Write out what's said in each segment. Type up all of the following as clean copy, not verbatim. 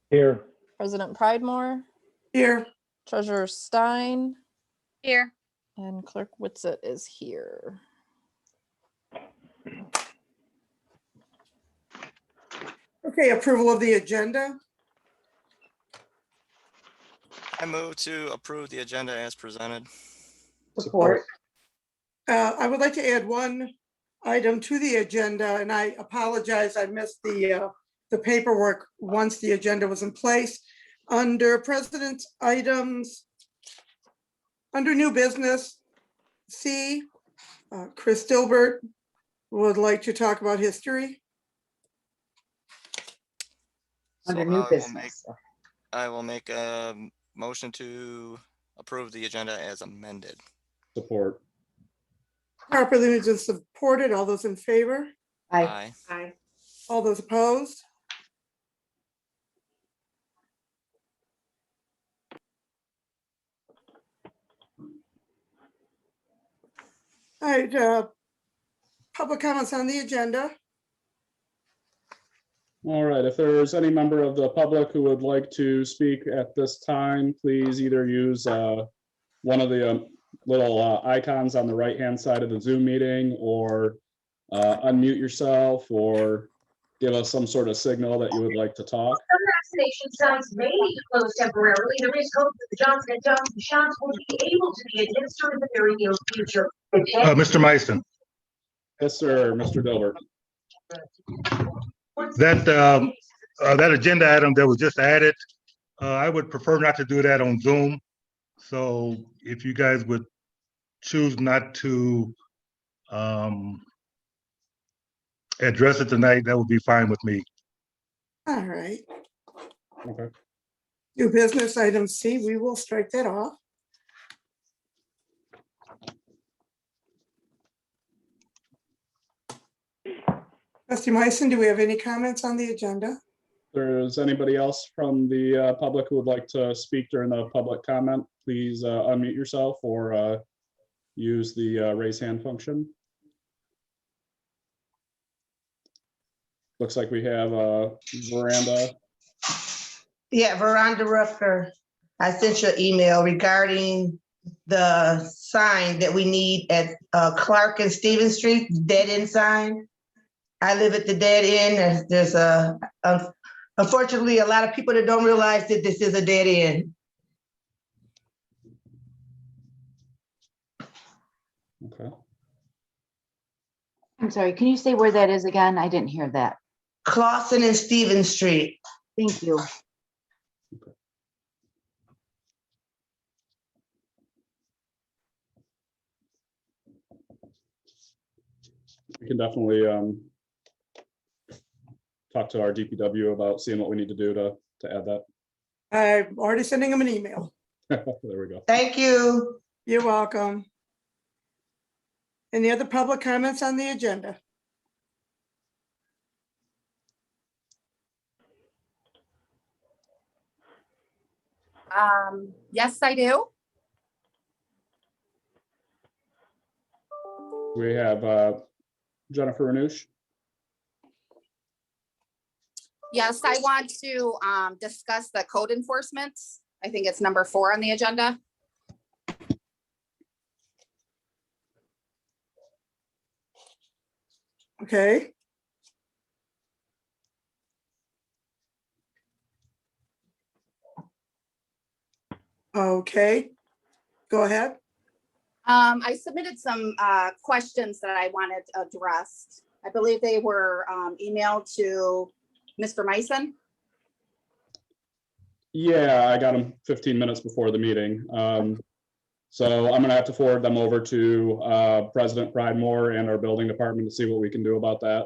Here. President Pridemore, Here. Treasurer Stein, Here. and Clerk Whitsett is here. Okay, approval of the agenda. I move to approve the agenda as presented. Support. I would like to add one item to the agenda, and I apologize, I missed the paperwork once the agenda was in place. Under President's items, under new business, C, Chris Dilbert would like to talk about history. Under So new I will business. I will make a motion to approve the agenda as amended. Support. Properly moved and supported. All those in favor? Aye. Aye. All those opposed? All right, public comments on the agenda. All right, if there's any member of the public who would like to speak at this time, please either use one of the little icons on the right-hand side of the Zoom meeting, or unmute yourself, or give us some sort of signal that you would like to talk. Some vaccination sites may need to close temporarily. There is hope that the Johnson & Johnson shots will be able to be administered in the very near future. Mr. Meisen, Yes, sir, Mr. Dilbert. that agenda item that was just added, I would prefer not to do that on Zoom. So if you guys would choose not to address it tonight, that would be fine with me. All right. Okay. New business item C, we will strike that off. Trustee Meissen, do we have any comments on the agenda? If there's anybody else from the public who would like to speak during the public comment, please unmute yourself or use the raise hand function. Looks like we have Veranda. Yeah, Veranda Rucker. I sent you an email regarding the sign that we need at Clark and Stevens Street, dead end sign. I live at the dead end. There's unfortunately a lot of people that don't realize that this is a dead end. Okay. I'm sorry, can you say where that is again? I didn't hear that. Clausen and Stevens Street. Thank you. We can definitely talk to our DPW about seeing what we need to do to add that. I'm already sending them an email. There we go. Thank you. You're welcome. Any other public comments on the agenda? Yes, I do. We have Jennifer Renouche. Yes, I want to discuss the code enforcement. I think it's number 4 on the agenda. Okay. Okay, go ahead. I submitted some questions that I wanted addressed. I believe they were emailed to Mr. Meisen. Yeah, I got them 15 minutes before the meeting. So I'm gonna have to forward them over to President Pridemore and our building department to see what we can do about that.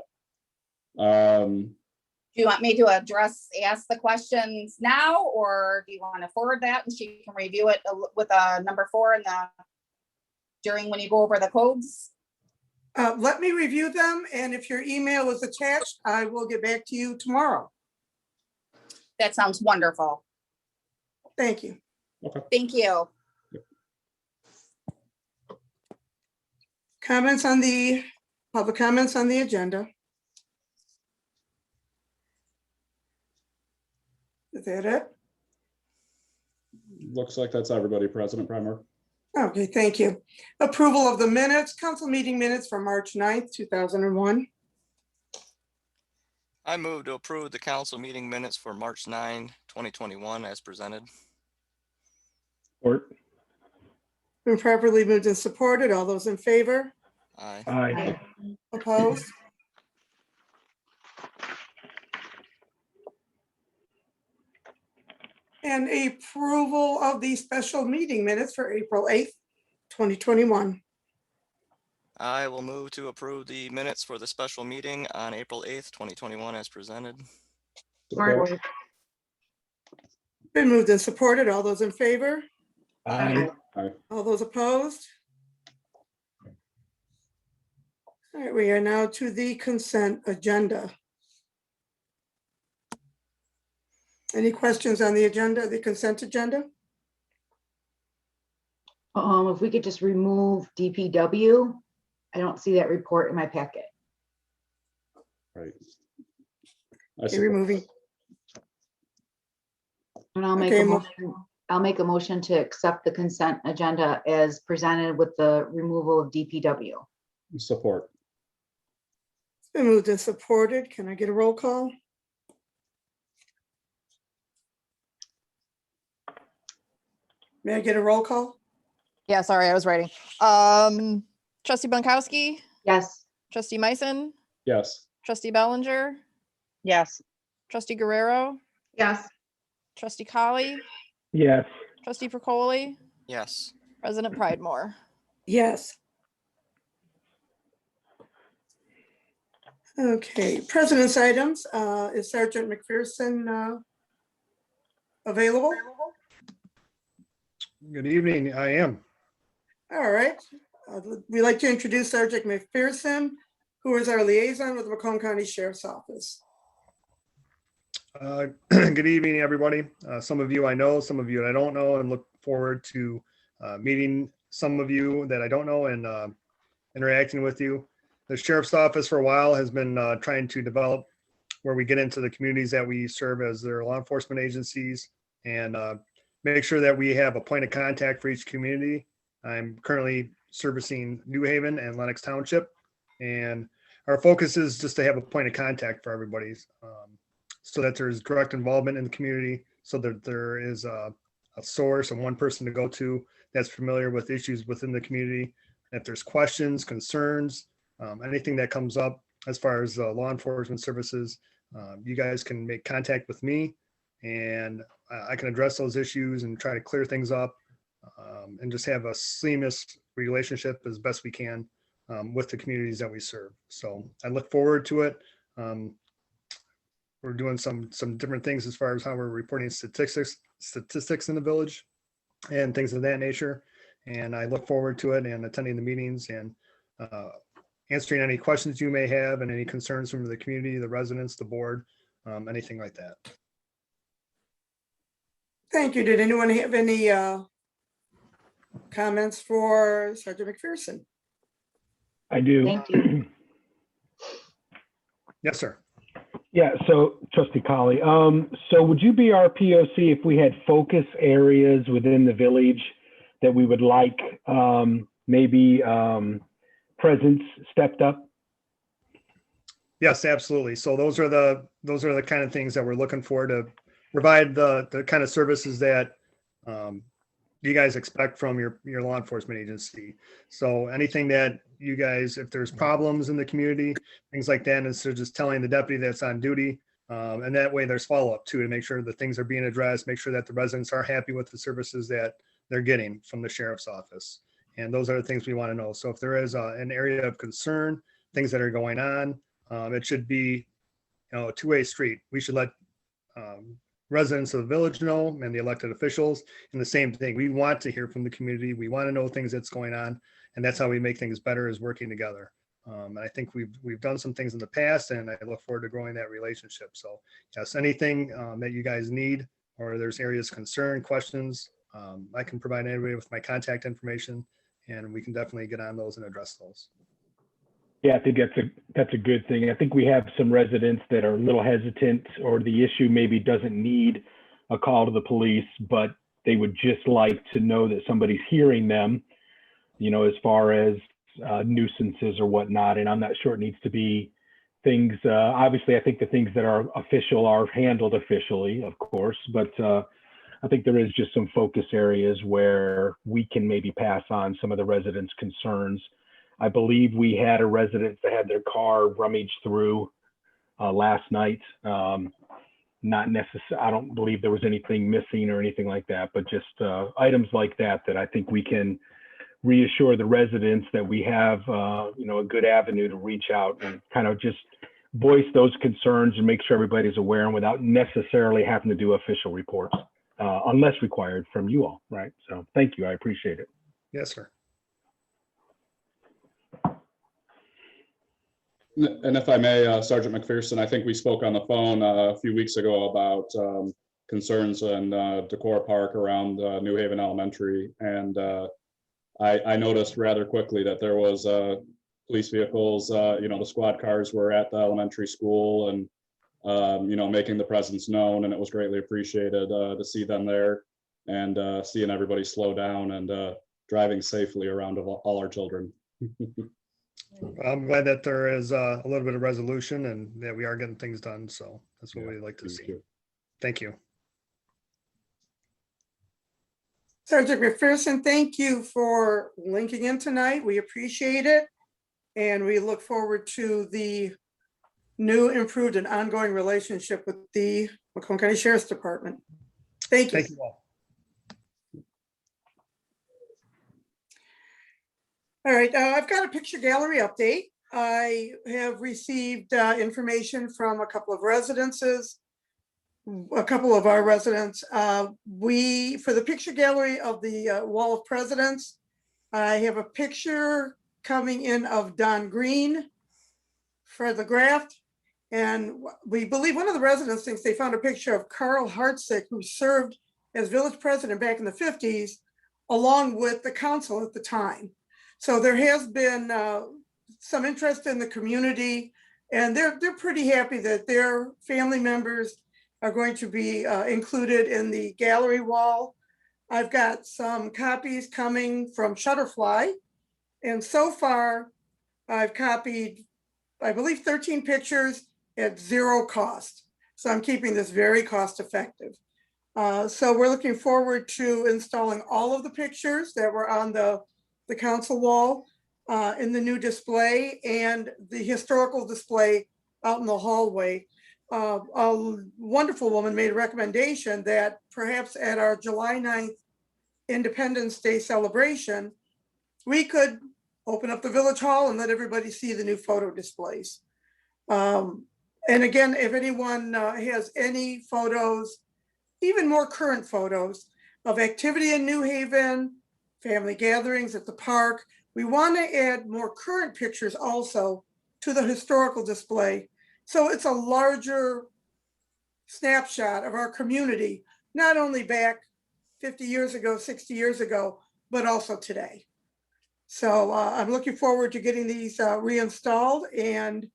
Do you want me to ask the questions now, or do you want to forward that and she can review it with number 4 and during when you go over the codes? Let me review them, and if your email is attached, I will get back to you tomorrow. That sounds wonderful. Thank you. Okay. Thank you. Comments on the, public comments on the agenda. Is that it? Looks like that's everybody, President Primer. Okay, thank you. Approval of the minutes, council meeting minutes for March 9th, 2001. I move to approve the council meeting minutes for March 9, 2021 as presented. Or, Been properly moved and supported. All those in favor? Aye. Aye. Opposed? And approval of the special meeting minutes for April 8th, 2021. I will move to approve the minutes for the special meeting on April 8th, 2021 as presented. support. Been moved and supported. All those in favor? Aye. All those opposed? All right, we are now to the consent agenda. Any questions on the agenda, the consent agenda? If we could just remove DPW, I don't see that report in my packet. Right. Okay, removing. And I'll make Okay, a motion, I'll make a motion to accept the consent agenda as presented with the removal of DPW. Support. It's been moved and supported. Can I get a roll call? May I get a roll call? Yeah, sorry, I was writing. Trustee Bunkowski, Yes. trustee Meissen, Yes. trustee Bellinger, Yes. trustee Guerrero, Yes. trustee Colley, Yes. trustee Procoli, Yes. President Pridemore. Yes. Okay, president's items, is Sergeant McPherson available? Good evening. I am. All right, we'd like to introduce Sergeant McPherson, who is our liaison with the Macomb County Sheriff's Office. Good evening, everybody. Some of you I know, some of you I don't know, and look forward to meeting some of you that I don't know and interacting with you. The Sheriff's Office for a while has been trying to develop where we get into the communities that we serve as their law enforcement agencies and make sure that we have a point of contact for each community. I'm currently servicing New Haven and Lenox Township, and our focus is just to have a point of contact for everybody, so that there's direct involvement in the community, so that there is a source and one person to go to that's familiar with issues within the community. If there's questions, concerns, anything that comes up as far as law enforcement services, you guys can make contact with me, and I can address those issues and try to clear things up, and just have a seamless relationship as best we can with the communities that we serve. So I look forward to it. We're doing some different things as far as how we're reporting statistics in the village and things of that nature. And I look forward to it and attending the meetings and answering any questions you may have and any concerns from the community, the residents, the board, anything like that. Thank you. Did anyone have any comments for Sergeant McPherson? I do. Thank you. Yes, sir. Yeah, so Trustee Colley, so would you be our POC if we had focus areas within the village that we would like maybe presence stepped up? Yes, absolutely. So those are the kind of things that we're looking for to provide the kind of services that you guys expect from your law enforcement agency. So anything that you guys, if there's problems in the community, things like that, instead of just telling the deputy that's on duty, and that way there's follow-up too, to make sure that things are being addressed, make sure that the residents are happy with the services that they're getting from the sheriff's office. And those are the things we want to know. So if there is an area of concern, things that are going on, it should be, a two-way street. We should let residents of the village know and the elected officials, and the same thing. We want to hear from the community. We want to know things that's going on, and that's how we make things better, is working together. And I think we've done some things in the past, and I look forward to growing that relationship. So yes, anything that you guys need, or there's areas of concern, questions, I can provide anybody with my contact information, and we can definitely get on those and address those. Yeah, I think that's a good thing. I think we have some residents that are a little hesitant, or the issue maybe doesn't need a call to the police, but they would just like to know that somebody's hearing them, as far as nuisances or whatnot. And I'm not sure it needs to be things, obviously, I think the things that are official are handled officially, of course, but I think there is just some focus areas where we can maybe pass on some of the residents' concerns. I believe we had a resident that had their car rummaged through last night. Not necessarily, I don't believe there was anything missing or anything like that, but just items like that, that I think we can reassure the residents that we have, a good avenue to reach out and kind of just voice those concerns and make sure everybody's aware, and without necessarily having to do official reports, unless required from you all, right? So thank you, I appreciate it. Yes, sir. And if I may, Sergeant McPherson, I think we spoke on the phone a few weeks ago about concerns in Decor Park around New Haven Elementary. And I noticed rather quickly that there was police vehicles, the squad cars were at the elementary school and, making the presence known. And it was greatly appreciated to see them there and seeing everybody slow down and driving safely around all our children. I'm glad that there is a little bit of resolution and that we are getting things done. So that's what we like to see. Thank you. Sergeant McPherson, thank you for linking in tonight. We appreciate it. And we look forward to the new, improved, and ongoing relationship with the Macomb County Sheriff's Department. Thank you. Thank you all. All right, I've got a picture gallery update. I have received information from a couple of residences, a couple of our residents. For the picture gallery of the Wall of Presidents, I have a picture coming in of Don Green for the Graft. And we believe one of the residents thinks they found a picture of Carl Hartsick, who served as village president back in the 50s, along with the council at the time. So there has been some interest in the community, and they're pretty happy that their family members are going to be included in the gallery wall. I've got some copies coming from Shutterfly, and so far I've copied, I believe, 13 pictures at zero cost. So I'm keeping this very cost effective. So we're looking forward to installing all of the pictures that were on the council wall in the new display and the historical display out in the hallway. A wonderful woman made a recommendation that perhaps at our July 9th Independence Day celebration, we could open up the village hall and let everybody see the new photo displays. And again, if anyone has any photos, even more current photos of activity in New Haven, family gatherings at the park, we want to add more current pictures also to the historical display. So it's a larger snapshot of our community, not only back 50 years ago, 60 years ago, but also today. So I'm looking forward to getting these reinstalled, and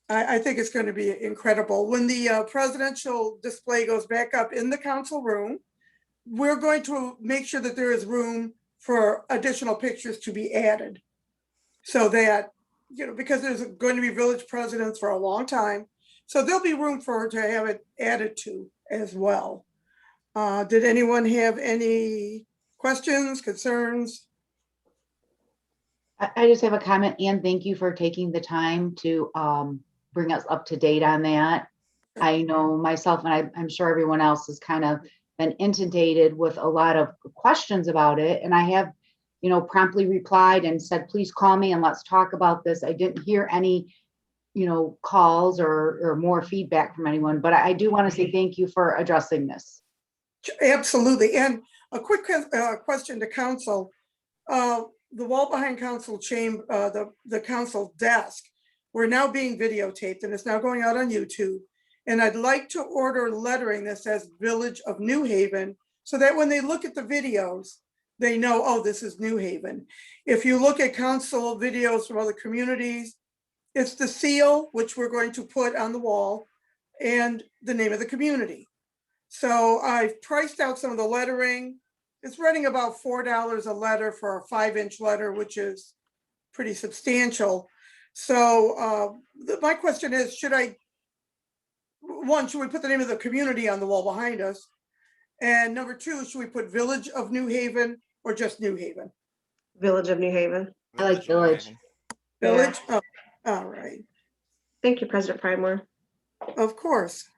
I think it's going to be incredible. When the presidential display goes back up in the council room, we're going to make sure that there is room for additional pictures to be added, so that, because there's going to be village presidents for a long time. So there'll be room for her to have it added to as well. Did anyone have any questions, concerns? I just have a comment, and thank you for taking the time to bring us up to date on that. I know myself, and I'm sure everyone else has kind of been inundated with a lot of questions about it. And I have, promptly replied and said, please call me and let's talk about this. I didn't hear any, calls or more feedback from anyone, but I do want to say thank you for addressing this. Absolutely. And a quick question to council. The wall behind council chamber, the council desk, we're now being videotaped and it's now going out on YouTube. And I'd like to order lettering that says Village of New Haven, so that when they look at the videos, they know, oh, this is New Haven. If you look at council videos from other communities, it's the seal, which we're going to put on the wall, and the name of the community. So I've priced out some of the lettering. It's running about $4 a letter for a 5-inch letter, which is pretty substantial. So my question is, should we put the name of the community on the wall behind us? And number 2, should we put Village of New Haven or just New Haven? Village of New Haven. I like New Village. Haven. Village? Oh, all right, Thank you, President Pridemore. of course.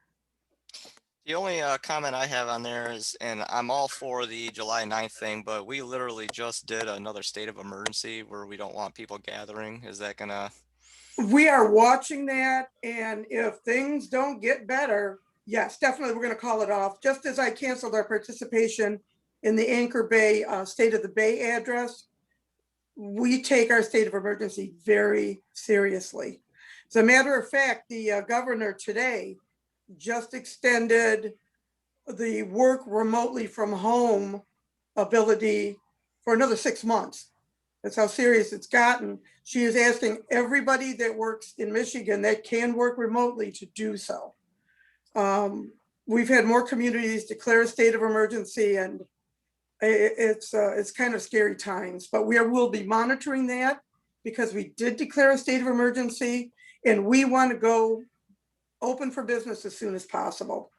The only comment I have on there is, and I'm all for the July 9th thing, but we literally just did another state of emergency where we don't want people gathering. Is that gonna? We are watching that, and if things don't get better, yes, definitely, we're gonna call it off. Just as I canceled our participation in the Anchor Bay State of the Bay address, we take our state of emergency very seriously. As a matter of fact, the governor today just extended the work remotely from home ability for another 6 months. That's how serious it's gotten. She is asking everybody that works in Michigan that can work remotely to do so. We've had more communities declare a state of emergency, and it's kind of scary times, but will be monitoring that because we did declare a state of emergency and we want to go open for business as soon as possible.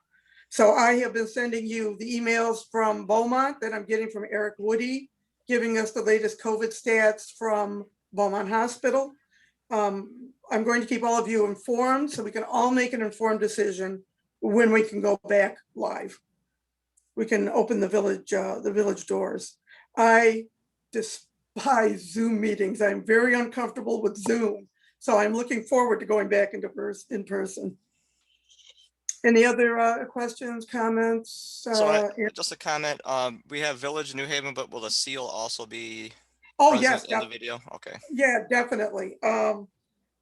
So I have been sending you the emails from Beaumont that I'm getting from Eric Woody, giving us the latest COVID stats from Beaumont Hospital. I'm going to keep all of you informed so we can all make an informed decision when we can go back live. We can open the village doors. I despise Zoom meetings. I'm very uncomfortable with Zoom. So I'm looking forward to going back in person. Any other questions, comments? So just a comment. We have Village New Haven, but will the seal also be Oh, present yes. in the video? Okay. Yeah, definitely.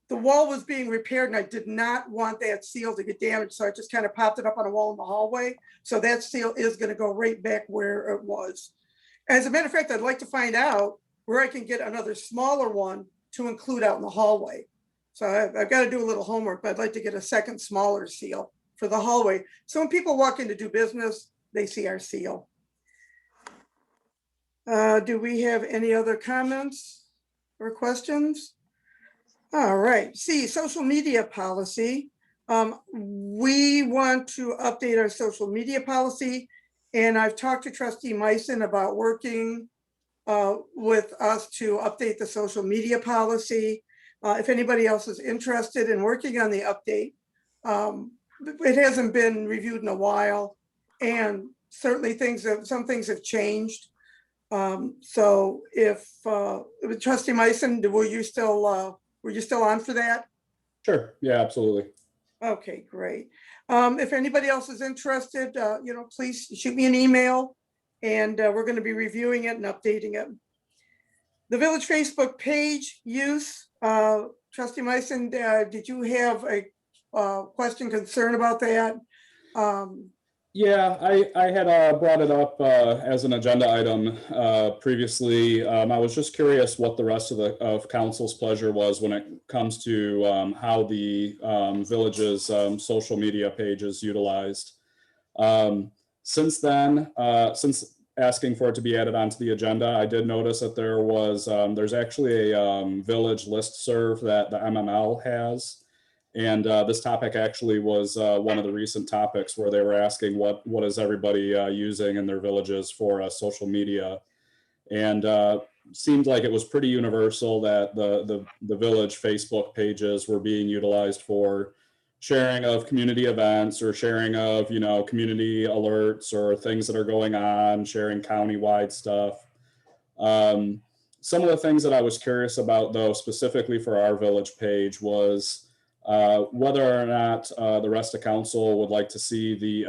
The wall was being repaired and I did not want that seal to get damaged. So I just kind of popped it up on a wall in the hallway. So that seal is going to go right back where it was. As a matter of fact, I'd like to find out where I can get another smaller one to include out in the hallway. So I've got to do a little homework, but I'd like to get a second smaller seal for the hallway. So when people walk in to do business, they see our seal. Do we have any other comments or questions? All right, social media policy. We want to update our social media policy, and I've talked to Trustee Meissen about working with us to update the social media policy. If anybody else is interested in working on the update, it hasn't been reviewed in a while, and certainly some things have changed. So if Trustee Meissen, were you still on for that? Sure. Yeah, absolutely. Okay, great. If anybody else is interested, please shoot me an email, and we're going to be reviewing it and updating it. The Village Facebook page use, Trustee Meissen, did you have a question, concern about that? Yeah, I had brought it up as an agenda item previously. I was just curious what the rest of council's pleasure was when it comes to how the village's social media page is utilized. Since then, since asking for it to be added onto the agenda, I did notice that there's actually a village listserv that the MML has. And this topic actually was one of the recent topics where they were asking what is everybody using in their villages for social media. And seemed like it was pretty universal that the village Facebook pages were being utilized for sharing of community events or sharing of, community alerts or things that are going on, sharing countywide stuff. Some of the things that I was curious about, though, specifically for our village page was whether or not the rest of council would like to see the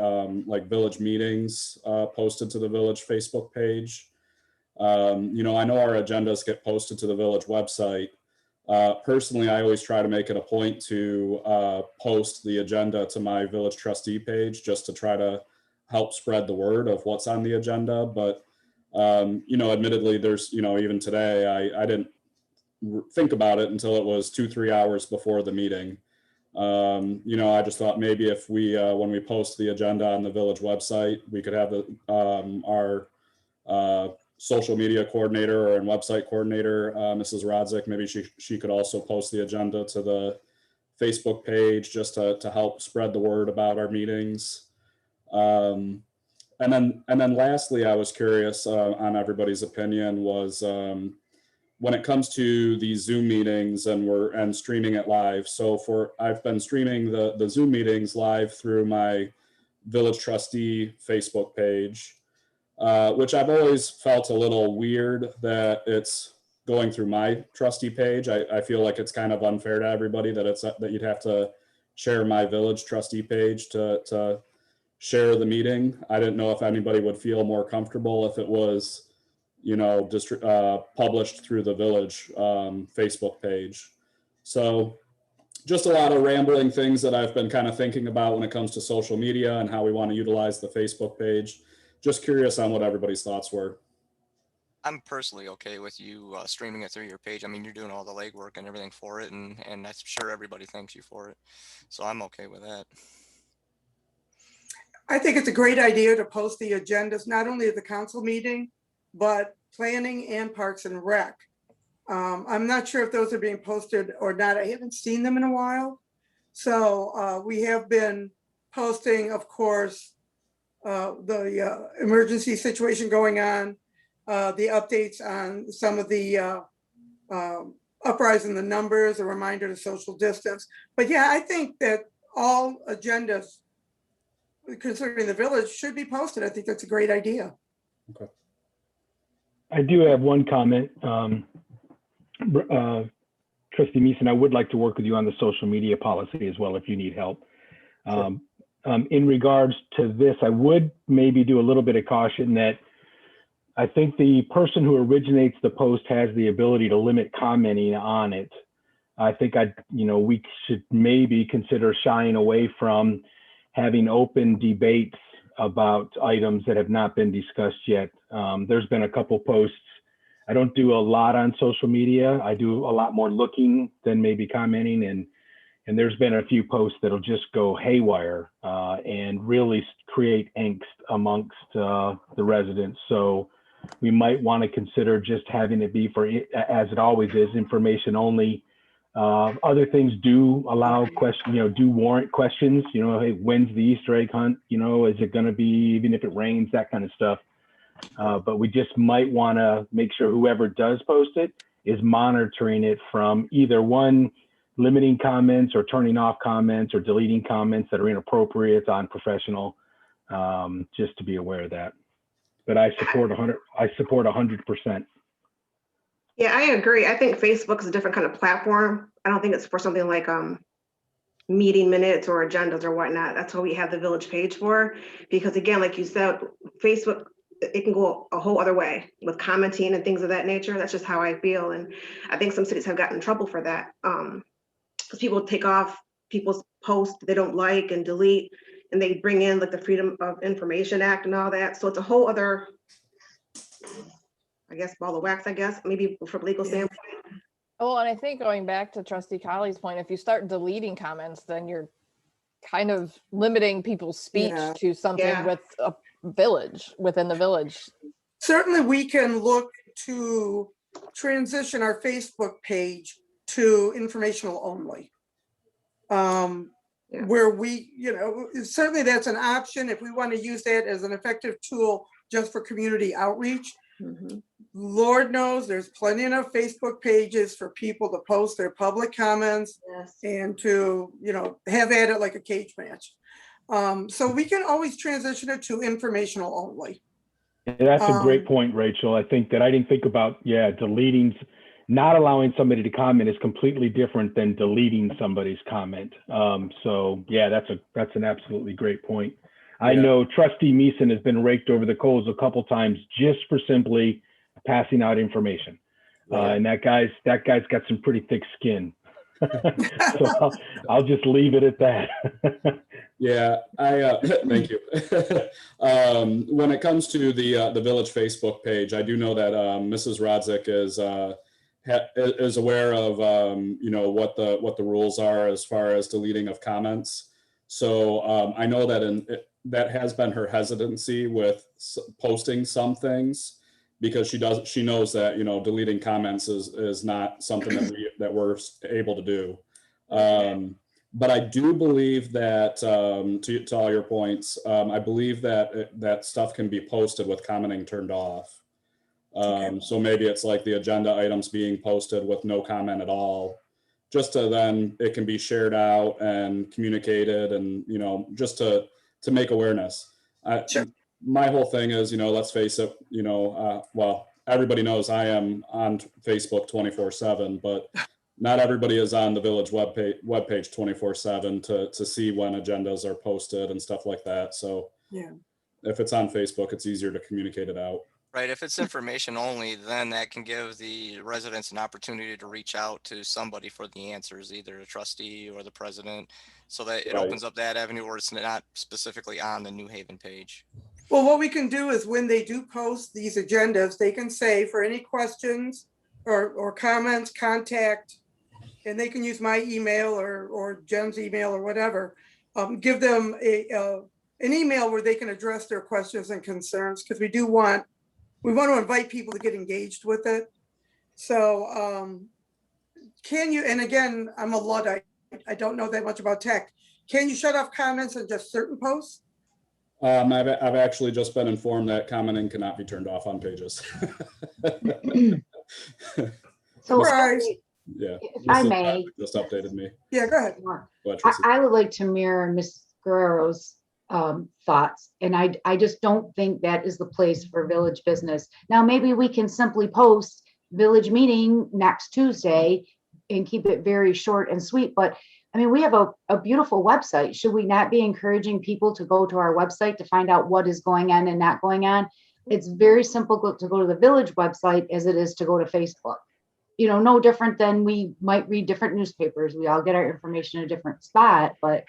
village meetings posted to the village Facebook page. I know our agendas get posted to the village website. Personally, I always try to make it a point to post the agenda to my village trustee page just to try to help spread the word of what's on the agenda. But, admittedly, there's, even today, I didn't think about it until it was 2-3 hours before the meeting. You know, I just thought maybe if we, when we post the agenda on the village website, we could have the, our social media coordinator and website coordinator, Mrs. Rodzik, maybe she could also post the agenda to the Facebook page just to help spread the word about our meetings. And then lastly, I was curious on everybody's opinion was when it comes to these Zoom meetings and streaming it live. So I've been streaming the Zoom meetings live through my village trustee Facebook page, which I've always felt a little weird that it's going through my trustee page. I feel like it's kind of unfair to everybody that you'd have to share my village trustee page to share the meeting. I didn't know if anybody would feel more comfortable if it was, you know, just published through the village Facebook page. So just a lot of rambling things that I've been kind of thinking about when it comes to social media and how we want to utilize the Facebook page. Just curious on what everybody's thoughts were. I'm personally okay with you streaming it through your page. I mean, you're doing all the legwork and everything for it, and I'm sure everybody thanks you for it. So I'm okay with that. I think it's a great idea to post the agendas, not only at the council meeting, but planning and Parks and Rec. I'm not sure if those are being posted or not. I haven't seen them in a while. So we have been posting, of course, the emergency situation going on, the updates on some of the uprise in the numbers, a reminder to social distance. But yeah, I think that all agendas concerning the village should be posted. I think that's a great idea. Okay. I do have one comment. Trustee Meeson, I would like to work with you on the social media policy as well if you need help. Sure. In regards to this, I would maybe do a little bit of caution that I think the person who originates the post has the ability to limit commenting on it. I think we should maybe consider shying away from having open debates about items that have not been discussed yet. There's been a couple posts. I don't do a lot on social media. I do a lot more looking than maybe commenting, and there's been a few posts that'll just go haywire and really create angst amongst the residents. So we might want to consider just having it be for, as it always is, information only. Other things do allow do warrant questions, hey, when's the Easter egg hunt? Is it going to be, even if it rains, that kind of stuff. But we just might want to make sure whoever does post it is monitoring it from either one, limiting comments or turning off comments or deleting comments that are inappropriate, unprofessional, just to be aware of that. But I support 100%. Yeah, I agree. I think Facebook is a different kind of platform. I don't think it's for something like meeting minutes or agendas or whatnot. That's what we have the village page for. Because again, like you said, Facebook, it can go a whole other way with commenting and things of that nature. That's just how I feel. And I think some cities have gotten in trouble for that. Because people take off people's posts they don't like and delete, and they bring in like the Freedom of Information Act and all that. So it's a whole other, I guess, ball of wax, maybe from a legal standpoint. Well, and I think going back to Trustee Colley's point, if you start deleting comments, then you're kind of limiting people's speech to something with a village, within the village. Certainly we can look to transition our Facebook page to informational only. Where we, certainly that's an option if we want to use that as an effective tool just for community outreach. Mm-hmm. Lord knows there's plenty enough Facebook pages for people to post their public comments and to, have at it like a cage match. So we can always transition it to informational only. Yeah, that's a great point, Rachel. I think that I didn't think about, deleting, not allowing somebody to comment is completely different than deleting somebody's comment. So yeah, that's an absolutely great point. I know Trustee Meeson has been raked over the coals a couple times just for simply passing out information. And that guy's got some pretty thick skin. So I'll just leave it at that. Yeah, thank you. When it comes to the village Facebook page, I do know that Mrs. Rodzik is aware of, you know, what the rules are as far as deleting of comments. So I know that that has been her hesitancy with posting some things, because she knows that, you know, deleting comments is not something that we're able to do. But I do believe that, to all your points, I believe that that stuff can be posted with commenting turned off. So maybe it's like the agenda items being posted with no comment at all, just to then it can be shared out and communicated, and, you know, just to make awareness. Sure. My whole thing is, you know, let's face it, you know, well, everybody knows I am on Facebook 24/7, but not everybody is on the village webpage 24/7 to see when agendas are posted and stuff like that. So Yeah. if it's on Facebook, it's easier to communicate it out. Right, if it's information only, then that can give the residents an opportunity to reach out to somebody for the answers, either a trustee or the president, so that it Right. opens up that avenue where it's not specifically on the New Haven page. Well, what we can do is when they do post these agendas, they can say for any questions or comments, contact, and they can use my email or Jen's email or whatever. Give them an email where they can address their questions and concerns, because we want to invite people to get engaged with it. So can you, and again, I'm a Luddite, I don't know that much about tech. Can you shut off comments on just certain posts? I've actually just been informed that commenting cannot be turned off on pages. So Surprise. Yeah. if I may, Just updated me. Yeah, go ahead. Go ahead, Tracy. I would like to mirror Ms. Guerrero's thoughts, and I just don't think that is the place for village business. Now, maybe we can simply post village meeting next Tuesday and keep it very short and sweet, but I mean, we have a beautiful website. Should we not be encouraging people to go to our website to find out what is going on and not going on? It's very simple to go to the village website as it is to go to Facebook. You know, no different than we might read different newspapers. We all get our information in a different spot, but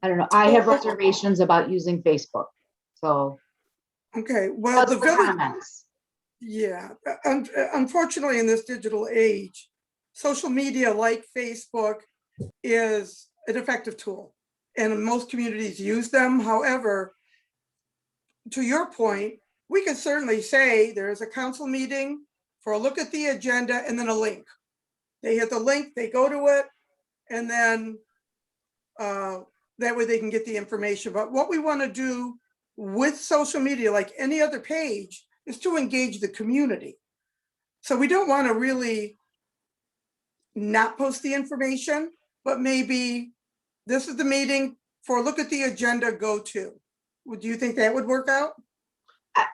I don't know. I have reservations about using Facebook. So. Okay, well, Other the village, comments. yeah, unfortunately, in this digital age, social media like Facebook is an effective tool, and most communities use them. However, to your point, we can certainly say there is a council meeting for a look at the agenda and then a link. They hit the link, they go to it, and then that way they can get the information. But what we want to do with social media, like any other page, is to engage the community. So we don't want to really not post the information, but maybe this is the meeting for a look at the agenda, go to. Would you think that would work out?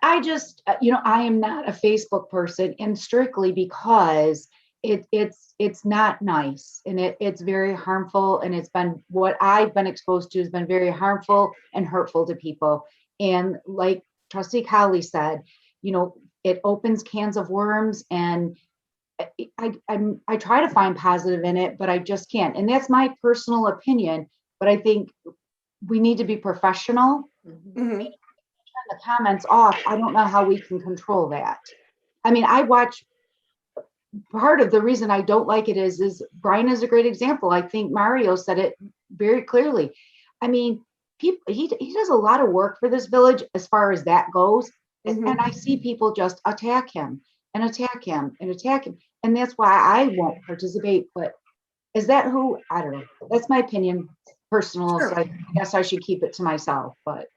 I just, you know, I am not a Facebook person, and strictly because it's not nice, and it's very harmful, and it's been, what I've been exposed to has been very harmful and hurtful to people. And like Trustee Colley said, you know, it opens cans of worms, and I try to find positive in it, but I just can't. And that's my personal opinion, but I think we need to be professional. Mhm. Turn the comments off. I don't know how we can control that. I mean, I watch, part of the reason I don't like it is Brian is a great example. I think Mario said it very clearly. I mean, people, he does a lot of work for this village as far as that goes. Mhm. And I see people just attack him and attack him and attack him. And that's why I won't participate. But is that who? I don't know. That's my opinion, personal. Sure. So I guess I should keep it to myself, but.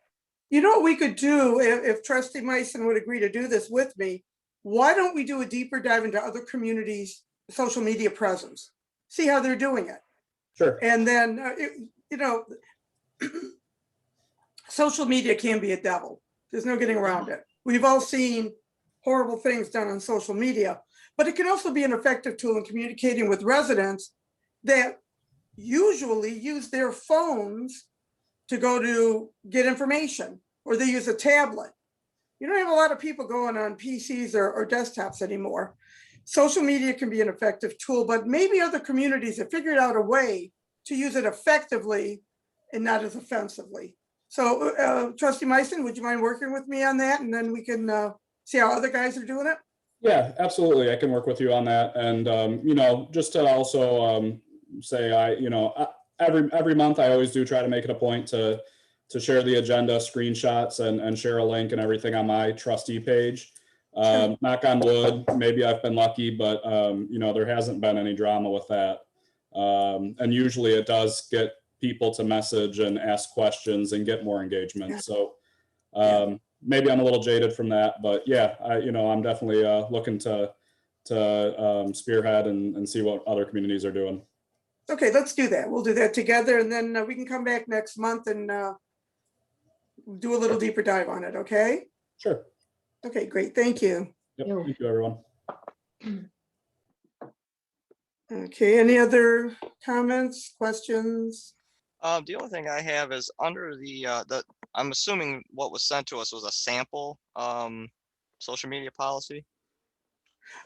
You know what we could do, if Trustee Meissen would agree to do this with me, why don't we do a deeper dive into other communities' social media presence? See how they're doing it. Sure. And then, you know, social media can be a devil. There's no getting around it. We've all seen horrible things done on social media, but it can also be an effective tool in communicating with residents that usually use their phones to go to get information, or they use a tablet. You don't have a lot of people going on PCs or desktops anymore. Social media can be an effective tool, but maybe other communities have figured out a way to use it effectively and not as offensively. So Trustee Meissen, would you mind working with me on that? And then we can see how other guys are doing it? Yeah, absolutely. I can work with you on that. And, just to also say, every month I always do try to make it a point to share the agenda screenshots and share a link and everything on my trustee page. Knock on wood, maybe I've been lucky, but, there hasn't been any drama with that. And usually it does get people to message and ask questions and get more engagement. So maybe I'm a little jaded from that, but yeah, I'm definitely looking to spearhead and see what other communities are doing. Okay, let's do that. We'll do that together, and then we can come back next month and do a little deeper dive on it, okay? Sure. Okay, great, thank you. Yep. Thank you, everyone. Okay, any other comments, questions? The only thing I have is under the I'm assuming what was sent to us was a sample social media policy.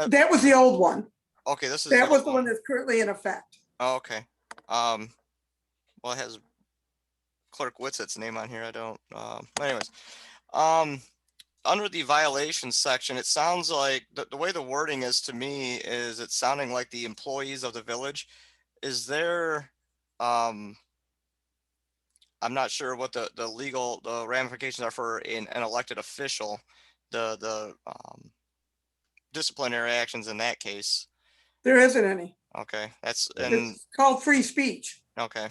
That was the old one. Okay, this is That was the one that's currently in effect. Oh, okay. Well, it has Clerk Whitsett's name on here. I don't. Anyways, under the violations section, it sounds like the way the wording is to me is it's sounding like the employees of the village. Is there? I'm not sure what the legal ramifications are for an elected official. The disciplinary actions in that case. There isn't any. Okay, It's called free speech. Okay.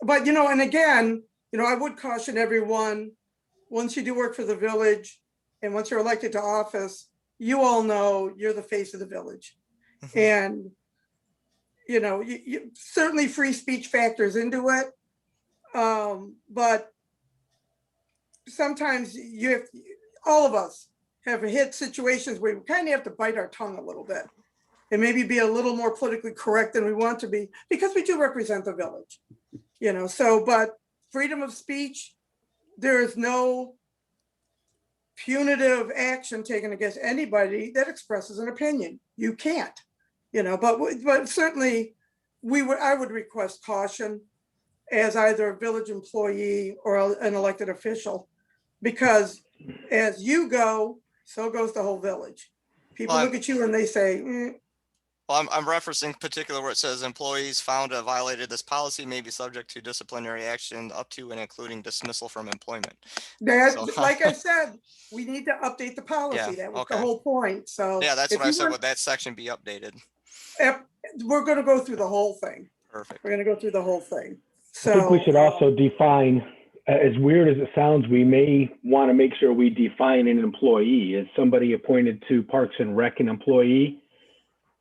But, and again, I would caution everyone, once you do work for the village and once you're elected to office, you all know you're the face of the village. And, you certainly free speech factors into it. But sometimes all of us have hit situations where we kind of have to bite our tongue a little bit and maybe be a little more politically correct than we want to be, because we do represent the village, but freedom of speech, there is no punitive action taken against anybody that expresses an opinion. You can't, but certainly I would request caution as either a village employee or an elected official, because as you go, so goes the whole village. People look at you and they say, Well, I'm referencing particular where it says employees found to have violated this policy may be subject to disciplinary action up to and including dismissal from employment. Like I said, we need to update the policy. That was the whole point. So yeah, that's what I said. Would that section be updated? We're going to go through the whole thing. Perfect. We're going to go through the whole thing. So I think we should also define, as weird as it sounds, we may want to make sure we define an employee. Is somebody appointed to Parks and Rec an employee?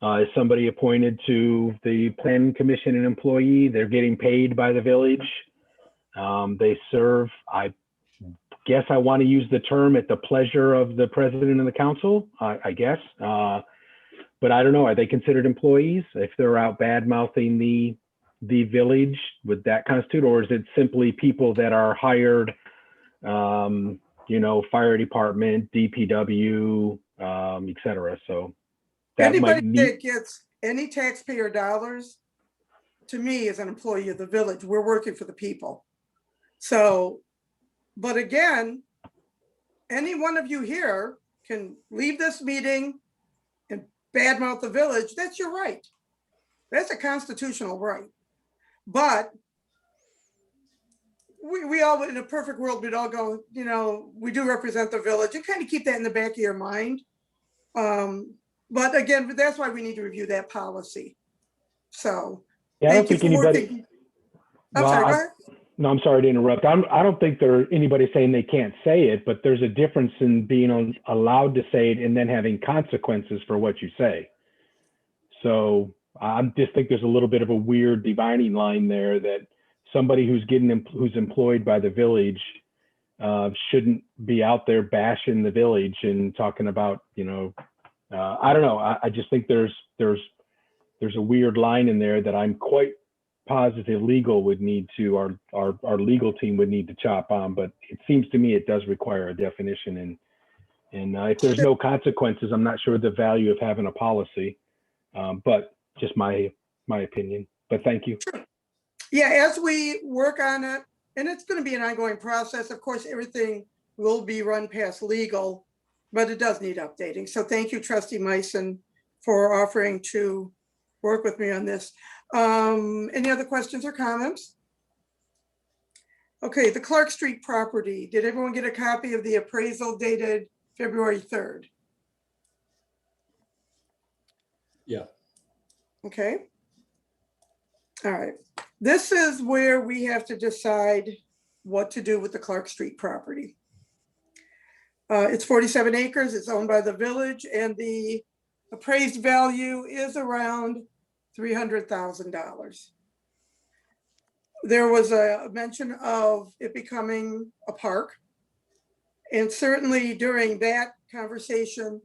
Is somebody appointed to the Planning Commission an employee? They're getting paid by the village. They serve, I guess I want to use the term at the pleasure of the president of the council, I guess. But I don't know, are they considered employees? If they're out bad mouthing the village, would that constitute, or is it simply people that are hired, fire department, DPW, et cetera? So anybody that gets any taxpayer dollars, to me, is an employee of the village. We're working for the people. So, but again, any one of you here can leave this meeting and badmouth the village. That's your right. That's a constitutional right. But we all, in a perfect world, we'd all go, we do represent the village, and kind of keep that in the back of your mind. But again, that's why we need to review that policy. So yeah, I don't think anybody. I'm sorry, go ahead. No, I'm sorry to interrupt. I don't think there's anybody saying they can't say it, but there's a difference in being allowed to say it and then having consequences for what you say. So I just think there's a little bit of a weird dividing line there, that somebody who's employed by the village shouldn't be out there bashing the village and talking about, I don't know. I just think there's a weird line in there that I'm quite positive legal would need to, our legal team would need to chop on, but it seems to me it does require a definition, and if there's no consequences, I'm not sure the value of having a policy, but just my opinion, but thank you. Yeah, as we work on it, and it's going to be an ongoing process, of course, everything will be run past legal. but it does need updating. So thank you, trustee Meissen, for offering to work with me on this. Any other questions or comments? Okay, the Clark Street property. Did everyone get a copy of the appraisal dated February 3rd? Yeah. Okay. All right. This is where we have to decide what to do with the Clark Street property. It's 47 acres. It's owned by the village, and the appraised value is around $300,000. There was a mention of it becoming a park. And certainly during that conversation,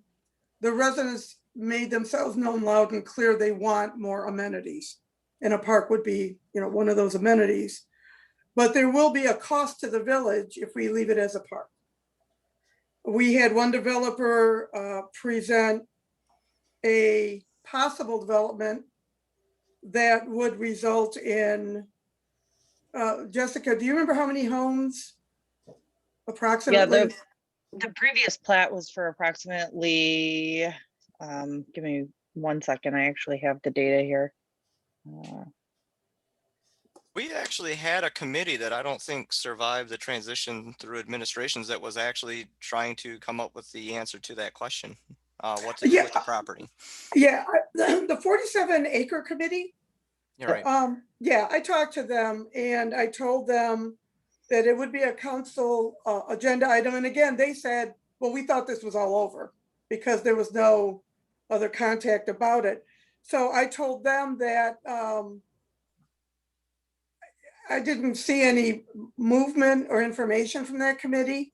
the residents made themselves known loud and clear they want more amenities. And a park would be, one of those amenities. But there will be a cost to the village if we leave it as a park. We had one developer present a possible development that would result in, Jessica, do you remember how many homes approximately? Yeah, the previous plat was for approximately, give me 1 second, I actually have the data here. We actually had a committee that I don't think survived the transition through administrations that was actually trying to come up with the answer to that question. What to do with the property. Yeah, the 47 acre committee. You're right. Yeah, I talked to them and I told them that it would be a council agenda item. And again, they said, well, we thought this was all over because there was no other contact about it. So I told them that I didn't see any movement or information from that committee.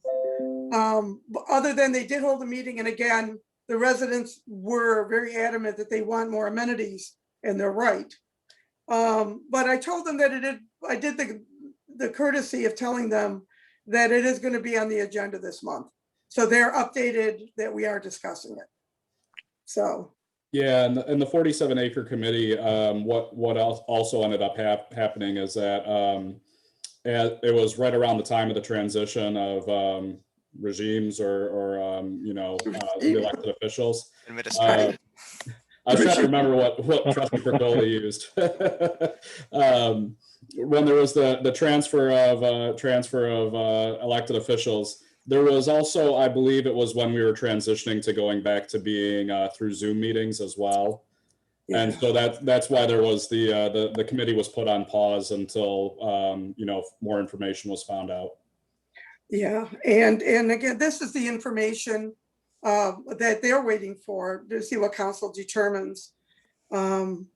Other than they did hold a meeting. And again, the residents were very adamant that they want more amenities, and they're right. But I told them that I did the courtesy of telling them that it is going to be on the agenda this month. So they're updated that we are discussing it. So. Yeah, and the 47 acre committee, what else also ended up happening is that it was right around the time of the transition of regimes or the elected officials. I was trying to remember what trustee Pergola used. When there was the transfer of elected officials, there was also, I believe it was when we were transitioning to going back to being through Zoom meetings as well. Yeah. And so that's why there was the committee was put on pause until more information was found out. Yeah, and again, this is the information that they're waiting for to see what council determines. So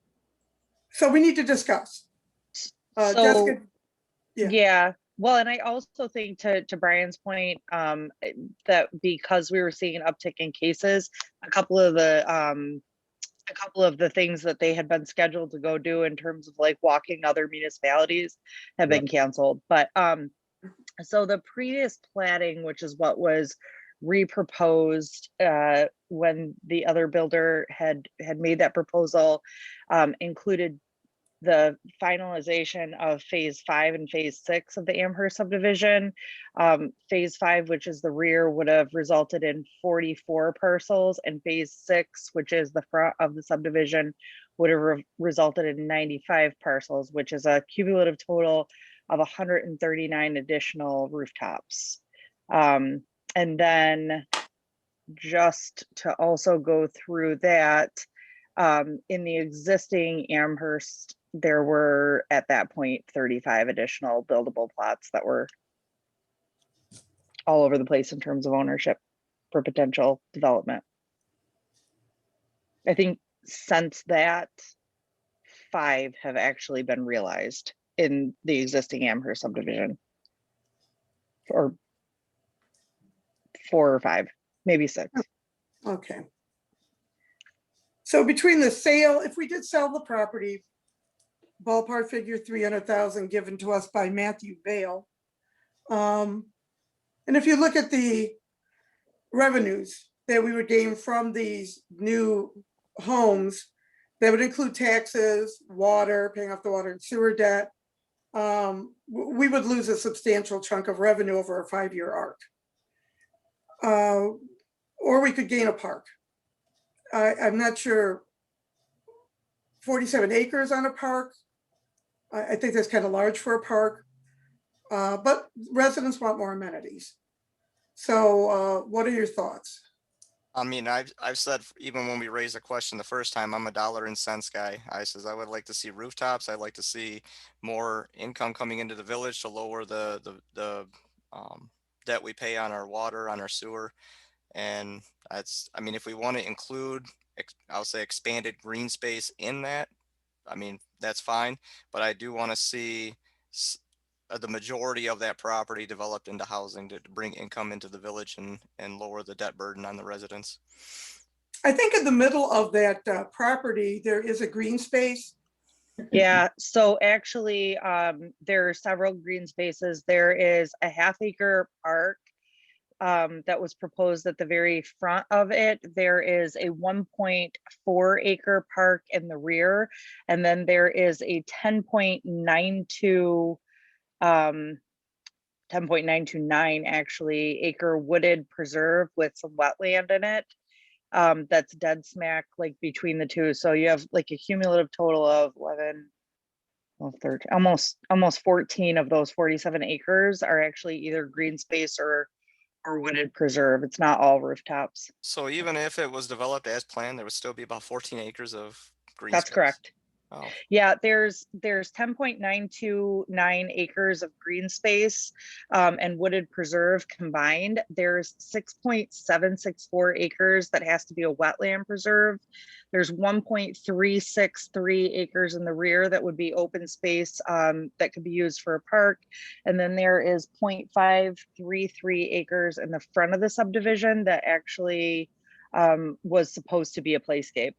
we need to discuss. Jessica, yeah. Well, and I also think to Brian's point, that because we were seeing an uptick in cases, a couple of the things that they had been scheduled to go do in terms of like walking other municipalities have been canceled. But so the previous platting, which is what was reproposed when the other builder had made that proposal, included the finalization of phase 5 and phase 6 of the Amherst subdivision. Phase 5, which is the rear, would have resulted in 44 parcels, and phase 6, which is the front of the subdivision, would have resulted in 95 parcels, which is a cumulative total of 139 additional rooftops. And then just to also go through that, in the existing Amherst, there were at that point 35 additional buildable plots that were all over the place in terms of ownership for potential development. I think since that, 5 have actually been realized in the existing Amherst subdivision, or 4 or 5, maybe 6. Okay. So between the sale, if we did sell the property, ballpark figure 300,000 given to us by Matthew Bale. And if you look at the revenues that we would gain from these new homes, that would include taxes, water, paying off the water and sewer debt. We would lose a substantial chunk of revenue over a 5-year arc. or we could gain a park. I'm not sure. 47 acres on a park. I think that's kind of large for a park, but residents want more amenities. So what are your thoughts? I mean, I've said even when we raised the question the first time, I'm a dollar and cents guy. I says I would like to see rooftops. I'd like to see more income coming into the village to lower the debt we pay on our water, on our sewer. And that's, I mean, if we want to include, I'll say expanded green space in that, I mean, that's fine. But I do want to see the majority of that property developed into housing to bring income into the village and lower the debt burden on the residents. I think in the middle of that property, there is a green space. Yeah, so actually, there are several green spaces. There is a half-acre park that was proposed at the very front of it. There is a 1.4 acre park in the rear, and then there is a 10.929 actually acre wooded preserve with some wetland in it. That's dead smack like between the two. So you have like a cumulative total of 11, well, 13, almost 14 of those 47 acres are actually either green space or wooded preserve. It's not all rooftops. So even if it was developed as planned, there would still be about 14 acres of green That's space. correct. Oh. Yeah, there's 10.929 acres of green space and wooded preserve combined. There's 6.764 acres that has to be a wetland preserve. There's 1.363 acres in the rear that would be open space that could be used for a park. And then there is 0.533 acres in the front of the subdivision that actually was supposed to be a playscape.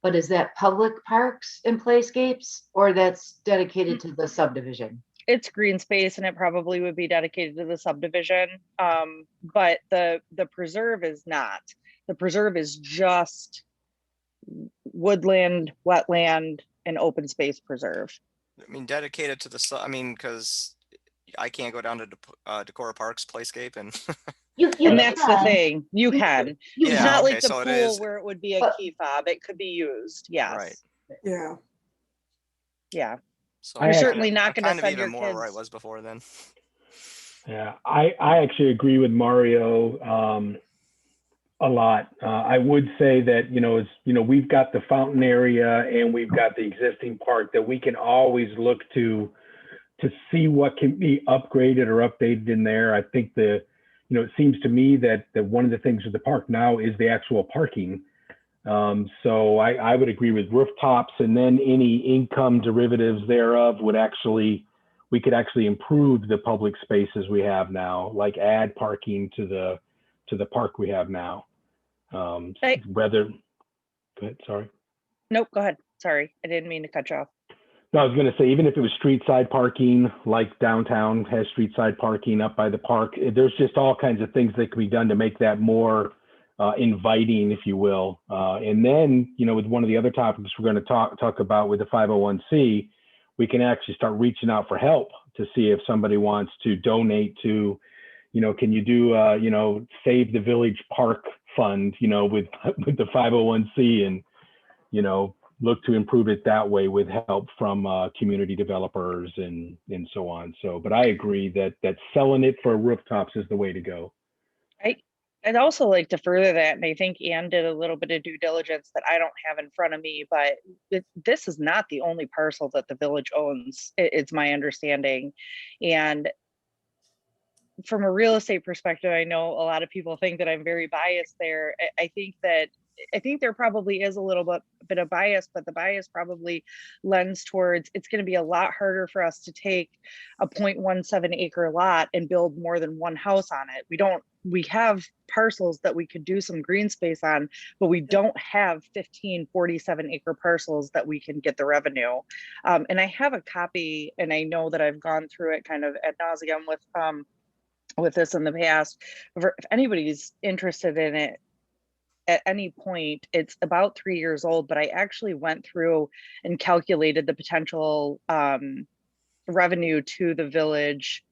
But is that public parks and playscapes, or that's dedicated to the subdivision? It's green space and it probably would be dedicated to the subdivision. But the preserve is not. The preserve is just woodland, wetland, and open space preserve. I mean, dedicated to the, I mean, because I can't go down to Decorah Park's playscape and And that's the thing. You can. It's not like the so pool where it would be a key fob. It could be used. Yes. Right. Yeah. Yeah. So You're certainly not going to kind of send even your more kids. where I was before then. Yeah, I actually agree with Mario a lot. I would say that, we've got the fountain area and we've got the existing park that we can always look to see what can be upgraded or updated in there. I think it seems to me that one of the things with the park now is the actual parking. So I would agree with rooftops, and then any income derivatives thereof we could actually improve the public spaces we have now, like add parking to the park we have now. Go ahead, sorry. Nope, go ahead. Sorry, I didn't mean to cut you off. No, I was going to say, even if it was street side parking, like downtown has street side parking up by the park, there's just all kinds of things that can be done to make that more inviting, if you will. And then, with one of the other topics we're going to talk about with the 501c, we can actually start reaching out for help to see if somebody wants to donate to, can you do, Save the Village Park Fund, with the 501c and, look to improve it that way with help from community developers and so on. So, but I agree that selling it for rooftops is the way to go. I'd also like to further that, and I think Ann did a little bit of due diligence that I don't have in front of me, but this is not the only parcel that the village owns. It's my understanding. And from a real estate perspective, I know a lot of people think that I'm very biased there. I think there probably is a little bit of bias, but the bias probably lends towards it's going to be a lot harder for us to take a 0.17 acre lot and build more than one house on it. We have parcels that we could do some green space on, but we don't have 15 47 acre parcels that we can get the revenue. And I have a copy, and I know that I've gone through it kind of ad nauseum with this in the past. If anybody's interested in it, at any point, it's about 3 years old, but I actually went through and calculated the potential revenue to the village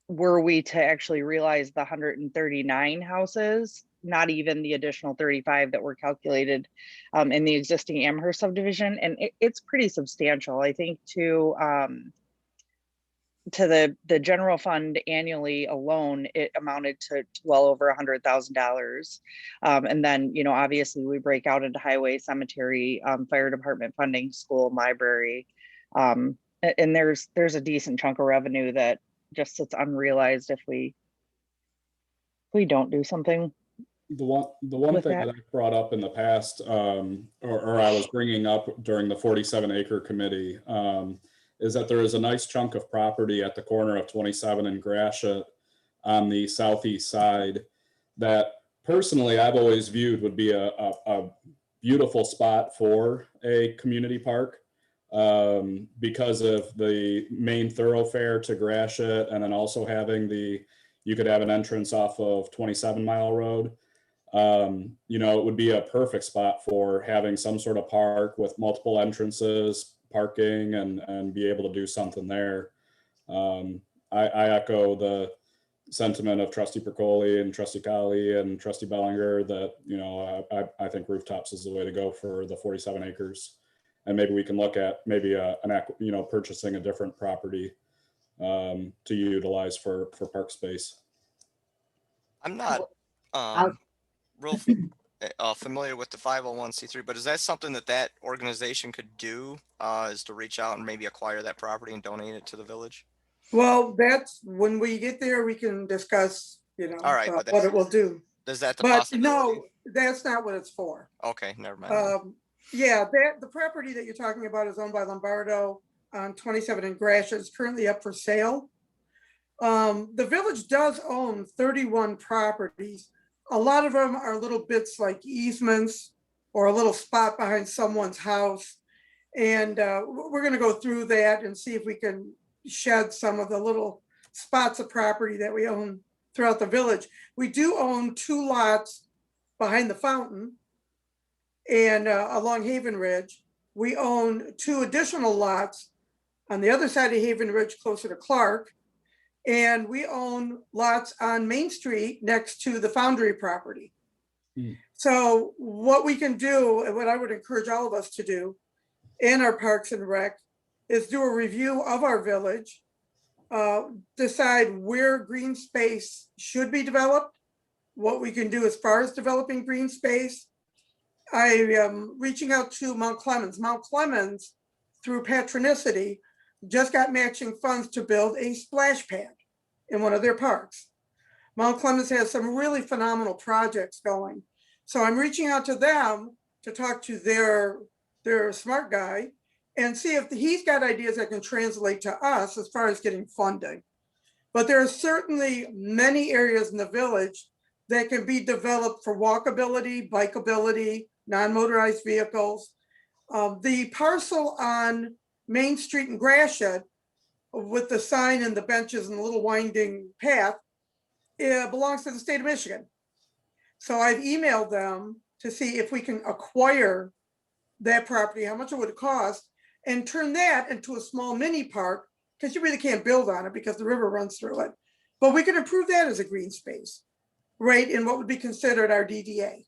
were we to actually realize the 139 houses not even the additional 35 that were calculated in the existing Amherst subdivision. And it's pretty substantial. I think to the general fund annually alone, it amounted to well over $100,000. And then, you know, obviously we break out into highway, cemetery, fire department funding, school, library. And there's a decent chunk of revenue that just sits unrealized if we don't do something. The one thing that I brought up in the past, or I was bringing up during the 47-acre committee, is that there is a nice chunk of property at the corner of 27 and Gratiot on the southeast side that personally I've always viewed would be a beautiful spot for a community park, because of the main thoroughfare to Gratiot, and then also having you could have an entrance off of 27 Mile Road. You know, it would be a perfect spot for having some sort of park with multiple entrances, parking, and be able to do something there. I echo the sentiment of Trustee Percoli and Trustee Colley and Trustee Bellinger that, you know, I think rooftops is the way to go for the 47 acres. And maybe we can look at maybe purchasing a different property to utilize for park space. I'm not real familiar with the 501c3, but is that something that organization could do, is to reach out and maybe acquire that property and donate it to the village? Well, that's when we get there, we can discuss, you know, All right, what it will do. Is that the But possibility? no, that's not what it's for. Okay, never mind. Yeah, the property that you're talking about is owned by Lombardo on 27 in Gratiot. It's currently up for sale. The village does own 31 properties. A lot of them are little bits like easements or a little spot behind someone's house. And we're going to go through that and see if we can shed some of the little spots of property that we own throughout the village. We do own 2 lots behind the fountain and along Haven Ridge. We own 2 additional lots on the other side of Haven Ridge, closer to Clark. And we own lots on Main Street next to the Foundry property. So what we can do, and what I would encourage all of us to do in our Parks and Rec, is do a review of our village, decide where green space should be developed, what we can do as far as developing green space. I am reaching out to Mount Clemens. Mount Clemens, through Patronicity, just got matching funds to build a splash pad in one of their parks. Mount Clemens has some really phenomenal projects going. So I'm reaching out to them to talk to their smart guy and see if he's got ideas that can translate to us as far as getting funding. But there are certainly many areas in the village that can be developed for walkability, bikeability, non-motorized vehicles. The parcel on Main Street in Gratiot with the sign and the benches and the little winding path, it belongs to the state of Michigan. So I've emailed them to see if we can acquire that property, how much it would cost, and turn that into a small mini park, because you really can't build on it because the river runs through it. But we can improve that as a green space, right, in what would be considered our DDA.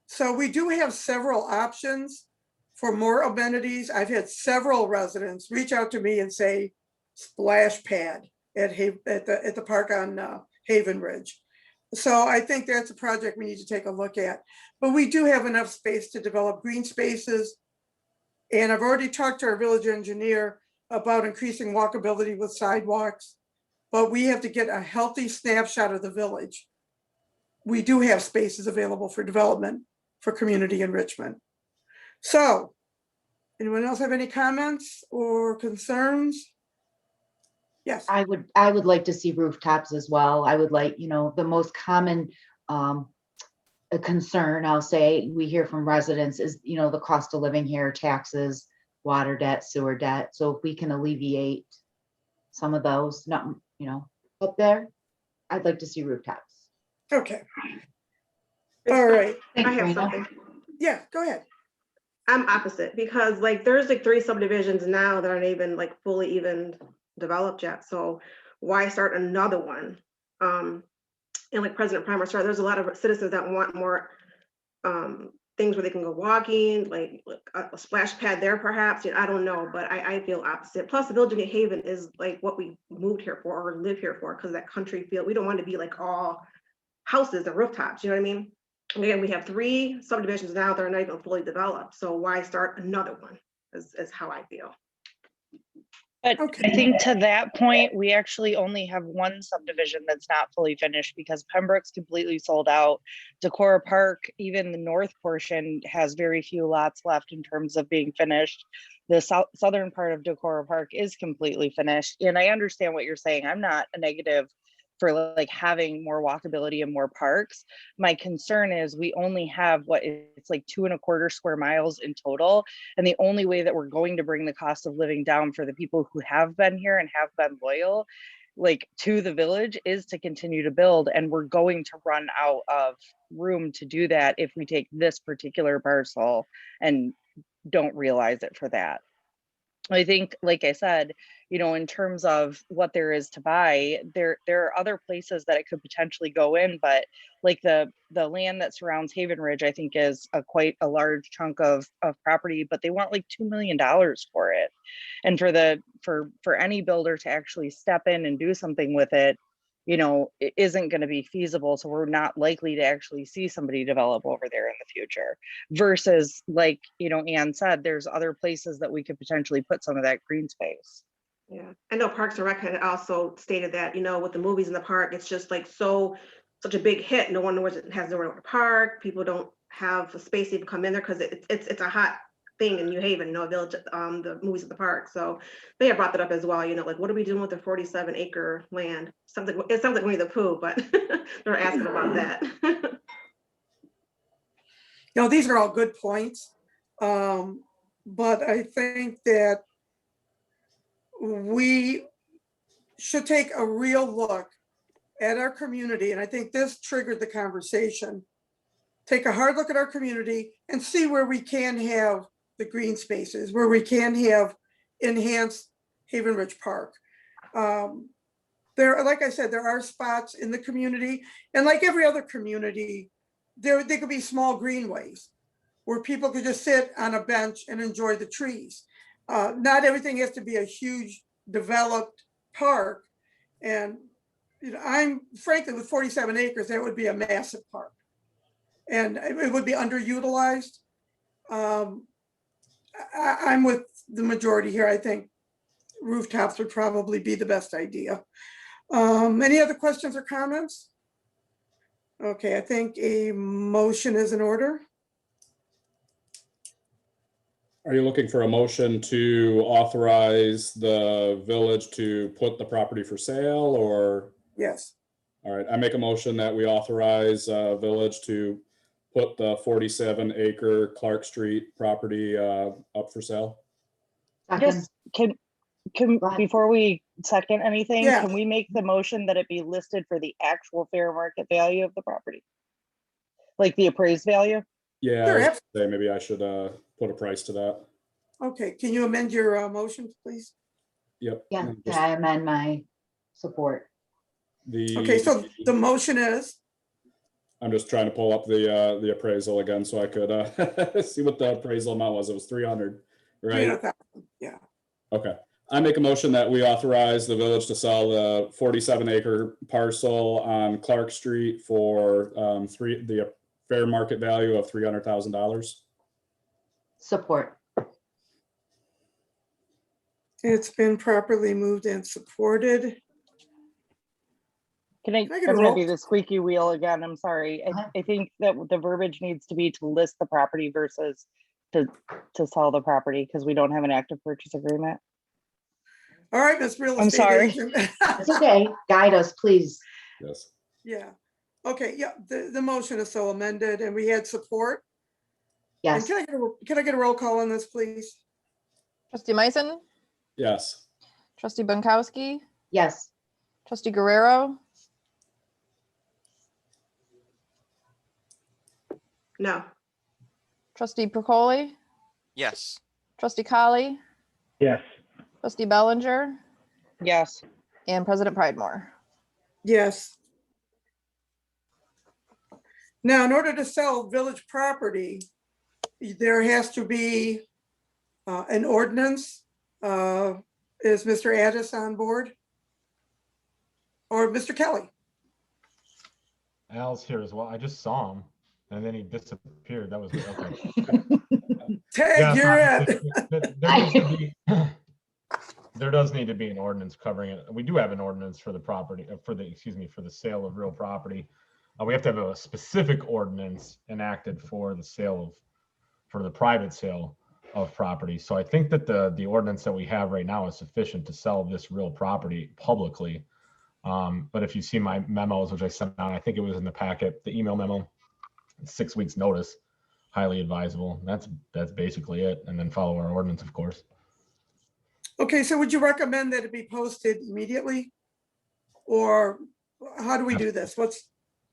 So we do have several options for more amenities. I've had several residents reach out to me and say, splash pad at the park on Haven Ridge. So I think that's a project we need to take a look at. But we do have enough space to develop green spaces. And I've already talked to our village engineer about increasing walkability with sidewalks. But we have to get a healthy snapshot of the village. We do have spaces available for development for community enrichment. So, anyone else have any comments or concerns? Yes. I would like to see rooftops as well. I would like, you know, the most common a concern, I'll say, we hear from residents is, you know, the cost of living here, taxes, water debt, sewer debt. So if we can alleviate some of those, not, you know, up there, I'd like to see rooftops. Okay. All right. Thanks, I have Rena. something. Yeah, go ahead. I'm opposite because like there's like 3 subdivisions now that aren't even like fully even developed yet. So why start another one? And like President Primer said, there's a lot of citizens that want more things where they can go walking, like a splash pad there perhaps. I don't know, but I feel opposite. Plus the Village of New Haven is like what we moved here for or live here for, because that country feel. We don't want to be like all houses and rooftops, you know what I mean? Again, we have 3 subdivisions now that are not even fully developed. So why start another one is how I feel. But I think to that point, we actually only have 1 subdivision that's not fully finished because Pembroke's completely sold out. Decorah Park, even the north portion, has very few lots left in terms of being finished. The southern part of Decorah Park is completely finished. And I understand what you're saying. I'm not a negative for like having more walkability and more parks. My concern is we only have it's like 2.25 square miles in total. And the only way that we're going to bring the cost of living down for the people who have been here and have been loyal, like to the village, is to continue to build. And we're going to run out of room to do that if we take this particular parcel and don't realize it for that. I think, like I said, in terms of what there is to buy, there are other places that it could potentially go in, but like the land that surrounds Haven Ridge, I think is quite a large chunk of property, but they want like $2 million for it. And for any builder to actually step in and do something with it, it isn't going to be feasible. So we're not likely to actually see somebody develop over there in the future versus like, Ann said, there's other places that we could potentially put some of that green space. Yeah, I know Parks and Rec had also stated that, with the movies in the park, it's just like such a big hit. No one has nowhere to park. People don't have a space to even come in there because it's a hot thing in New Haven, Village, the movies at the park. So they have brought that up as well, like, what are we doing with the 47-acre land? It sounds like Winnie the Pooh, but they're asking about that. These are all good points. But I think that we should take a real look at our community. And I think this triggered the conversation. Take a hard look at our community and see where we can have the green spaces, where we can have enhanced Haven Ridge Park. Like I said, there are spots in the community, and like every other community, there could be small greenways where people could just sit on a bench and enjoy the trees. Not everything has to be a huge developed park. And I'm frankly, with 47 acres, that would be a massive park. And it would be underutilized. I'm with the majority here. I think rooftops would probably be the best idea. Any other questions or comments? Okay, I think a motion is in order. Are you looking for a motion to authorize the village to put the property for sale, or? Yes. All right, I make a motion that we authorize village to put the 47-acre Clark Street property up for sale. Yes, can before we second anything, Yeah. Can we make the motion that it be listed for the actual fair market value of the property? Like the appraised value? Yeah, Sure, I was gonna say maybe I should put a price to that. Okay, can you amend your motion, please? Yep. Yeah, and just I amend my support. Okay, so the motion is, I'm just trying to pull up the appraisal again so I could see what the appraisal amount was. It was 300, right? 300,000, yeah. Okay. I make a motion that we authorize the village to sell the 47-acre parcel on Clark Street for the fair market value of $300,000. Support. It's been properly moved and supported. Can I, I get a I'm gonna roll? do the squeaky wheel again. I'm sorry. I think that the verbiage needs to be to list the property versus to sell the property because we don't have an active purchase agreement. All right, Ms. Real I'm Estate sorry. Agent. It's okay. Guide us, please. Yes. Yeah, okay, yeah, the motion is so amended and we had support. Yes. And can I get a roll call on this, please? Trustee Meissen, Yes. trustee Bunkowski, Yes. trustee Guerrero, No. trustee Procoli, Yes. trustee Colley, Yes. trustee Bellinger, Yes. and President Pridemore. Yes. Now, in order to sell village property, there has to be an ordinance. Is Mr. Addis on board? Or Mr. Kelly? Al's here as well. I just saw him and then he disappeared. That was okay. Tag, you're it. There does need to be an ordinance covering it. We do have an ordinance for the property, for the sale of real property. We have to have a specific ordinance enacted for the for the private sale of property. So I think that the ordinance that we have right now is sufficient to sell this real property publicly. But if you see my memos, which I sent out, I think it was in the packet, the email memo, 6 weeks notice, highly advisable. That's basically it. And then follow our ordinance, of course. Okay, so would you recommend that it be posted immediately? Or how do we do this?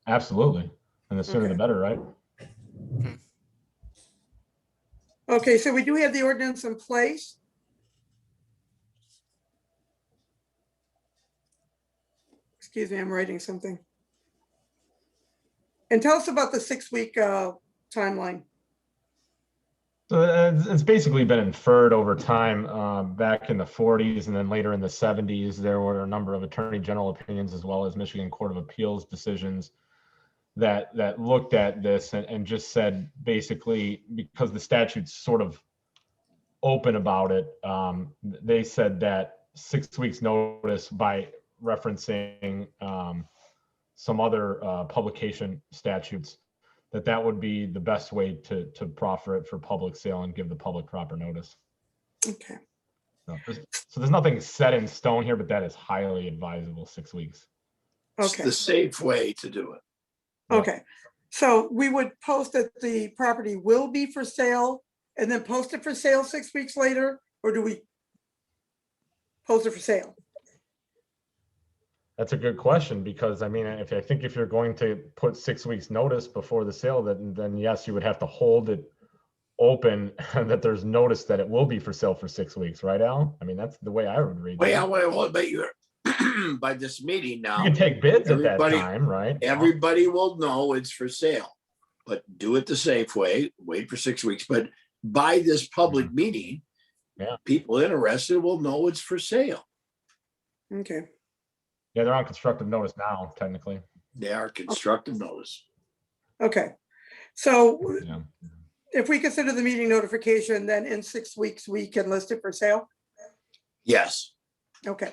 Absolutely. And the sooner the better, right? Okay, so we do have the ordinance in place. Excuse me, I'm writing something. And tell us about the 6-week timeline. So it's basically been inferred over time. Back in the 40s and then later in the 70s, there were a number of attorney general opinions as well as Michigan Court of Appeals decisions that looked at this and just said basically, because the statute's sort of open about it, they said that 6 weeks notice by referencing some other publication statutes, that would be the best way to proffer it for public sale and give the public proper notice. Okay. So there's nothing set in stone here, but that is highly advisable, 6 weeks. It's Okay. the safe way to do it. Okay, so we would post that the property will be for sale and then post it for sale 6 weeks later, or do we post it for sale? That's a good question, because I mean, I think if you're going to put 6 weeks notice before the sale, then yes, you would have to hold it open that there's notice that it will be for sale for 6 weeks, right, Al? I mean, that's the way I would read it. Well, but you're by this meeting now. You can take bids at that everybody- time, right? Everybody will know it's for sale, but do it the safe way, wait for 6 weeks, but by this public meeting, people interested will know it's for sale. Okay. Yeah, they're on constructive notice now, technically. They are constructive notice. Okay, so Yeah. if we consider the meeting notification, then in 6 weeks, we can list it for sale? Yes. Okay.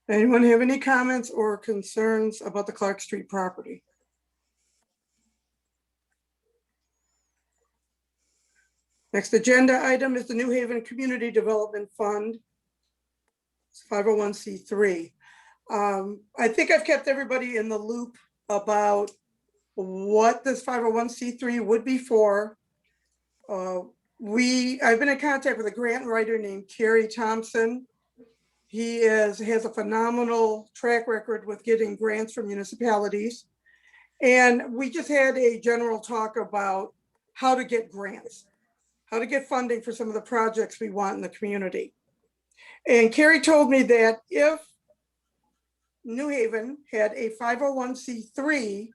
Anyone have any comments or concerns about the Clark Street property? Next agenda item is the New Haven Community Development Fund. It's 501c3. I think I've kept everybody in the loop about what this 501c3 would be for. I've been in contact with a grant writer named Kerry Thompson. He has a phenomenal track record with getting grants from municipalities. And we just had a general talk about how to get grants, how to get funding for some of the projects we want in the community. And Kerry told me that if New Haven had a 501c3,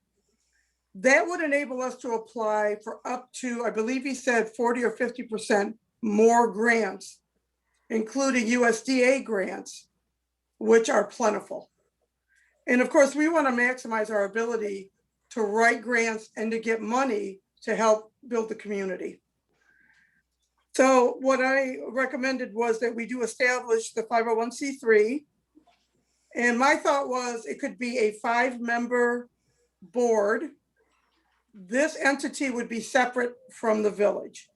that would enable us to apply for up to, I believe he said 40 or 50% more grants, including USDA grants, which are plentiful. And of course, we want to maximize our ability to write grants and to get money to help build the community. So what I recommended was that we do establish the 501c3. And my thought was it could be a 5-member board. This entity would be separate from the village.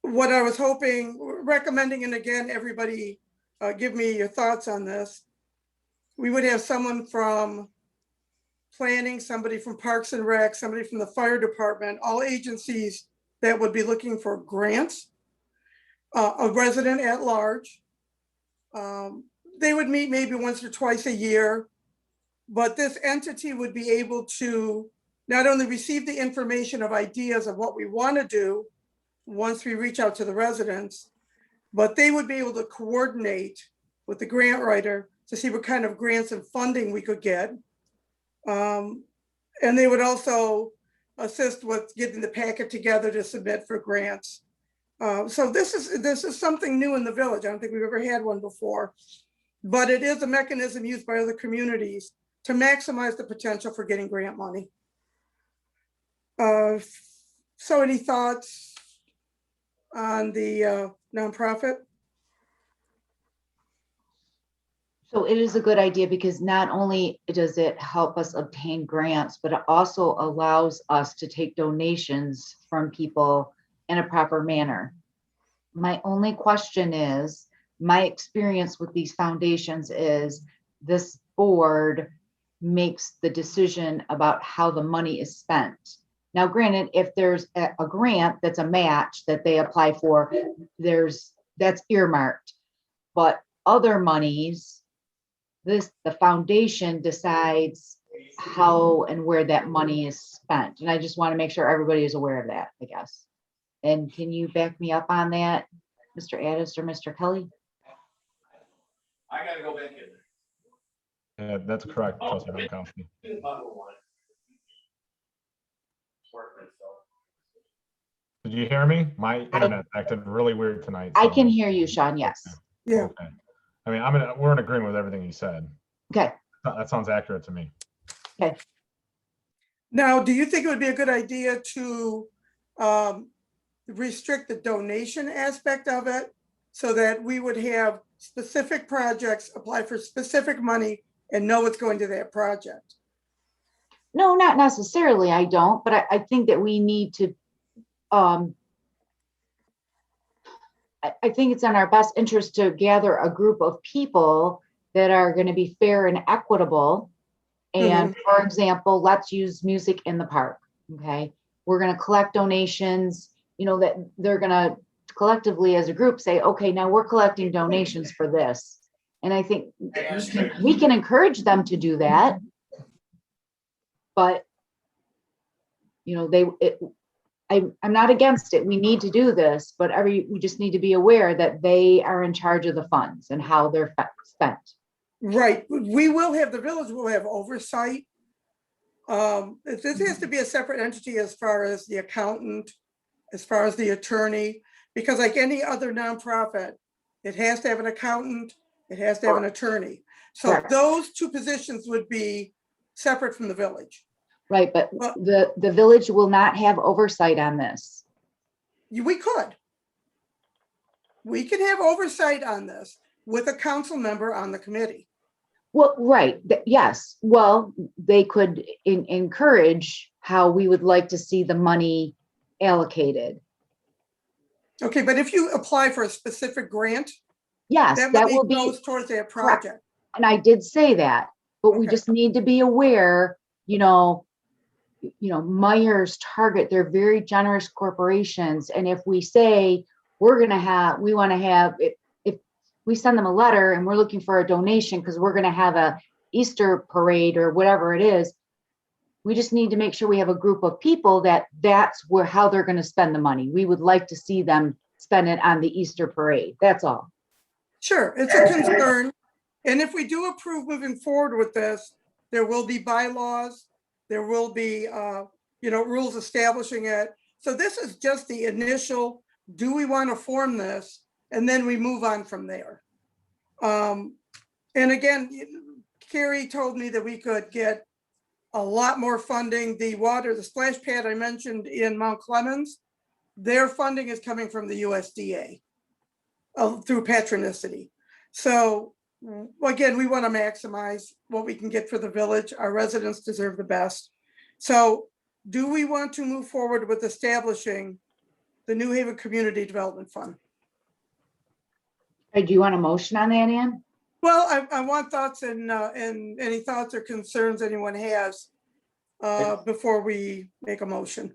What I was recommending, and again, everybody give me your thoughts on this. We would have someone from planning, somebody from Parks and Rec, somebody from the fire department, all agencies that would be looking for grants, a resident at large. They would meet maybe once or twice a year, but this entity would be able to not only receive the information of ideas of what we want to do once we reach out to the residents, but they would be able to coordinate with the grant writer to see what kind of grants and funding we could get. And they would also assist with getting the packet together to submit for grants. So this is something new in the village. I don't think we've ever had one before, but it is a mechanism used by other communities to maximize the potential for getting grant money. So any thoughts on the nonprofit? So it is a good idea because not only does it help us obtain grants, but it also allows us to take donations from people in a proper manner. My only question is, my experience with these foundations is this board makes the decision about how the money is spent. Now, granted, if there's a grant that's a match that they apply for, that's earmarked. But other monies, the foundation decides how and where that money is spent. And I just want to make sure everybody is aware of that, I guess. And can you back me up on that, Mr. Addis or Mr. Kelly? I gotta go back in. Yeah, that's correct, Trustee Ronkowski. Did you hear me? My internet acted really weird tonight. I so- can hear you, Sean, yes. Yeah. Okay. I mean, we're in agreement with everything you said. Okay. That sounds accurate to me. Okay. Now, do you think it would be a good idea to restrict the donation aspect of it so that we would have specific projects apply for specific money and know what's going to that project? No, not necessarily, I don't, but I think that we need to, I think it's in our best interest to gather a group of people that are going to be fair and equitable. And for example, let's use Music in the Park, okay? We're going to collect donations, you know, that they're going to collectively as a group say, okay, now we're collecting donations for this. And I think we can encourage them to do that. But, you know, I'm not against it. We need to do this, but we just need to be aware that they are in charge of the funds and how they're spent. Right. The village will have oversight. This has to be a separate entity as far as the accountant, as far as the attorney, because like any other nonprofit, it has to have an accountant, it has to have an attorney. So Correct. those two positions would be separate from the village. Right, but the village will not have oversight on this. We could. We can have oversight on this with a council member on the committee. Well, right, yes. Well, they could encourage how we would like to see the money allocated. Okay, but if you apply for a specific grant, Yes, that that money will be, goes towards that correct. project. And I did say that, but we Okay. just need to be aware, you know, Myers, Target, they're very generous corporations. And if we say we want to have, if we send them a letter and we're looking for a donation because we're going to have a Easter parade or whatever it is, we just need to make sure we have a group of people that's how they're going to spend the money. We would like to see them spend it on the Easter parade. That's all. Sure, it's a concern. And if we do approve moving forward with this, there will be bylaws, there will be, rules establishing it. So this is just the initial, do we want to form this? And then we move on from there. And again, Carrie told me that we could get a lot more funding. The splash pad I mentioned in Mount Clemens, their funding is coming from the USDA through patronicity. So again, we want to maximize what we can get for the village. Our residents deserve the best. So do we want to move forward with establishing the New Haven Community Development Fund? Do you want a motion on that, Ann? Well, I want thoughts and any thoughts or concerns anyone has before we make a motion.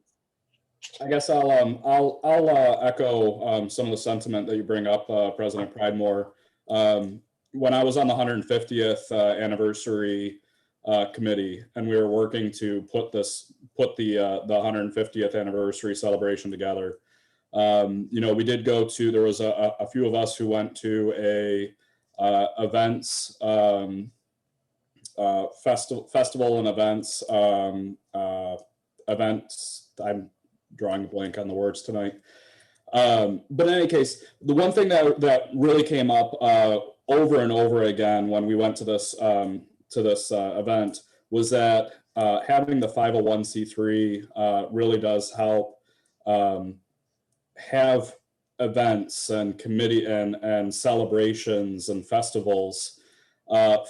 I guess I'll echo some of the sentiment that you bring up, President Pridemore. When I was on the 150th anniversary committee, and we were working to put the 150th anniversary celebration together, You know, we did go to, there was a few of us who went to a events, festival and events, events. I'm drawing a blank on the words tonight. But in any case, the one thing that really came up over and over again when we went to this event was that having the 501c3 really does help have events and committee and celebrations and festivals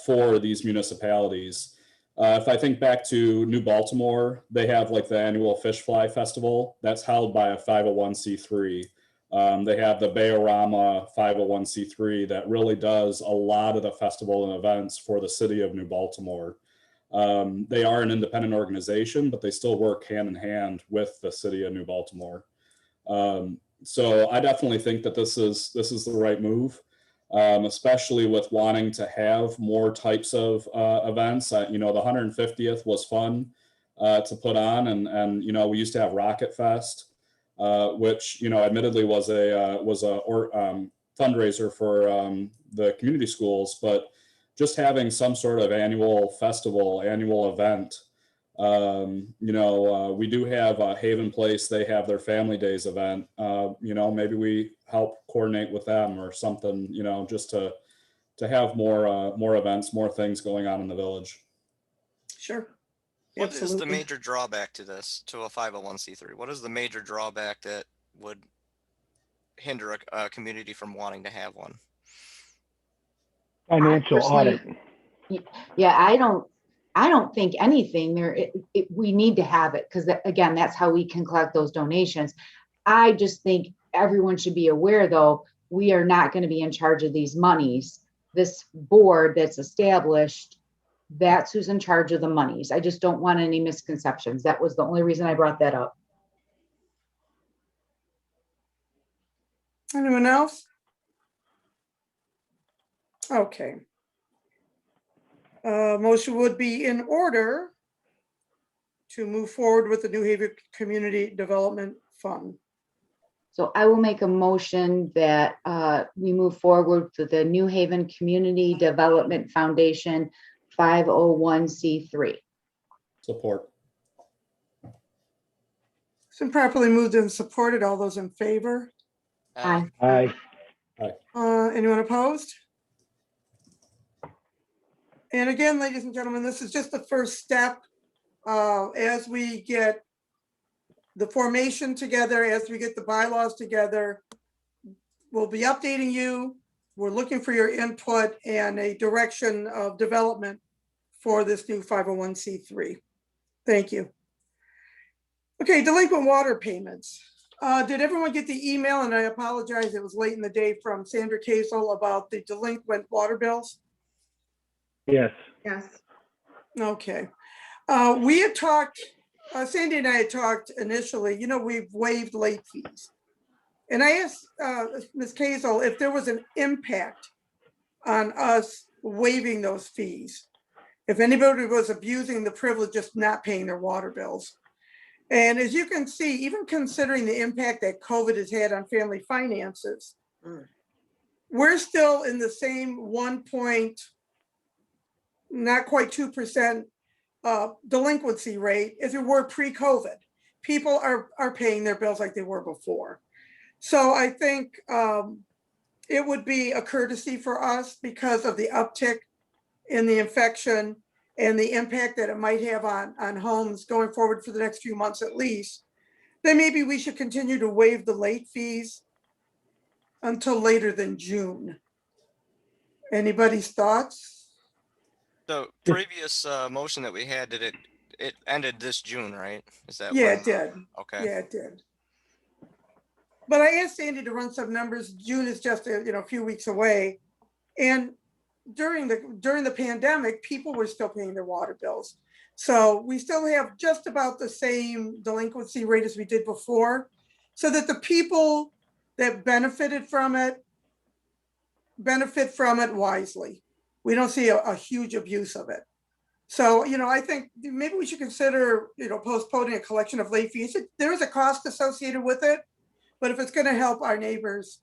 for these municipalities. If I think back to New Baltimore, they have like the annual Fish Fly Festival that's held by a 501c3. They have the Bayorama 501c3 that really does a lot of the festival and events for the city of New Baltimore. They are an independent organization, but they still work hand in hand with the city of New Baltimore. So I definitely think that this is the right move. Especially with wanting to have more types of events. You know, the 150th was fun to put on, and you know, we used to have Rocket Fest, which, you know, admittedly was a fundraiser for the community schools, but just having some sort of annual festival, annual event. You know, we do have Haven Place, they have their Family Days event. You know, maybe we help coordinate with them or something, you know, just to have more events, more things going on in the village. Sure. What is the major drawback to this, to a 501c3? What is the major drawback that would hinder a community from wanting to have one? Financial audit. Yeah, I don't think anything there. We need to have it because, again, that's how we can collect those donations. I just think everyone should be aware, though, we are not going to be in charge of these monies. This board that's established, that's who's in charge of the monies. I just don't want any misconceptions. That was the only reason I brought that up. Anyone else? Okay. Motion would be in order to move forward with the New Haven Community Development Fund. So I will make a motion that we move forward with the New Haven Community Development Foundation 501c3. Support. It's been properly moved and supported. All those in favor? Aye. Aye. Anyone opposed? And again, ladies and gentlemen, this is just the first step. As we get the formation together, as we get the bylaws together, we'll be updating you. We're looking for your input and a direction of development for this new 501c3. Thank you. Okay, delinquent water payments. Did everyone get the email? And I apologize, it was late in the day, from Sandra Kazel about the delinquent water bills? Yes. Yes. Okay. We had talked, Sandy and I had talked initially, you know, we've waived late fees. And I asked Ms. Kazel if there was an impact on us waiving those fees, if anybody was abusing the privilege of not paying their water bills. And as you can see, even considering the impact that COVID has had on family finances, we're still in the same 1 point, not quite 2% delinquency rate as we were pre-COVID. People are paying their bills like they were before. So I think it would be a courtesy for us because of the uptick in the infection and the impact that it might have on homes going forward for the next few months at least. Then maybe we should continue to waive the late fees until later than June. Anybody's thoughts? The previous motion that we had, it ended this June, right? Is that? Yeah, when- it did. Okay. Yeah, it did. But I asked Sandy to run some numbers. June is just a few weeks away. And during the pandemic, people were still paying their water bills. So we still have just about the same delinquency rate as we did before, so that the people that benefit from it wisely. We don't see a huge abuse of it. So, I think maybe we should consider, postponing a collection of late fees. There is a cost associated with it, but if it's gonna help our neighbors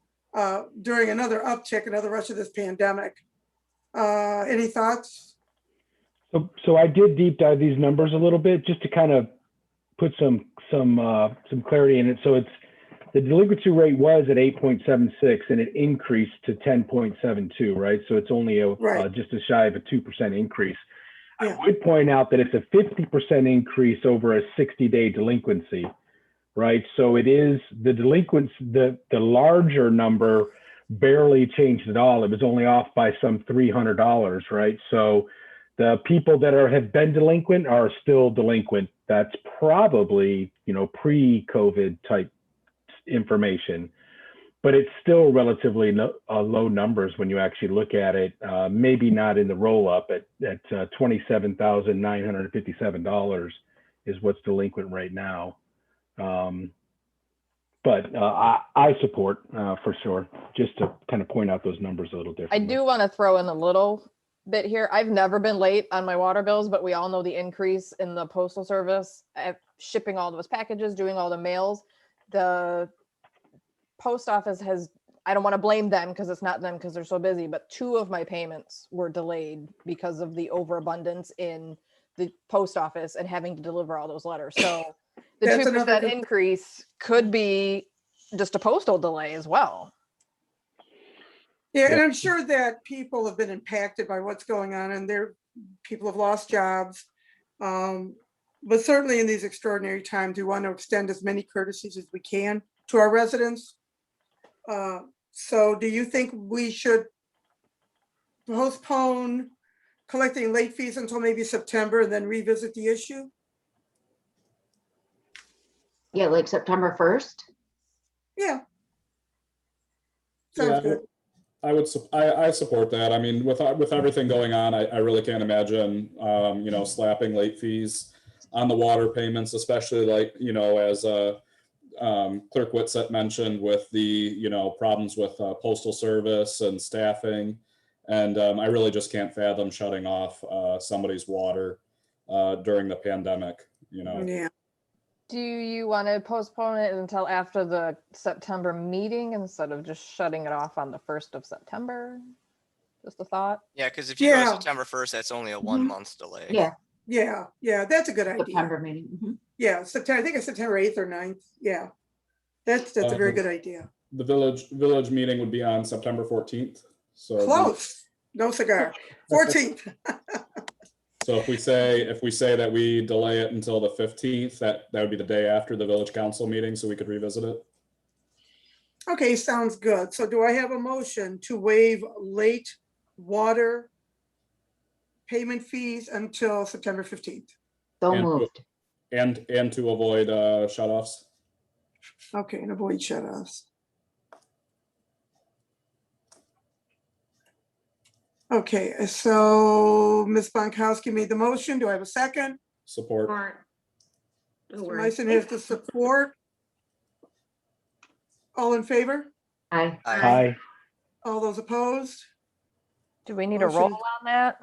during another uptick, another rush of this pandemic. Any thoughts? So I did deep dive these numbers a little bit just to kind of put some clarity in it. So the delinquency rate was at 8.76 and it increased to 10.72, right? So it's only just a shy of a 2% increase. Yeah. I would point out that it's a 50% increase over a 60-day delinquency, right? So it is the delinquents, the larger number barely changed at all. It was only off by some $300, right? So the people that have been delinquent are still delinquent. That's probably, pre-COVID type information, but it's still relatively low numbers when you actually look at it. Maybe not in the roll up at $27,957 is what's delinquent right now. But I support for sure, just to kind of point out those numbers a little differently. I do want to throw in a little bit here. I've never been late on my water bills, but we all know the increase in the postal service, shipping all those packages, doing all the mails. The post office has, I don't want to blame them because it's not them because they're so busy, but 2 of my payments were delayed because of the overabundance in the post office and having to deliver all those letters. So the 2% increase could be just a postal delay as well. Yeah, and I'm sure that people have been impacted by what's going on and people have lost jobs. But certainly in these extraordinary times, we want to extend as many courtesies as we can to our residents. So do you think we should postpone collecting late fees until maybe September and then revisit the issue? Yeah, like September 1st? Yeah. Sounds good. I support that. I mean, with everything going on, I really can't imagine, slapping late fees on the water payments, especially as Clerk Whitsett mentioned with the, problems with postal service and staffing. And I really just can't fathom shutting off somebody's water during the pandemic, Yeah. Do you want to postpone it until after the September meeting instead of just shutting it off on the 1st of September? Just a thought. Yeah, because if you go to September 1st, that's only a 1 month delay. Yeah. Yeah, that's a good idea. September meeting. Yeah, September, I think it's September 8th or 9th. Yeah, that's a very good idea. The village meeting would be on September 14th. So Close, no cigar. 14th. So if we say that we delay it until the 15th, that would be the day after the village council meeting, so we could revisit it. Okay, sounds good. So do I have a motion to waive late water payment fees until September 15th? So moved. And to avoid shutoffs. Okay, and avoid shutoffs. Okay, so Ms. Bonkowski made the motion. Do I have a second? Support. Mr. Meissen has the support. All in favor? Aye. Aye. All those opposed? Do we need a roll on that?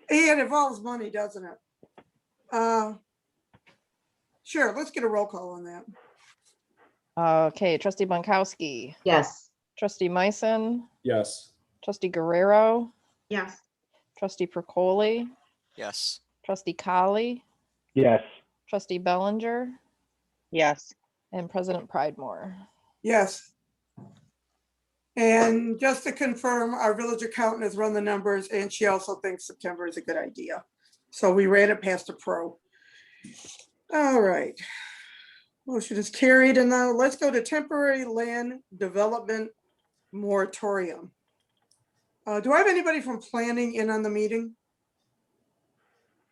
It involves money, doesn't it? Sure, let's get a roll call on that. Okay, Trustee Bonkowski. Yes. Trustee Meissen. Yes. Trustee Guerrero. Yes. Trustee Procoli. Yes. Trustee Colley. Yes. Trustee Bellinger. Yes. And President Pridemore. Yes. And just to confirm, our village accountant has run the numbers and she also thinks September is a good idea. So we ran it past a pro. All right. Motion is carried, and now let's go to temporary land development moratorium. Do I have anybody from planning in on the meeting?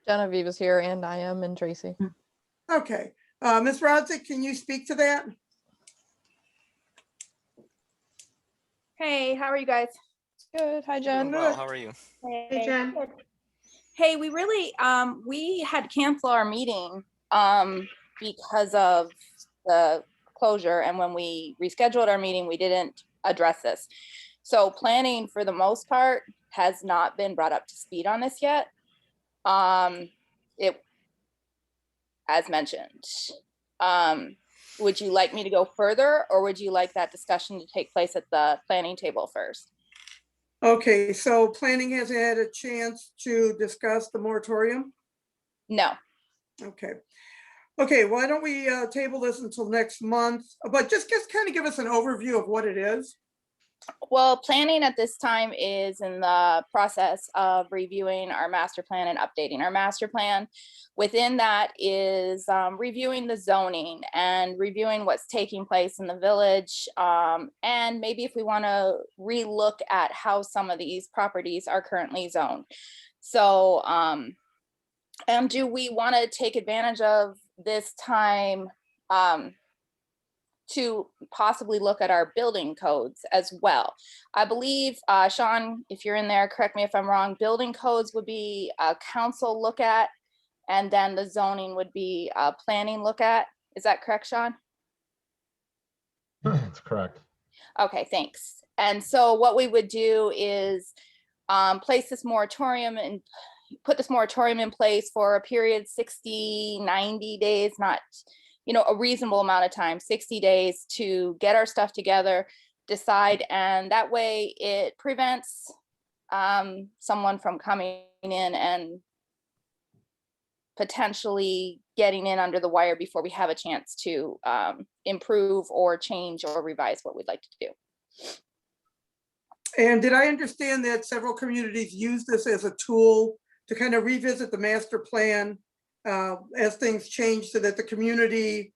Genevieve is here and I am, and Tracy. Okay. Ms. Rodzik, can you speak to that? Hey, how are you guys? Good. Hi, Jen. Well, how are you? Hey, Jen. Hey, we really we had to cancel our meeting because of the closure, and when we rescheduled our meeting, we didn't address this. So planning, for the most part, has not been brought up to speed on this yet. It, as mentioned, would you like me to go further, or would you like that discussion to take place at the planning table first? Okay, so planning hasn't had a chance to discuss the moratorium? No. Okay. Okay, why don't we table this until next month, but just kind of give us an overview of what it is. Well, planning at this time is in the process of reviewing our master plan and updating our master plan. Within that is reviewing the zoning and reviewing what's taking place in the village. And maybe if we want to relook at how some of these properties are currently zoned. So, and do we want to take advantage of this time to possibly look at our building codes as well? I believe, Sean, if you're in there, correct me if I'm wrong, building codes would be a council look at, and then the zoning would be a planning look at. Is that correct, Sean? That's correct. Okay, thanks. And so what we would do is place this moratorium and put this moratorium in place for a period 60, 90 days, not, you know, a reasonable amount of time, 60 days to get our stuff together, decide, and that way it prevents someone from coming in and potentially getting in under the wire before we have a chance to improve or change or revise what we'd like to do. And did I understand that several communities use this as a tool to kind of revisit the master plan as things change so that the community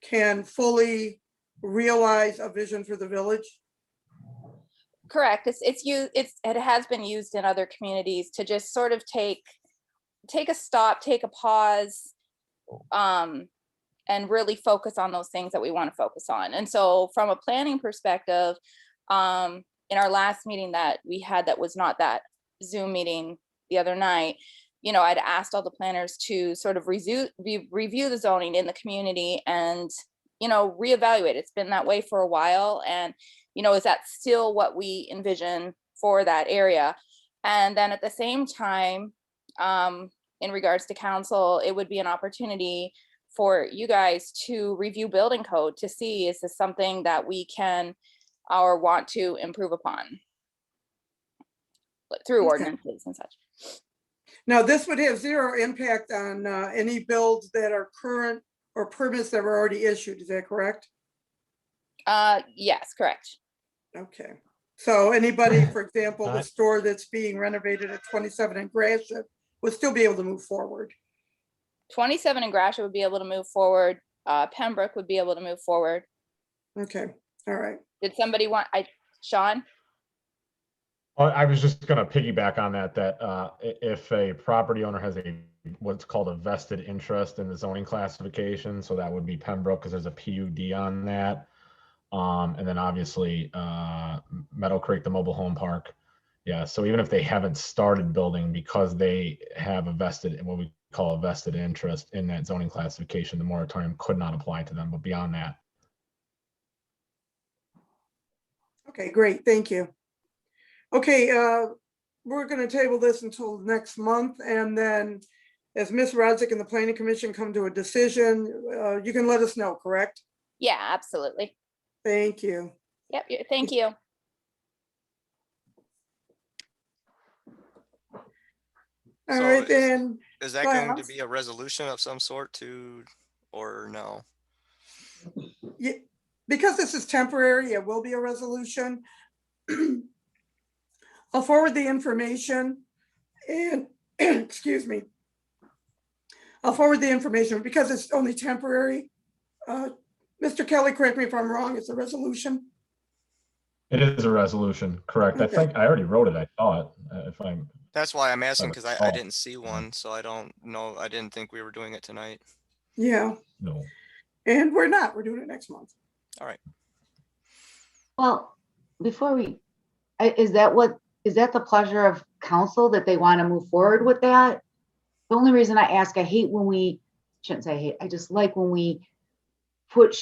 can fully realize a vision for the village? Correct. It has been used in other communities to just sort of take a stop, take a pause, and really focus on those things that we want to focus on. And so from a planning perspective, in our last meeting that we had, that was not that Zoom meeting the other night, you know, I'd asked all the planners to sort of review the zoning in the community and, you know, reevaluate. It's been that way for a while. And, you know, is that still what we envision for that area? And then at the same time, in regards to council, it would be an opportunity for you guys to review building code to see, is this something that we can or want to improve upon through ordinances and such. Now, this would have zero impact on any builds that are current or permits that were already issued. Is that correct? Yes, correct. Okay. So anybody, for example, the store that's being renovated at 27 in Gratiot would still be able to move forward. 27 in Gratiot would be able to move forward. Pembroke would be able to move forward. Okay. All right. Did somebody want, Sean? I was just going to piggyback on that, if a property owner has what's called a vested interest in the zoning classification, so that would be Pembroke because there's a PUD on that. And then obviously Meadow Creek, the mobile home park. Yeah, so even if they haven't started building, because they have what we call a vested interest in that zoning classification, the moratorium could not apply to them, but beyond that. Okay, great. Thank you. Okay, we're going to table this until next month, and then as Ms. Rodzik and the Planning Commission come to a decision, you can let us know, correct? Yeah, absolutely. Thank you. Yep, thank you. All right, then. Is that going to be a resolution of some sort or no? Yeah, because this is temporary, it will be a resolution. I'll forward the information and, excuse me. I'll forward the information because it's only temporary. Mr. Kelly, correct me if I'm wrong, it's a resolution. It is a resolution, correct. Okay. I think I already wrote it, I thought, That's why I'm asking, because I didn't see one, so I don't know. I didn't think we were doing it tonight. Yeah. No. And we're not, we're doing it next month. All right. Well, before is that the pleasure of council that they want to move forward with that? The only reason I ask, I just like when we put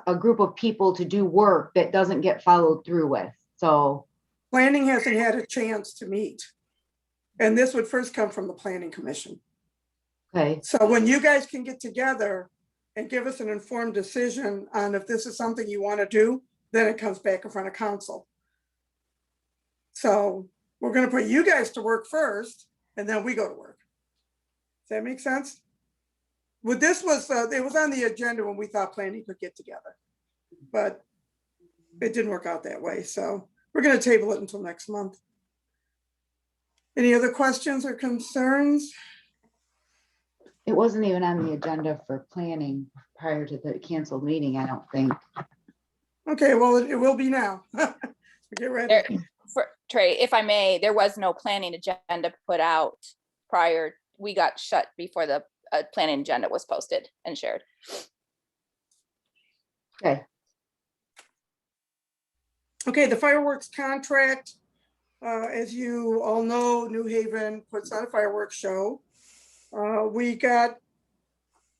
a group of people to do work that doesn't get followed through with. So planning hasn't had a chance to meet. And this would first come from the Planning Commission. Okay. So when you guys can get together and give us an informed decision on if this is something you want to do, then it comes back in front of council. So we're going to put you guys to work first, and then we go to work. Does that make sense? With this was, it was on the agenda when we thought planning could get together, but it didn't work out that way. So we're going to table it until next month. Any other questions or concerns? It wasn't even on the agenda for planning prior to the canceled meeting, I don't think. Okay, well, it will be now. Get ready. For Trey, if I may, there was no planning agenda put out prior. We got shut before the planning agenda was posted and shared. Okay. Okay, the fireworks contract. As you all know, New Haven puts on a fireworks show. We got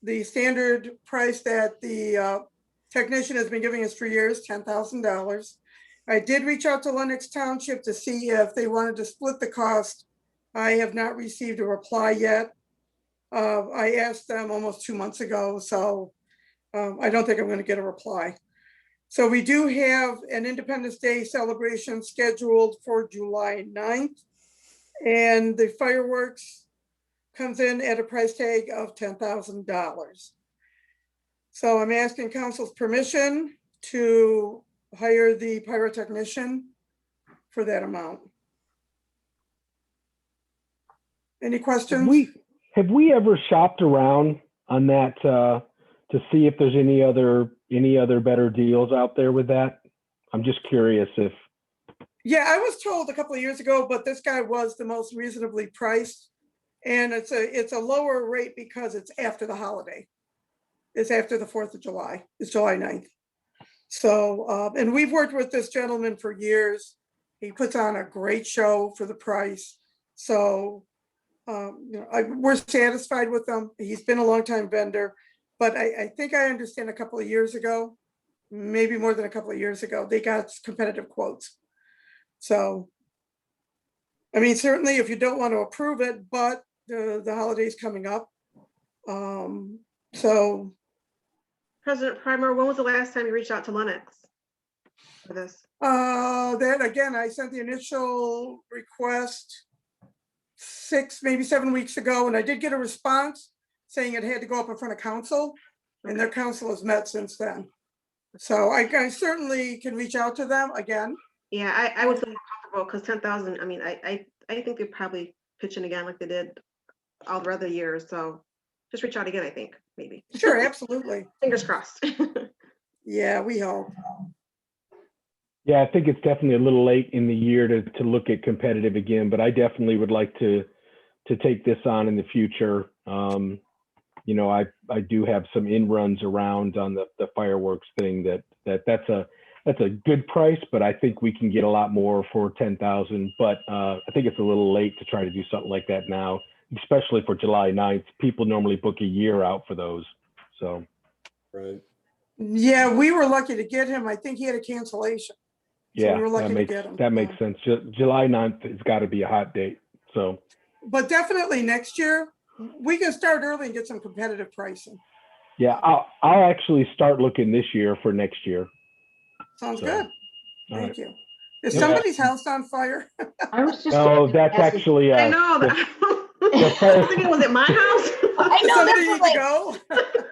the standard price that the technician has been giving us for years, $10,000. I did reach out to Lennox Township to see if they wanted to split the cost. I have not received a reply yet. I asked them almost 2 months ago, so I don't think I'm going to get a reply. So we do have an Independence Day celebration scheduled for July 9th. And the fireworks comes in at a price tag of $10,000. So I'm asking council's permission to hire the pyrotechnician for that amount. Any questions? Have we ever shopped around on that to see if there's any other better deals out there with that? I'm just curious if. Yeah, I was told a couple of years ago, but this guy was the most reasonably priced. And it's a lower rate because it's after the holiday. It's after the 4th of July. It's July 9th. So, and we've worked with this gentleman for years. He puts on a great show for the price. So, we're satisfied with him. He's been a longtime vendor, but I think I understand a couple of years ago, maybe more than a couple of years ago, they got competitive quotes. So, I mean, certainly if you don't want to approve it, but the holiday's coming up. So. President Primer, when was the last time you reached out to Lennox for this? Then again, I sent the initial request 6, maybe 7 weeks ago, and I did get a response saying it had to go up in front of council, and their council has met since then. So I certainly can reach out to them again. Yeah, I would feel more comfortable because 10,000, I mean, I think they're probably pitching again like they did all the other years. So just reach out again, I think, maybe. Sure, absolutely. Fingers crossed. Yeah, we hope. Yeah, I think it's definitely a little late in the year to look at competitive again, but I definitely would like to take this on in the future. I do have some in-runs around on the fireworks thing that's a good price, but I think we can get a lot more for 10,000. But I think it's a little late to try to do something like that now, especially for July 9th. People normally book a year out for those. So. Right. Yeah, we were lucky to get him. I think he had a cancellation. So Yeah, we were lucky to get him. that makes sense. July 9th has got to be a hot date. So. But definitely next year, we can start early and get some competitive pricing. Yeah, I'll actually start looking this year for next year. Sounds So, good. all Thank right. you. Is Yeah. somebody's house on fire? I was just. No, that's actually. I know. I was thinking, was it my house? I know Somebody that's needs like, to go?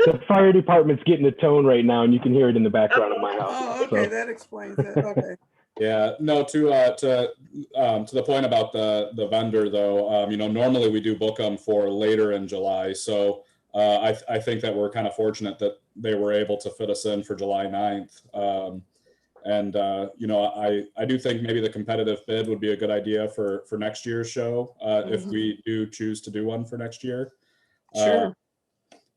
The fire department's getting a tone right now, and you can hear it in the background of my house. Oh, okay, So, that explains it. Okay. Yeah, no, to the point about the vendor though, normally we do book them for later in July. So I think that we're kind of fortunate that they were able to fit us in for July 9th. I do think maybe the competitive bid would be a good idea for next year's show, if we do choose to do one for next year. Sure.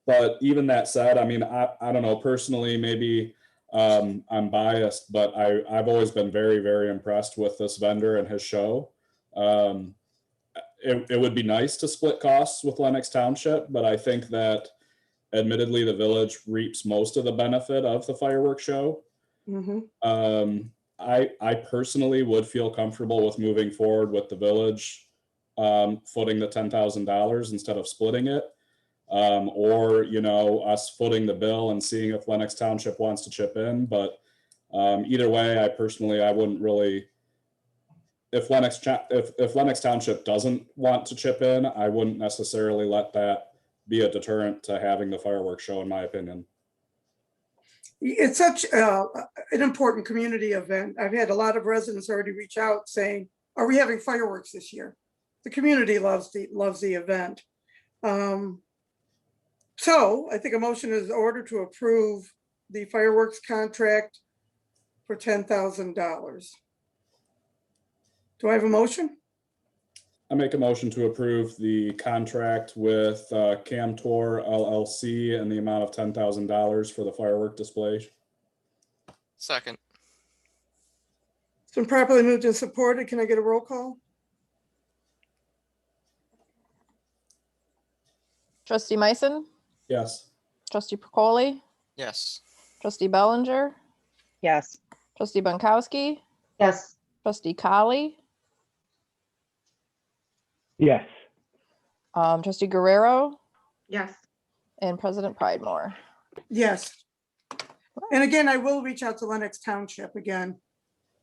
But even that said, I mean, I don't know, personally, maybe I'm biased, but I've always been very, very impressed with this vendor and his show. It would be nice to split costs with Lennox Township, but I think that admittedly the village reaps most of the benefit of the fireworks show. I personally would feel comfortable with moving forward with the village footing the $10,000 instead of splitting it. or, you know, us footing the bill and seeing if Lennox Township wants to chip in. But either way, I wouldn't really, if Lennox Township doesn't want to chip in, I wouldn't necessarily let that be a deterrent to having the fireworks show, in my opinion. It's such an important community event. I've had a lot of residents already reach out saying, are we having fireworks this year? The community loves the event. So I think a motion is ordered to approve the fireworks contract for $10,000. Do I have a motion? I make a motion to approve the contract with Camtor LLC in the amount of $10,000 for the firework display. Second. It's been properly moved and supported. Can I get a roll call? Trustee Meissen, Yes. trustee Prokoli, Yes. trustee Bellinger, Yes. trustee Bunkowski, Yes. trustee Colley, Yes. trustee Guerrero, Yes. and President Pridemore. Yes. And again, I will reach out to Lennox Township again.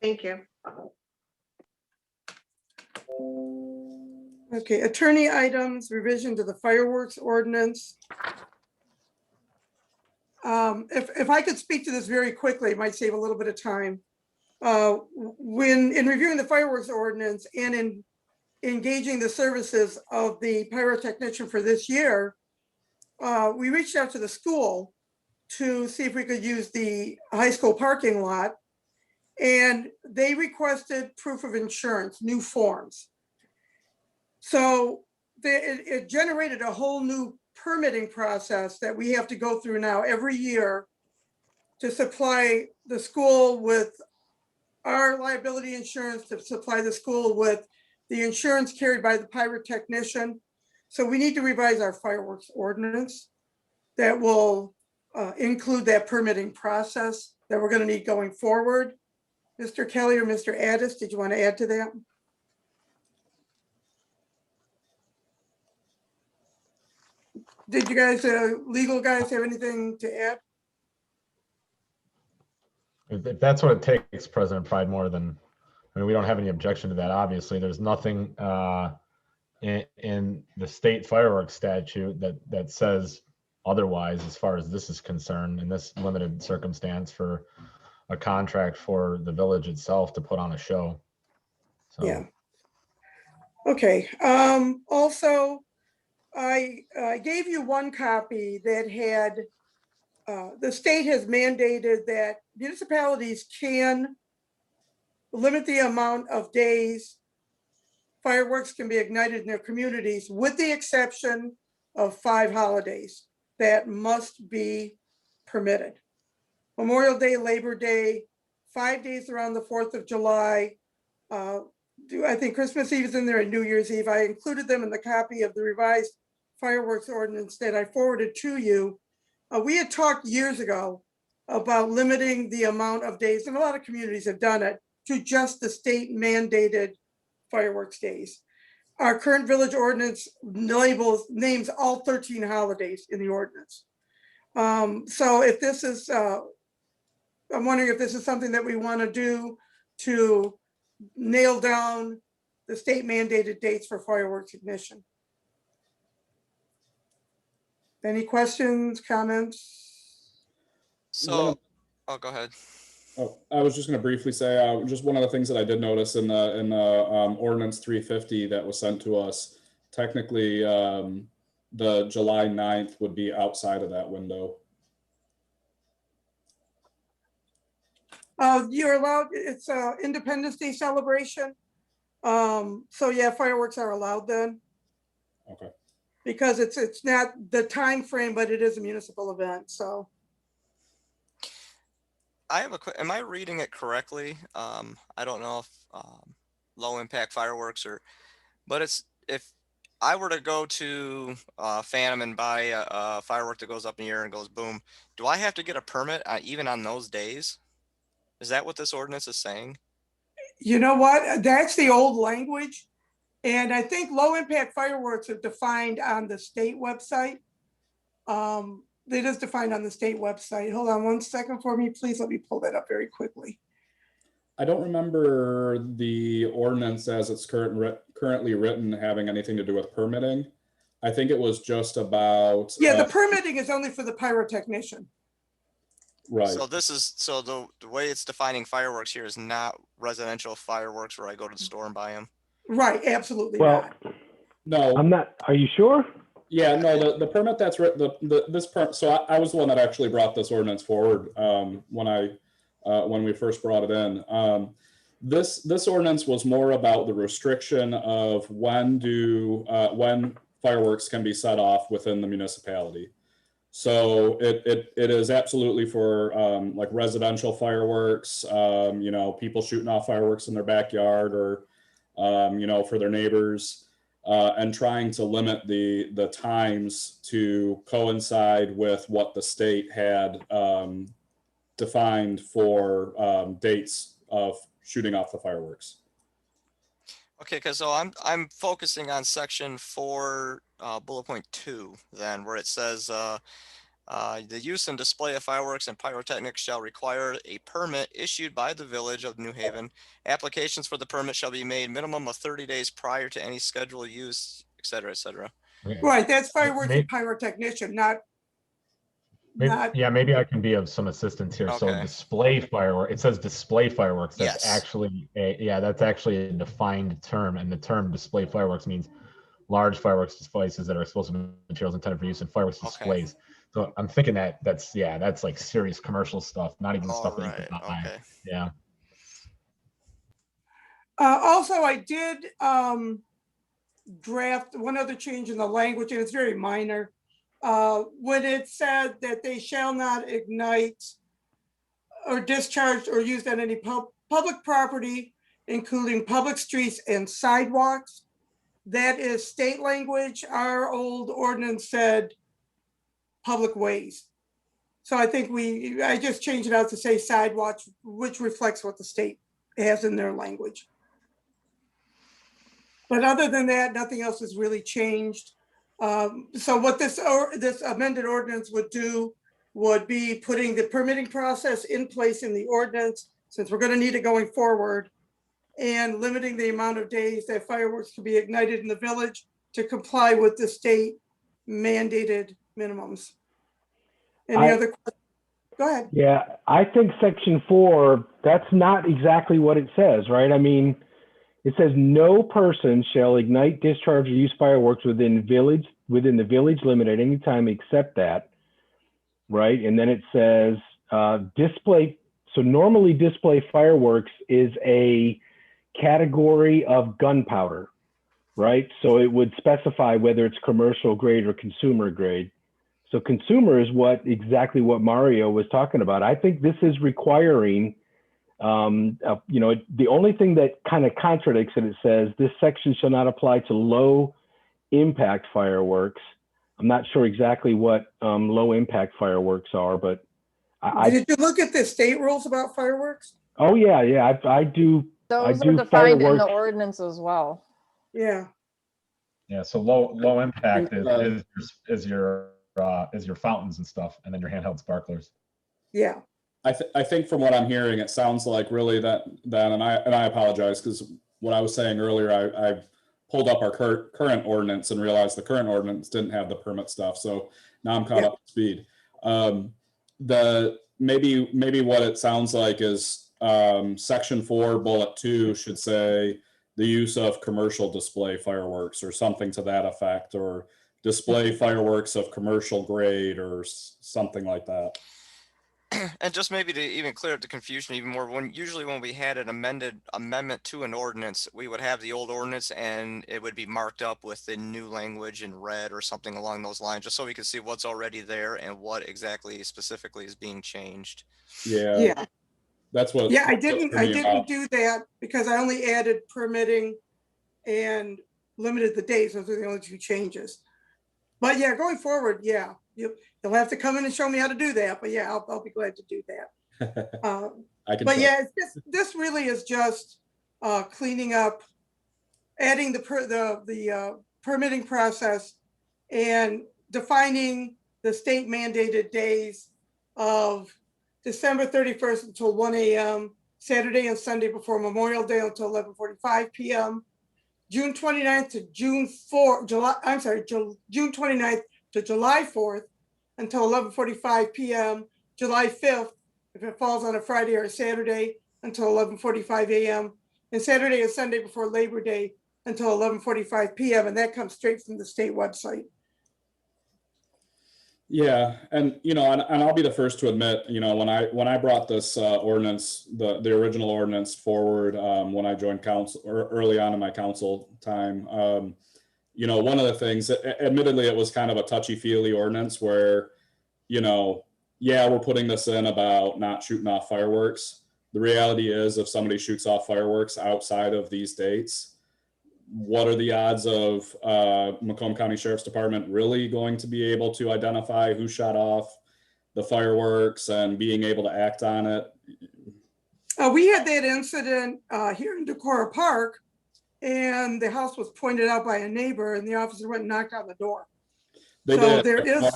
Thank you. Okay, attorney items, revision to the fireworks ordinance. If I could speak to this very quickly, it might save a little bit of time. When in reviewing the fireworks ordinance and in engaging the services of the pyrotechnician for this year, we reached out to the school to see if we could use the high school parking lot. And they requested proof of insurance, new forms. So it generated a whole new permitting process that we have to go through now every year to supply the school with our liability insurance, to supply the school with the insurance carried by the pyrotechnician. So we need to revise our fireworks ordinance that will include that permitting process that we're going to need going forward. Mr. Kelly or Mr. Addis, did you want to add to that? Did you guys, legal guys, have anything to add? If that's what it takes, President Pridemore, then, I mean, we don't have any objection to that. Obviously, there's nothing in the state fireworks statute that says otherwise, as far as this is concerned, in this limited circumstance for a contract for the village itself to put on a show. So. Yeah. Okay. Also, I gave you one copy that had, the state has mandated that municipalities can limit the amount of days fireworks can be ignited in their communities, with the exception of 5 holidays that must be permitted. Memorial Day, Labor Day, 5 days around the 4th of July. I think Christmas Eve is in there and New Year's Eve. I included them in the copy of the revised fireworks ordinance that I forwarded to you. We had talked years ago about limiting the amount of days, and a lot of communities have done it, to just the state mandated fireworks days. Our current village ordinance names all 13 holidays in the ordinance. So if this is, I'm wondering if this is something that we want to do to nail down the state mandated dates for fireworks ignition. Any questions, comments? So, oh, go ahead. Oh, I was just going to briefly say, just one of the things that I did notice in the ordinance 350 that was sent to us, technically the July 9th would be outside of that window. You're allowed, it's Independence Day celebration. So yeah, fireworks are allowed then. Okay. Because it's not the time frame, but it is a municipal event, so. I have a quick, am I reading it correctly? I don't know if low impact fireworks but it's, if I were to go to Phantom and buy a firework that goes up in the air and goes boom, do I have to get a permit even on those days? Is that what this ordinance is saying? You know what? That's the old language. And I think low impact fireworks are defined on the state website. It is defined on the state website. Hold on one second for me, please. Let me pull that up very quickly. I don't remember the ordinance as it's currently written having anything to do with permitting. I think it was just about. Yeah, the permitting is only for the pyrotechnician. Right. So this is, so the way it's defining fireworks here is not residential fireworks where I go to the store and buy them. Right, absolutely Well, not. No. I'm not, are you sure? Yeah, no, the permit that's written, so I was the one that actually brought this ordinance forward when we first brought it in. This ordinance was more about the restriction of when fireworks can be set off within the municipality. So it is absolutely for like residential fireworks, people shooting off fireworks in their backyard or, for their neighbors. And trying to limit the times to coincide with what the state had defined for dates of shooting off the fireworks. Okay, because so I'm focusing on section 4, bullet point 2, then where it says the use and display of fireworks and pyrotechnics shall require a permit issued by the Village of New Haven. Applications for the permit shall be made minimum of 30 days prior to any scheduled use, et cetera, et cetera. Right, that's fireworks and pyrotechnician, not. Yeah, maybe I can be of some assistance here. So Okay. display fireworks, it says display fireworks. That's Yes. actually that's actually a defined term, and the term display fireworks means large fireworks devices that are explosive materials intended for use in fireworks displays. So I'm thinking that's like serious commercial stuff, not even stuff that you can buy. Okay. Yeah. Also, I did draft one other change in the language, and it's very minor. When it said that they shall not ignite or discharge or used on any public property, including public streets and sidewalks. That is state language. Our old ordinance said public ways. So I think I just changed it out to say sidewalks, which reflects what the state has in their language. But other than that, nothing else has really changed. So what this amended ordinance would do would be putting the permitting process in place in the ordinance, since we're going to need it going forward, and limiting the amount of days that fireworks can be ignited in the village to comply with the state mandated minimums. Any other questions? Go ahead. Yeah, I think section 4, that's not exactly what it says, right? I mean, it says no person shall ignite, discharge, or use fireworks within the village limit at any time except that, right? And then it says display. So normally display fireworks is a category of gunpowder, right? So it would specify whether it's commercial grade or consumer grade. So consumer is exactly what Mario was talking about. I think this is requiring, the only thing that kind of contradicts it, it says this section shall not apply to low impact fireworks. I'm not sure exactly what low impact fireworks are, but did you look at the state rules about fireworks? Oh yeah, I do. Those I do are defined in fireworks. the ordinance as well. Yeah. Yeah. So low impact is your fountains and stuff, and then your handheld sparklers. Yeah. I think from what I'm hearing, it sounds like really that and I apologize, because what I was saying earlier, I pulled up our current ordinance and realized the current ordinance didn't have the permit stuff. So now I'm caught up to speed. Maybe what it sounds like is section 4 bullet 2 should say the use of commercial display fireworks or something to that effect, or display fireworks of commercial grade or something like that. And just maybe to even clear up the confusion even more, usually when we had an amendment to an ordinance, we would have the old ordinance and it would be marked up with the new language in red or something along those lines, just so we could see what's already there and what exactly specifically is being changed. Yeah. That's what. Yeah, I didn't do that because I only added permitting and limited the days. Those are the only 2 changes. But yeah, going forward, yeah, you'll have to come in and show me how to do that. But yeah, I'll be glad to do that. But yeah, this really is just cleaning up, adding the permitting process and defining the state mandated days of December 31st until 1 a.m., Saturday and Sunday before Memorial Day until 11:45 p.m., June 29th to June 29th to July 4th until 11:45 p.m., July 5th, if it falls on a Friday or a Saturday, until 11:45 a.m., and Saturday and Sunday before Labor Day until 11:45 p.m. And that comes straight from the state website. Yeah, and and I'll be the first to admit, when I brought this ordinance, the original ordinance forward, when I joined council or early on in my council time, one of the things, admittedly, it was kind of a touchy-feely ordinance where, yeah, we're putting this in about not shooting off fireworks. The reality is, if somebody shoots off fireworks outside of these dates, what are the odds of Macomb County Sheriff's Department really going to be able to identify who shot off the fireworks and being able to act on it? We had that incident here in Decorah Park, and the house was pointed out by a neighbor, and the officer went and knocked on the door. They So did. there is,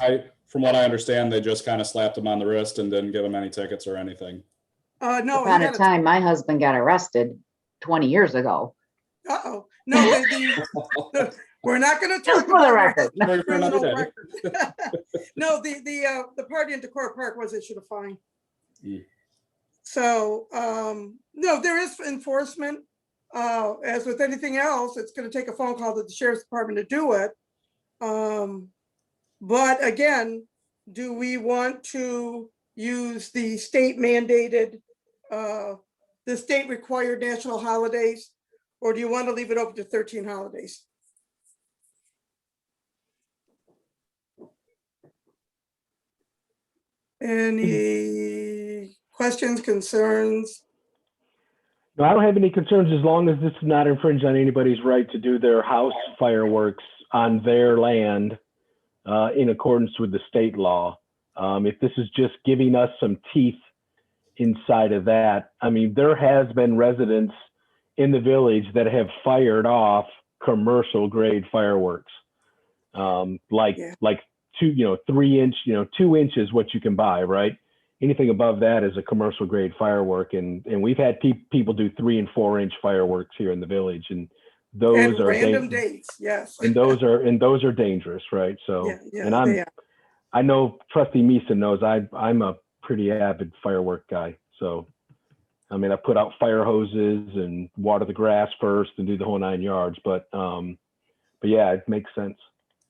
From what I understand, they just kind of slapped him on the wrist and didn't give him any tickets or anything. no, Upon a time, my husband got arrested 20 years ago. uh-oh, no, we're not going to talk Just for the about record. Sorry for another criminal day. record. No, the party in Decorah Park was issued a fine. Mm. So, no, there is enforcement. As with anything else, it's going to take a phone call to the sheriff's department to do it. But again, do we want to use the state mandated, the state required national holidays, or do you want to leave it open to 13 holidays? Any questions, concerns? No, I don't have any concerns as long as this does not infringe on anybody's right to do their house fireworks on their land in accordance with the state law. If this is just giving us some teeth inside of that, I mean, there has been residents in the village that have fired off commercial grade fireworks, like 3 inch, 2 inches what you can buy, right? Anything above that is a commercial grade firework, and we've had people do 3 and 4 inch fireworks here in the village, and those And are random dates, yes. and those are dangerous, right? So, Yeah, and they are. I know Trustee Meeson knows I'm a pretty avid firework guy. So, I mean, I put out fire hoses and water the grass first and do the whole 9 yards. But yeah, it makes sense.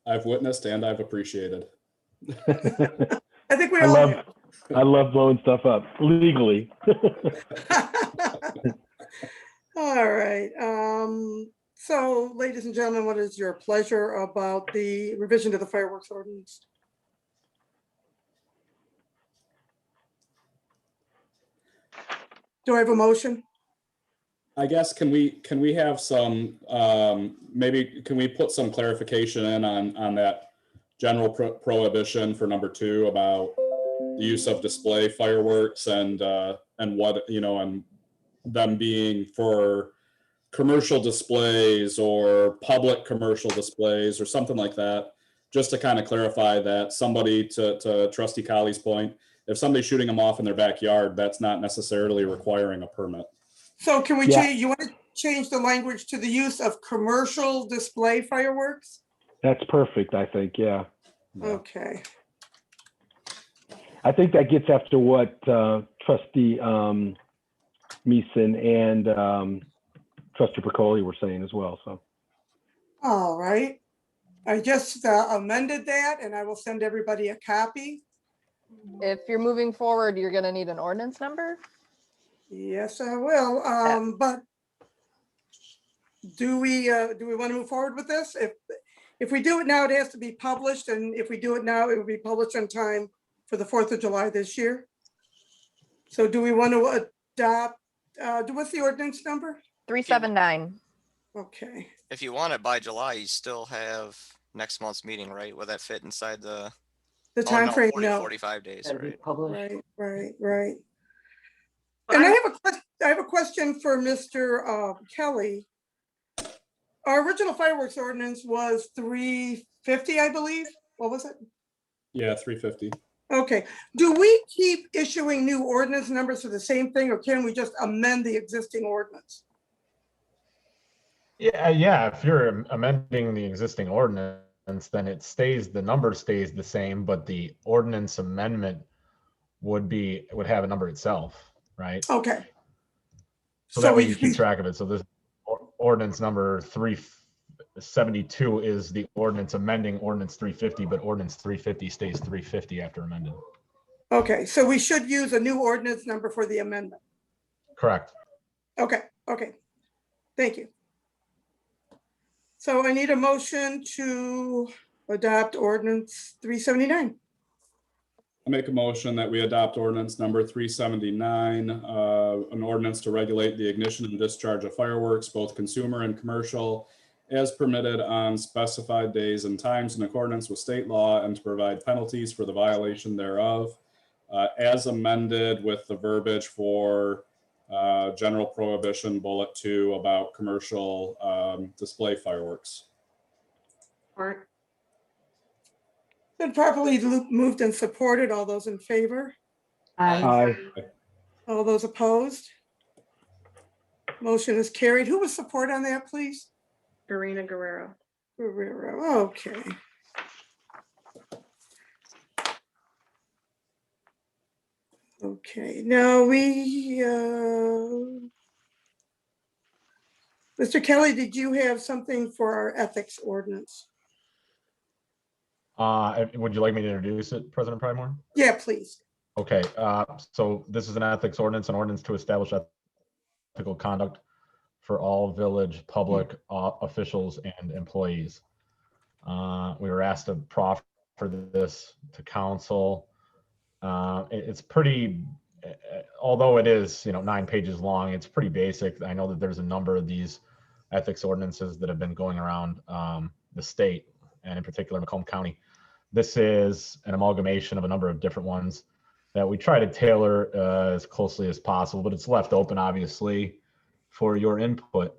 I've witnessed and I've appreciated. I think we all have. I love blowing stuff up legally. All right. So, ladies and gentlemen, what is your pleasure about the revision to the fireworks ordinance? Do I have a motion? I guess can we have some maybe can we put some clarification in on that general prohibition for number 2 about the use of display fireworks and what and them being for commercial displays or public commercial displays or something like that, just to kind of clarify that somebody, to Trustee Colley's point, if somebody's shooting them off in their backyard, that's not necessarily requiring a permit. So can we change, you want to change the language to the use of commercial display fireworks? That's perfect, I think, yeah. Okay. I think that gets after what Trustee Meeson and Trustee Piccoli were saying as well, so. All right. I just amended that and I will send everybody a copy. If you're moving forward, you're gonna need an ordinance number? Yes, I will. But do we want to move forward with this? If we do it now, it has to be published, and if we do it now, it will be published on time for the 4th of July this year. So do we want to adopt, what's the ordinance number? 379. Okay. If you want it by July, you still have next month's meeting, right? Will that fit inside the? The time frame, 40, no. 45 days, right? Right. And I have a question for Mr. Kelly. Our original fireworks ordinance was 350, I believe. What was it? Yeah, 350. Okay, do we keep issuing new ordinance numbers for the same thing, or can we just amend the existing ordinance? Yeah, if you're amending the existing ordinance, then it stays, the number stays the same, but the ordinance amendment would have a number itself, right? Okay. So that way you keep track of it. So this ordinance number 372 is the ordinance amending ordinance 350, but ordinance 350 stays 350 after amended. Okay, so we should use a new ordinance number for the amendment. Correct. Okay, okay. Thank you. So I need a motion to adopt ordinance 379. I make a motion that we adopt ordinance number 379, an ordinance to regulate the ignition and discharge of fireworks, both consumer and commercial, as permitted on specified days and times in accordance with state law, and to provide penalties for the violation thereof, as amended with the verbiage for general prohibition bullet 2 about commercial display fireworks. Or Been properly moved and supported. All those in favor? Aye. All those opposed? Motion is carried. Who was support on that, please? Karina Guerrero. Guerrero, okay. Okay, now Mr. Kelly, did you have something for our ethics ordinance? Would you like me to introduce it, President Pridemore? Yeah, please. Okay, so this is an ethics ordinance, an ordinance to establish ethical conduct for all village public officials and employees. We were asked to proffer this to council. It's pretty, although it is, 9 pages long, it's pretty basic. I know that there's a number of these ethics ordinances that have been going around the state, and in particular Macomb County. This is an amalgamation of a number of different ones that we try to tailor as closely as possible, but it's left open, obviously, for your input.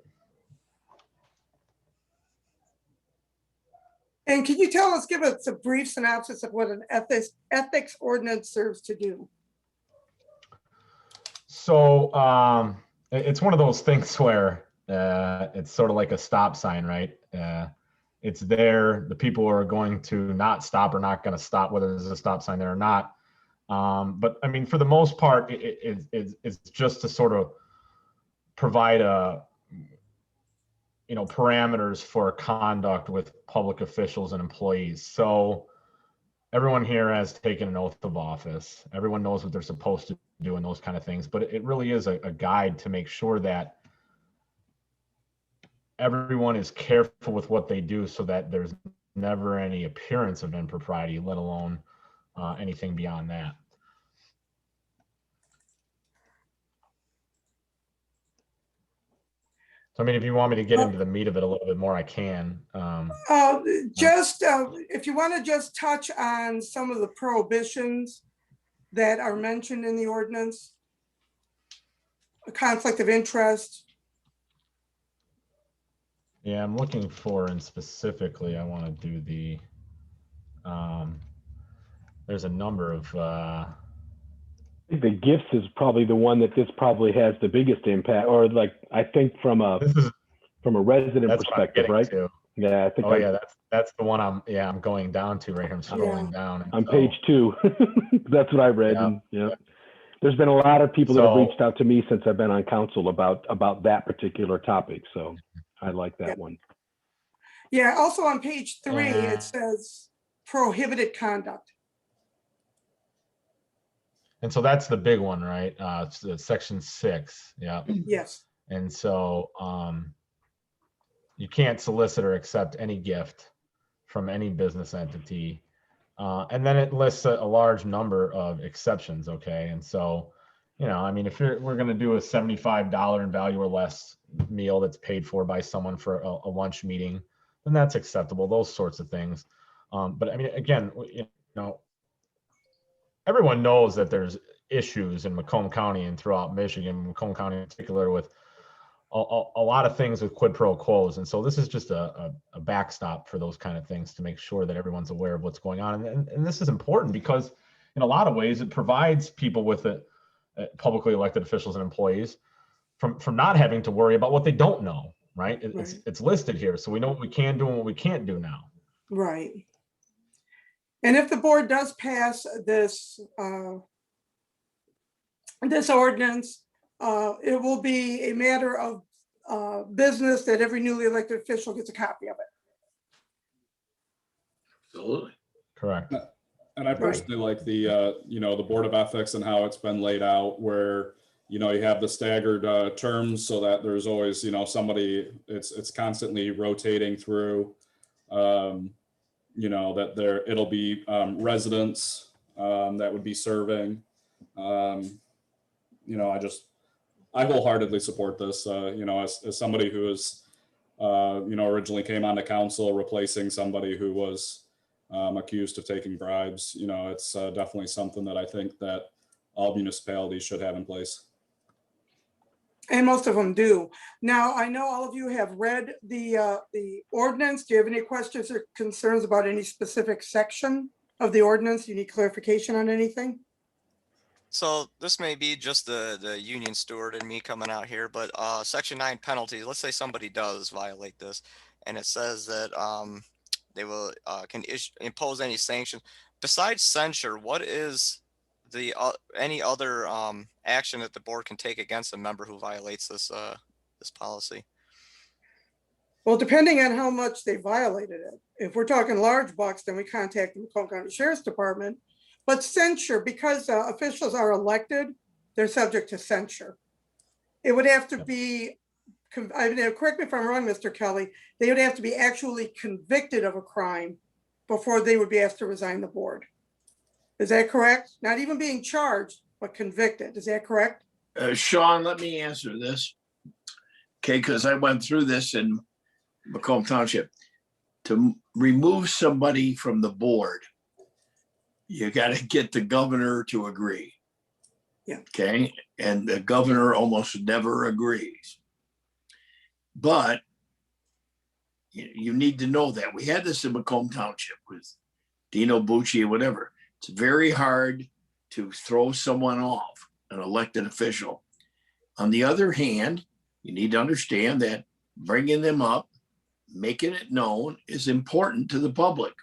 And can you give us a brief synopsis of what an ethics ordinance serves to do? So it's one of those things where it's sort of like a stop sign, right? It's there. The people are going to not stop or not going to stop, whether there's a stop sign there or not. But I mean, for the most part, it's just to sort of provide parameters for conduct with public officials and employees. So everyone here has taken an oath of office. Everyone knows what they're supposed to do and those kind of things. But it really is a guide to make sure that everyone is careful with what they do, so that there's never any appearance of impropriety, let alone anything beyond that. So, I mean, if you want me to get into the meat of it a little bit more, I can. If you want to just touch on some of the prohibitions that are mentioned in the ordinance, a conflict of interest. Yeah, I'm looking for, and specifically, I want to do the, there's a number of, The gifts is probably the one that this probably has the biggest impact, or like, I think from a resident perspective, right? Yeah, I think. Oh yeah, that's the one I'm going down to right here. I'm scrolling down. On page 2, that's what I read. Yeah. And, there's been a lot of people that have reached out to me since I've been on council about that particular topic. So I like that one. Yeah, also on page 3, it says prohibited conduct. And so that's the big one, right? It's section 6. Yeah. Yes. And so you can't solicit or accept any gift from any business entity. And then it lists a large number of exceptions. Okay. And so, I mean, if we're going to do a $75 in value or less meal that's paid for by someone for a lunch meeting, then that's acceptable, those sorts of things. But I mean, again, everyone knows that there's issues in Macomb County and throughout Michigan, Macomb County in particular, with a lot of things with quid pro quos. And so this is just a backstop for those kind of things to make sure that everyone's aware of what's going on. And this is important because in a lot of ways, it provides people with it, publicly elected officials and employees from not having to worry about what they don't know, right? It's listed here. So we know what we can do and what we can't do now. Right. And if the board does pass this, this ordinance, it will be a matter of business that every newly elected official gets a copy of it. Absolutely. Correct. And I personally like the, you know, the Board of Ethics and how it's been laid out where, you know, you have the staggered terms so that there's always, you know, somebody, it's constantly rotating through, you know, that it'll be residents that would be serving. You know, I wholeheartedly support this, you know, as somebody who is, you know, originally came onto council replacing somebody who was accused of taking bribes. You know, it's definitely something that I think that all municipalities should have in place. And most of them do. Now, I know all of you have read the ordinance. Do you have any questions or concerns about any specific section of the ordinance? You need clarification on anything? So this may be just the union steward and me coming out here, but section 9 penalties, let's say somebody does violate this and it says that they will can impose any sanction besides censure. What is the any other action that the board can take against a member who violates this this policy? Well, depending on how much they violated it. If we're talking large bucks, then we contact the Macomb County Sheriff's Department. But censure, because officials are elected, they're subject to censure. It would have to be, correct me if I'm wrong, Mr. Kelly, they would have to be actually convicted of a crime before they would be asked to resign the board. Is that correct? Not even being charged, but convicted. Is that correct? Sean, let me answer this. Okay, because I went through this in Macomb Township. To remove somebody from the board, you got to get the governor to agree. Yeah. Okay. And the governor almost never agrees. But you need to know that. We had this in Macomb Township with Dino Bucci or whatever. It's very hard to throw someone off, an elected official. On the other hand, you need to understand that bringing them up, making it known is important to the public.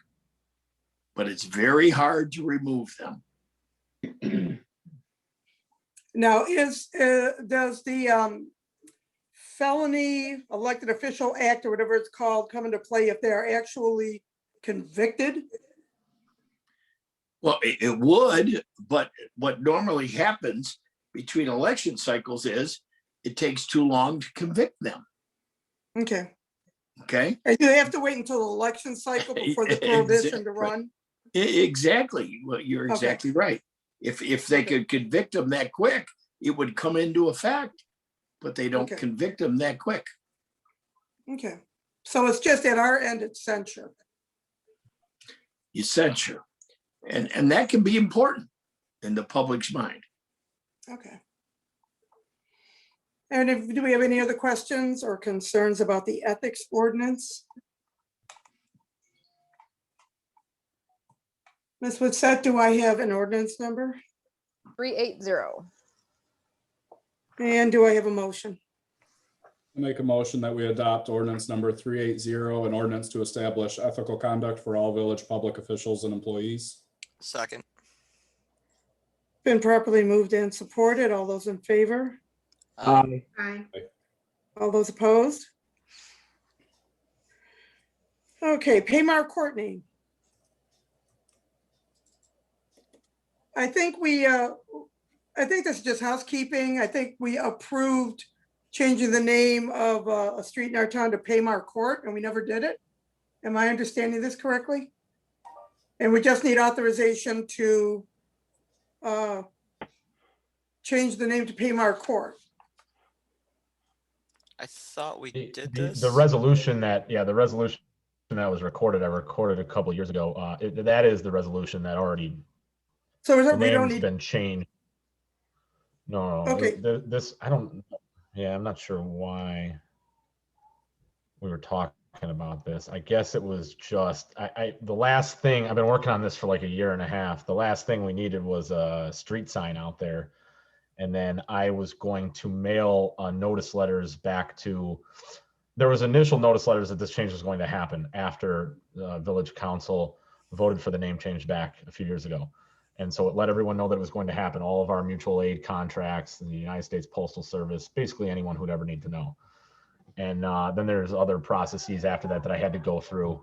But it's very hard to remove them. Now, does the felony elected official act or whatever it's called come into play if they are actually convicted? Well, it would, but what normally happens between election cycles is it takes too long to convict them. Okay. Okay. And do they have to wait until the election cycle before the prohibition to run? Exactly. Well, you're exactly right. If they could convict them that quick, it would come into effect, but they don't convict them that quick. Okay. So it's just at our end, it's censure. You censure. And that can be important in the public's mind. Okay. And do we have any other questions or concerns about the ethics ordinance? Ms. Woodsett, do I have an ordinance number? 380. And do I have a motion? I make a motion that we adopt ordinance number 380, an ordinance to establish ethical conduct for all village public officials and employees. Second. Been properly moved and supported. All those in favor? Aye. Aye. All those opposed? Okay, Paymar Courtney. I think this is just housekeeping. I think we approved changing the name of a street in our town to Paymar Court, and we never did it. Am I understanding this correctly? And we just need authorization to change the name to Paymar Court. I thought we did this. The resolution that, the resolution that was recorded, I recorded a couple of years ago. That is the resolution that already. So The we don't name's need. been changed. No, Okay. this, I don't, Yeah, I'm not sure why we were talking about this. I guess it was just, the last thing, I've been working on this for like a year and a half. The last thing we needed was a street sign out there. And then I was going to mail notice letters back to, there was initial notice letters that this change was going to happen after the village council voted for the name change back a few years ago. And so it let everyone know that it was going to happen. All of our mutual aid contracts, the United States Postal Service, basically anyone who'd ever need to know. And then there's other processes after that that I had to go through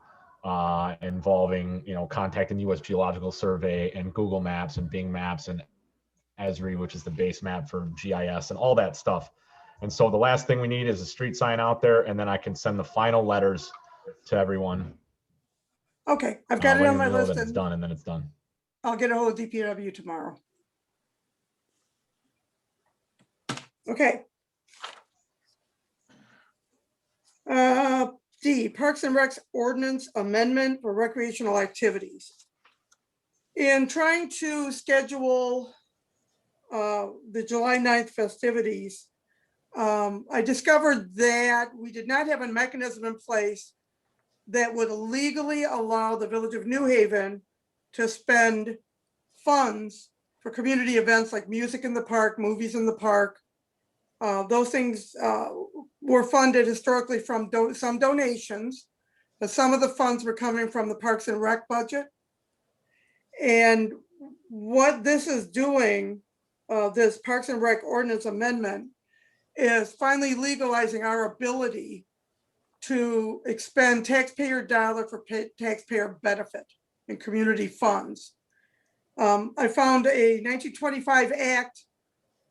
involving, contacting U.S. Geological Survey and Google Maps and Bing Maps and Esri, which is the base map for GIS and all that stuff. And so the last thing we need is a street sign out there, and then I can send the final letters to everyone. Okay, I've got it on my list That it's and done, and then it's done. I'll get a hold of DPW tomorrow. Okay. D, Parks and Recs ordinance amendment for recreational activities. In trying to schedule the July 9th festivities, I discovered that we did not have a mechanism in place that would legally allow the Village of New Haven to spend funds for community events like music in the park, movies in the park. Those things were funded historically from some donations, but some of the funds were coming from the Parks and Rec budget. And what this is doing, this Parks and Rec ordinance amendment, is finally legalizing our ability to expend taxpayer dollar for taxpayer benefit in community funds. I found a 1925 act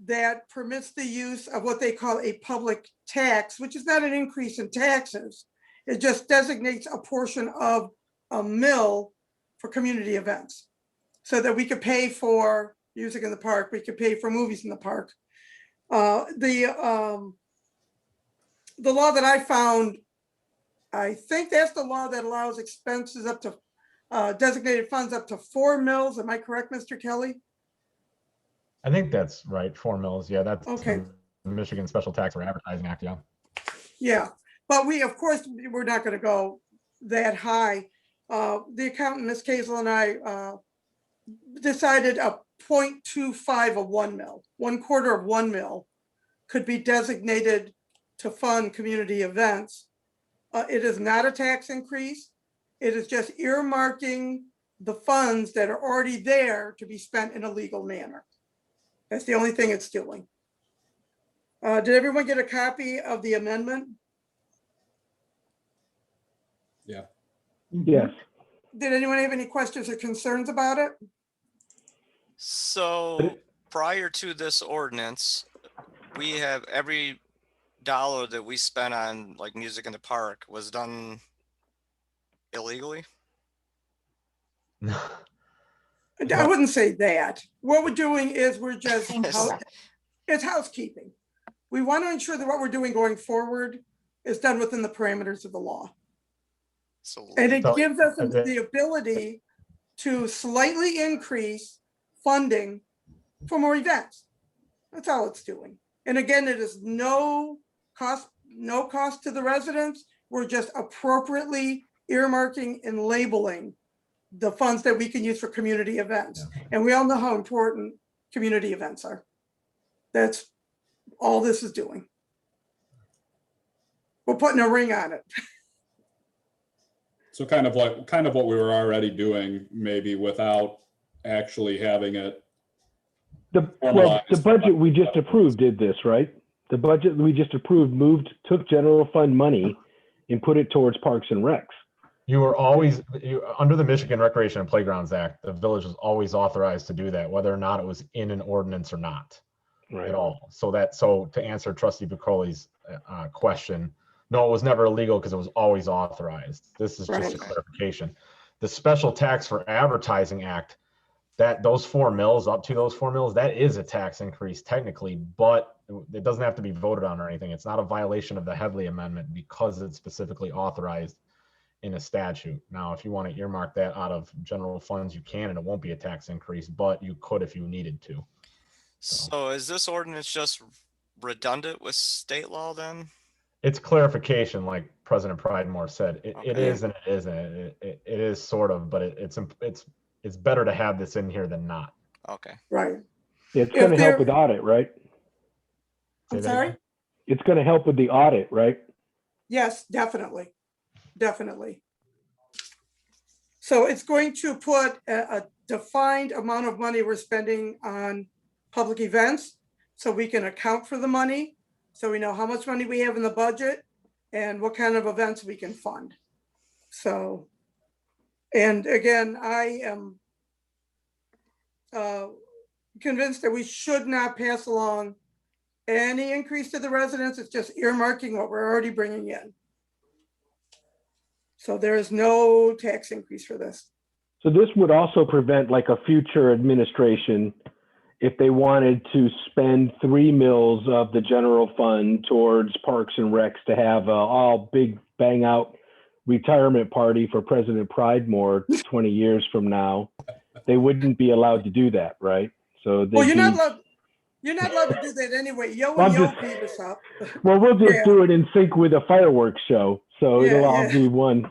that permits the use of what they call a public tax, which is not an increase in taxes. It just designates a portion of a mill for community events so that we could pay for music in the park, we could pay for movies in the park. The law that I found, I think that's the law that allows expenses up to designated funds up to 4 mills. Am I correct, Mr. Kelly? I think that's right. 4 mills. Yeah, that's Okay. the Michigan Special Tax for Advertising Act. Yeah. Yeah, but we, of course, we're not going to go that high. The accountant, Ms. Kazel, and I decided a 0.25 of 1 mil, 1/4 of 1 mil could be designated to fund community events. It is not a tax increase. It is just earmarking the funds that are already there to be spent in a legal manner. That's the only thing it's doing. Did everyone get a copy of the amendment? Yeah. Yes. Did anyone have any questions or concerns about it? So prior to this ordinance, we have every dollar that we spent on like music in the park was done illegally. I wouldn't say that. What we're doing is we're just, it's housekeeping. We want to ensure that what we're doing going forward is done within the parameters of the law. And it gives us the ability to slightly increase funding for more events. That's all it's doing. And again, it is no cost to the residents. We're just appropriately earmarking and labeling the funds that we can use for community events. And we all know how important community events are. That's all this is doing. We're putting a ring on it. So kind of what we were already doing, maybe without actually having it. Well, the budget we just approved did this, right? The budget we just approved took general fund money and put it towards Parks and Recs. You were always, under the Michigan Recreation and Playgrounds Act, the village was always authorized to do that, whether or not it was in an ordinance or not. Right. At all. So to answer Trustee Bacoli's question, no, it was never illegal because it was always authorized. This is just a clarification. The Special Tax for Advertising Act, those 4 mills, up to those 4 mills, that is a tax increase technically, but it doesn't have to be voted on or anything. It's not a violation of the Headley Amendment because it's specifically authorized in a statute. Now, if you want to earmark that out of general funds, you can, and it won't be a tax increase, but you could if you needed to. So is this ordinance just redundant with state law then? It's clarification, like President Pridemore said. It Okay. is and it isn't. It is sort of, but it's better to have this in here than not. Okay. Right. It's If going to help there- with audit, right? Say I'm that sorry? again? It's going to help with the audit, right? Yes, definitely, definitely. So it's going to put a defined amount of money we're spending on public events, so we can account for the money, so we know how much money we have in the budget and what kind of events we can fund. So, and again, I am convinced that we should not pass along any increase to the residents. It's just earmarking what we're already bringing in. So there is no tax increase for this. So this would also prevent like a future administration, if they wanted to spend 3 mils of the general fund towards Parks and Recs to have a all big bang out retirement party for President Pridemore 20 years from now, they wouldn't be allowed to do that, right? So Well, they'd you're not allowed to do that anyway. Yo Well, and I'm Yo just- beat us up. Well, we'll just Yeah. do it in sync with a fireworks show, so Yeah, it'll all yeah. be one.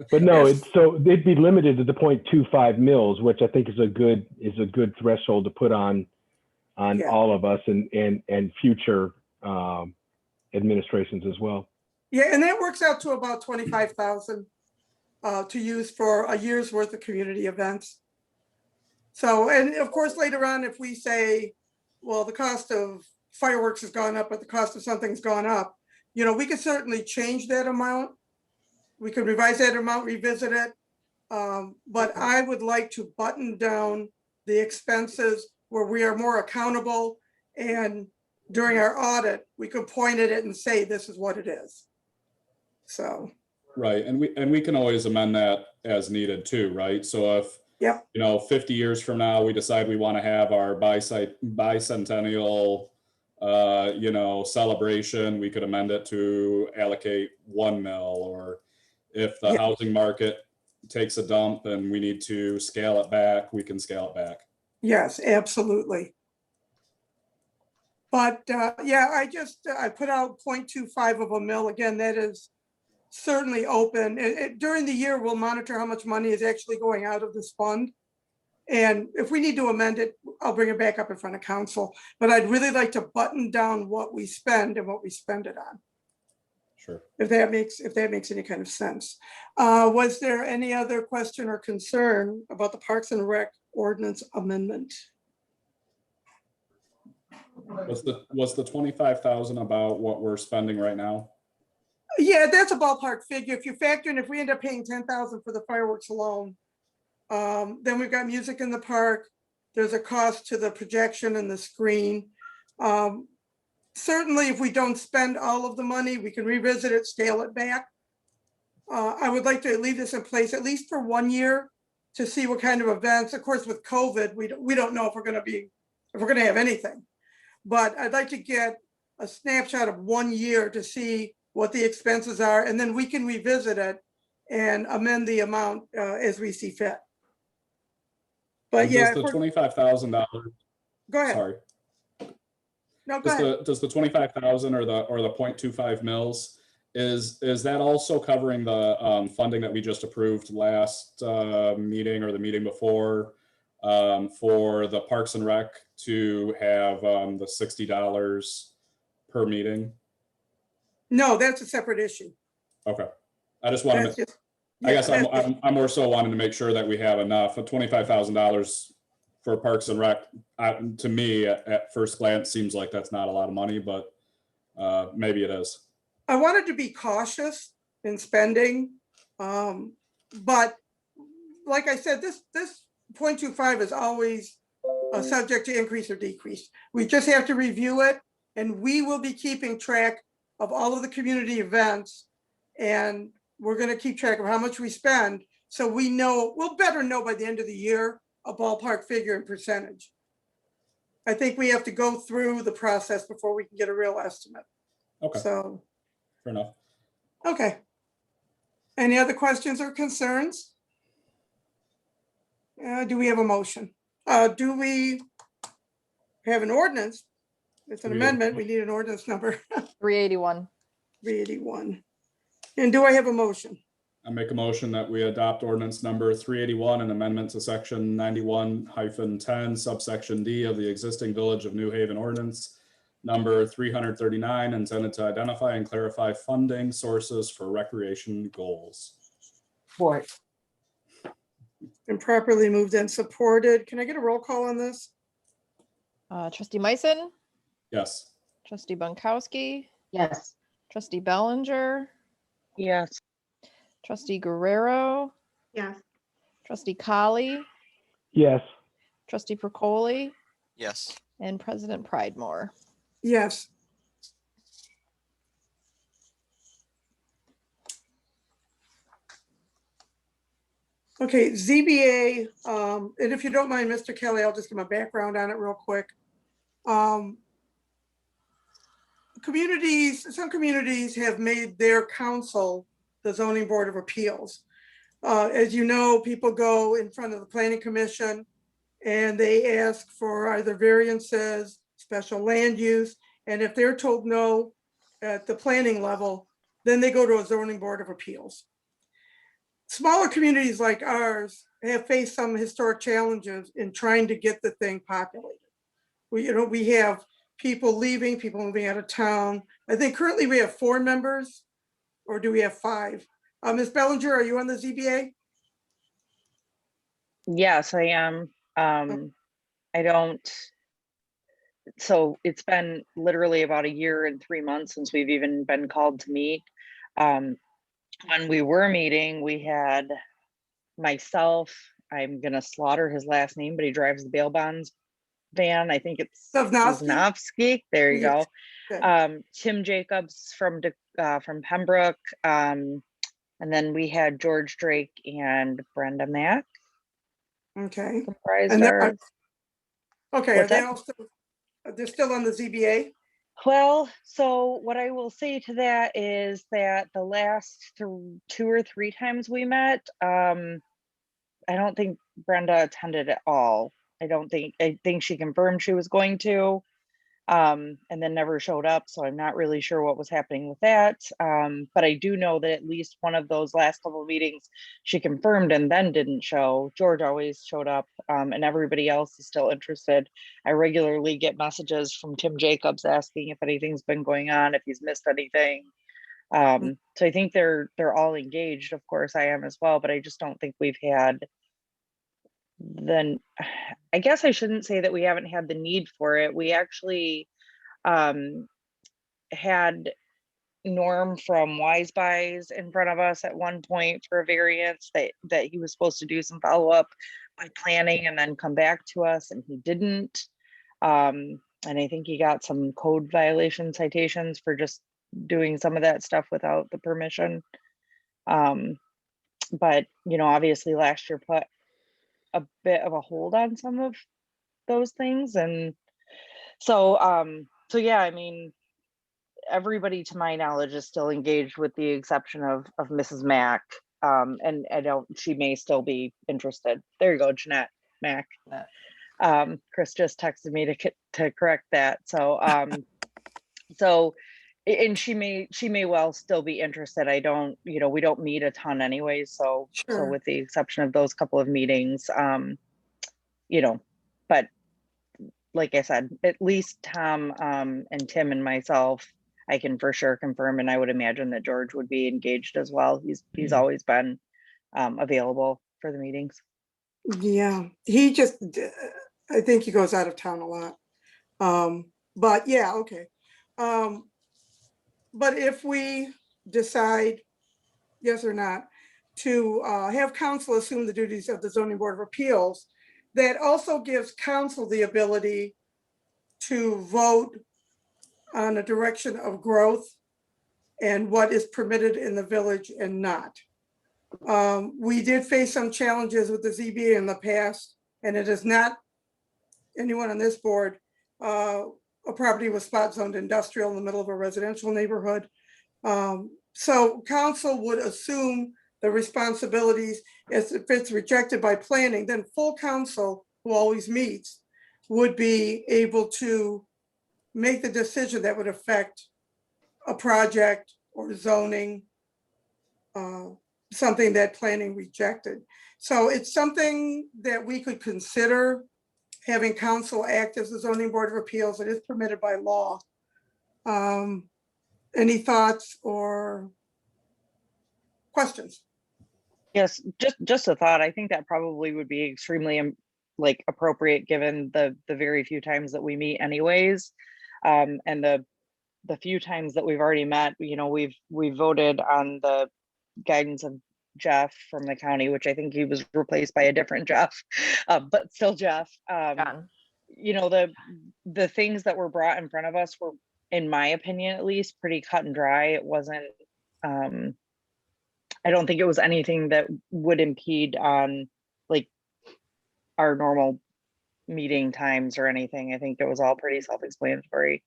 But no, Yes. so they'd be limited to the 0.25 mils, which I think is a good threshold to put on Yeah. all of us and future administrations as well. Yeah, and that works out to about 25,000 to use for a year's worth of community events. So, and of course, later on, if we say, well, the cost of fireworks has gone up, but the cost of something's gone up, you know, we could certainly change that amount. We could revise that amount, revisit it. But I would like to button down the expenses where we are more accountable. And during our audit, we could point at it and say, this is what it is. So, Right, and we can always amend that as needed too, right? So if, yep, 50 years from now, we decide we want to have our bicentennial, celebration, we could amend it to allocate 1 mil, or if the Yeah. housing market takes a dump and we need to scale it back, we can scale it back. yes, absolutely. But yeah, I put out 0.25 of a mil. Again, that is certainly open. During the year, we'll monitor how much money is actually going out of this fund. And if we need to amend it, I'll bring it back up in front of council. But I'd really like to button down what we spend and what we spend it on, Sure. if that makes any kind of sense. Was there any other question or concern about the Parks and Rec ordinance amendment? Was the 25,000 about what we're spending right now? Yeah, that's a ballpark figure. If you factor in, if we end up paying 10,000 for the fireworks alone, then we've got music in the park. There's a cost to the projection and the screen. Certainly, if we don't spend all of the money, we can revisit it, scale it back. I would like to leave this in place at least for 1 year to see what kind of events. Of course, with COVID, we don't know if we're going to have anything. But I'd like to get a snapshot of 1 year to see what the expenses are, and then we can revisit it and amend the amount as we see fit. But And yeah, does the $25,000, go ahead. sorry, No, go ahead. does the 25,000 or the 0.25 mils, is that also covering the funding that we just approved last meeting or the meeting before for the Parks and Rec to have the $60 per meeting? No, that's a separate issue. Okay, I just wanted That's to, just. I guess yeah, I'm more so wanting to make sure that we have enough. $25,000 for Parks and Rec, to me, at first glance, seems like that's not a lot of money, but maybe it is. I wanted to be cautious in spending, but like I said, this 0.25 is always subject to increase or decrease. We just have to review it, and we will be keeping track of all of the community events, and we're going to keep track of how much we spend, so we'll better know by the end of the year a ballpark figure and percentage. I think we have to go through the process before we can get a real estimate. Okay, So, fair enough. okay. Any other questions or concerns? Do we have a motion? Do we have an ordinance It's an amendment. We need an ordinance number 381. 381. And do I have a motion? I make a motion that we adopt ordinance number 381, an amendment to section 91-10 subsection D of the existing Village of New Haven ordinance number 339, intended to identify and clarify funding sources for recreation goals. Support. And properly moved and supported. Can I get a roll call on this? Trustee Meissen, Yes. trustee Bunkowski, Yes. trustee Bellinger, Yes. trustee Guerrero, Yes. trustee Colley, Yes. trustee Procoli, Yes. and President Pridemore. Yes. Okay, ZBA, and if you don't mind, Mr. Kelly, I'll just give my background on it real quick. Communities, some communities have made their council the zoning board of appeals. As you know, people go in front of the planning commission and they ask for either variances, special land use, and if they're told no at the planning level, then they go to a zoning board of appeals. Smaller communities like ours have faced some historic challenges in trying to get the thing populated. We have people leaving, people moving out of town. I think currently we have 4 members, or do we have 5? Ms. Bellinger, are you on the ZBA? Yes, I am. I don't. So it's been literally about 1 year and 3 months since we've even been called to meet. When we were meeting, we had myself, I'm gonna slaughter his last name, but he drives the bail bonds van. I think it's Sosnovsky. There you Yes. go. Okay. Tim Jacobs from Pembroke. And then we had George Drake and Brenda Mack. Okay. Comprised And our. okay, are What's they that? all still, they're still on the ZBA? Well, so what I will say to that is that the last 2 or 3 times we met, I don't think Brenda attended at all. I think she confirmed she was going to, and then never showed up. So I'm not really sure what was happening with that. But I do know that at least one of those last couple of meetings she confirmed and then didn't show. George always showed up, and everybody else is still interested. I regularly get messages from Tim Jacobs asking if anything's been going on, if he's missed anything. So I think they're all engaged. Of course, I am as well, but I just don't think we've had then I guess I shouldn't say that we haven't had the need for it. We actually had Norm from Wise Buys in front of us at one point for a variance that he was supposed to do some follow-up by planning and then come back to us, and he didn't. And I think he got some code violation citations for just doing some of that stuff without the permission. But obviously last year put a bit of a hold on some of those things, and so yeah, I mean, everybody to my knowledge is still engaged with the exception of Mrs. Mack, and she may still be interested. There you go, Jeanette Mack. Chris just texted me to correct that, so and she may well still be interested. I don't, we don't meet a ton anyways. So with the exception of those couple of meetings, but like I said, at least Tom and Tim and myself, I can for sure confirm, and I would imagine that George would be engaged as well. He's always been available for the meetings. Yeah, I think he goes out of town a lot. But yeah, okay. But if we decide, yes or not, to have council assume the duties of the zoning board of appeals, that also gives council the ability to vote on a direction of growth and what is permitted in the village and not. We did face some challenges with the ZBA in the past, and it is not anyone on this board. A property was spot zoned industrial in the middle of a residential neighborhood. So council would assume the responsibilities. As if it's rejected by planning, then full council, who always meets, would be able to make the decision that would affect a project or zoning, something that planning rejected. So it's something that we could consider, having council act as the zoning board of appeals. It is permitted by law. Any thoughts or questions? Yes, just a thought. I think that probably would be extremely like appropriate given the very few times that we meet anyways. And the few times that we've already met, you know, we've voted on the guidance of Jeff from the county, which I think he was replaced by a different Jeff, but still Jeff. You know, the things that were brought in front of us were, in my opinion, at least, pretty cut and dry. It wasn't, I don't think it was anything that would impede on like our normal meeting times or anything. I think it was all pretty self-explanatory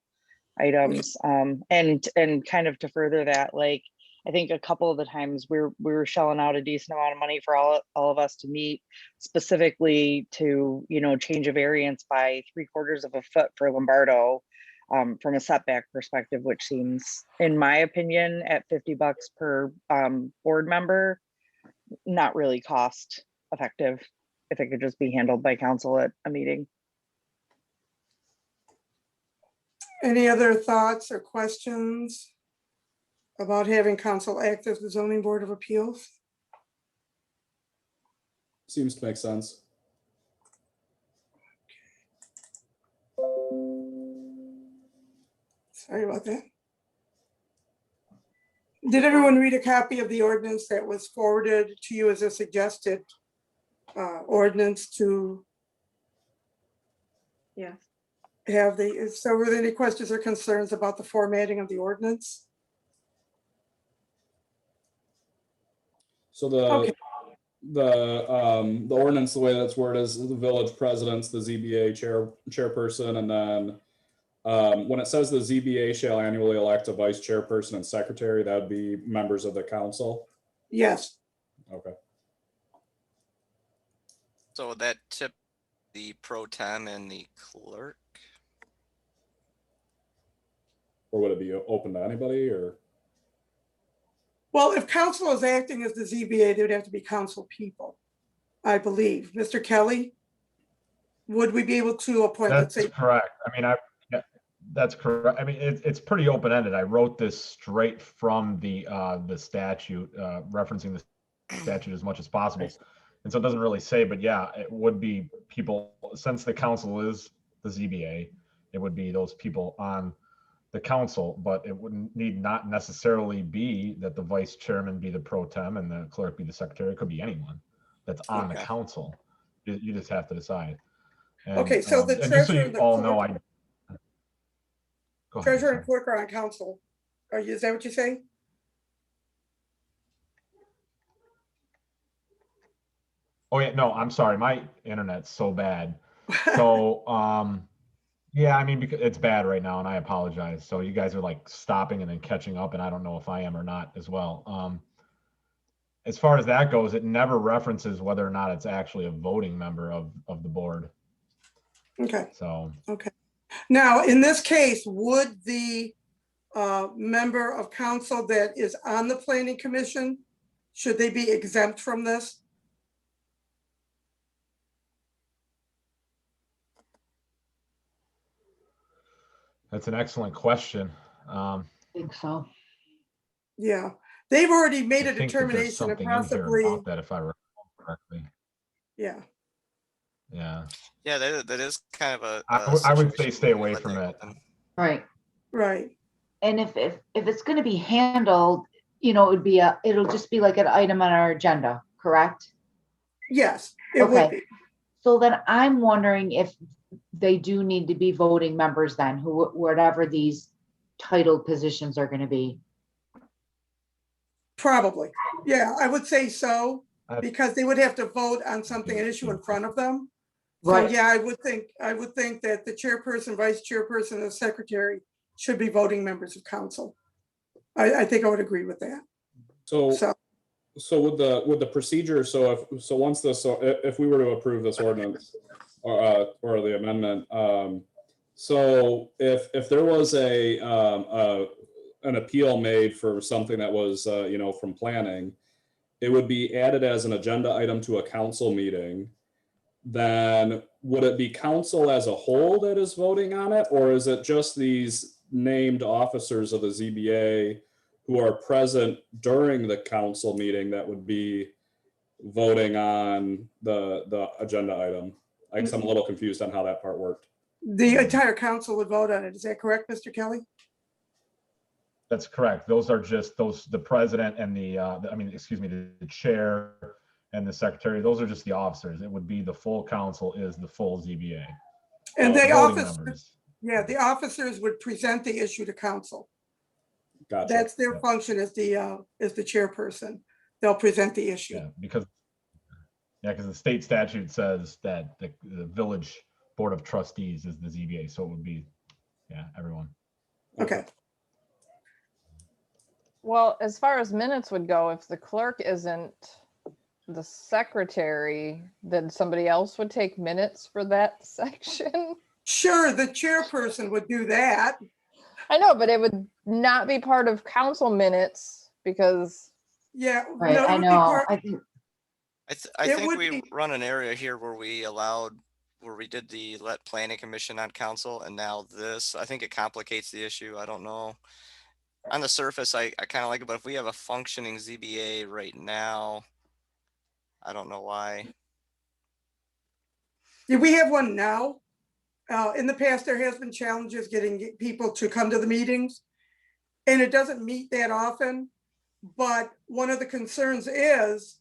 items. And kind of to further that, like, I think a couple of the times we were shelling out a decent amount of money for all of us to meet, specifically to, you know, change a variance by 3/4 of a foot for Lombardo, from a setback perspective, which seems, in my opinion, at $50 per board member, not really cost effective if it could just be handled by council at a meeting. Any other thoughts or questions about having council act as the zoning board of appeals? Seems to make sense. Sorry about that. Did everyone read a copy of the ordinance that was forwarded to you as a suggested ordinance to Yes. have the, so were there any questions or concerns about the formatting of the ordinance? So Okay. the ordinance, the way that's worded is the village president's the ZBA chairperson, and then when it says the ZBA shall annually elect a vice chairperson and secretary, that would be members of the council. Yes. Okay. So would that tip the pro tem and the clerk? Or would it be open to anybody, or? Well, if council is acting as the ZBA, they would have to be council people, I believe. Mr. Kelly, would we be able to appoint, let's That's say, correct. I mean, yeah, that's correct. I mean, it's pretty open-ended. I wrote this straight from the statute, referencing the statute as much as possible. And so it doesn't really say, but yeah, it would be people, since the council is the ZBA, it would be those people on the council, but it wouldn't need not necessarily be that the vice chairman be the pro tem and the clerk be the secretary. It could be anyone that's on the council. You just have to decide. And, okay, so the and just so treasurer you and the all know, clerk, Go ahead, treasurer sorry. and clerk are on council. Is that what you say? Oh yeah, no, I'm sorry. My internet's so bad. So, yeah, I mean, because it's bad right now and I apologize. So you guys are like stopping and then catching up and I don't know if I am or not as well. As far as that goes, it never references whether or not it's actually a voting member of the board. Okay. So, okay. Now, in this case, would the member of council that is on the planning commission, should they be exempt from this? that's an excellent question. I think so. Yeah, they've already made I a think that there's determination of something in here possibly, about that if I recall correctly. yeah. Yeah. Yeah, that is kind of a. I would say situation stay where away let from that it. open. Right. Right. And if it's going to be handled, you know, it'll just be like an item on our agenda, correct? Yes, it would be. So then I'm wondering if they do need to be voting members then, whatever these titled positions are going to be. Probably. Yeah, I would say so, because they would have to vote on something, an issue in front of them. So Right. yeah, I would think that the chairperson, vice chairperson, and secretary should be voting members of council. I think I would agree with that. So with the procedure, so if we were to approve this ordinance or the amendment, So if there was an appeal made for something that was, from planning, it would be added as an agenda item to a council meeting. Then would it be council as a whole that is voting on it? Or is it just these named officers of the ZBA who are present during the council meeting that would be voting on the agenda item? I guess I'm a little confused on how that part worked. The entire council would vote on it. Is that correct, Mr. Kelly? That's correct. Those are just the president and the chair and the secretary. Those are just the officers. It would be the full council is the full ZBA. And the Voting officers, members. the officers would present the issue to council. Gotcha. That's their function as the chairperson. They'll present the issue. Because the state statute says that the village board of trustees is the ZBA, so it would be, everyone. Okay. Well, as far as minutes would go, if the clerk isn't the secretary, then somebody else would take minutes for that section. Sure, the chairperson would do that. I know, but it would not be part of council minutes because. Yeah. Right, no, it I would be know. part- I It think would we be- run an area here where we did the let planning commission on council, and now this, I think it complicates the issue. I don't know. On the surface, I kind of like it, but if we have a functioning ZBA right now, I don't know why. Yeah, we have one now. In the past, there has been challenges getting people to come to the meetings. And it doesn't meet that often. But one of the concerns is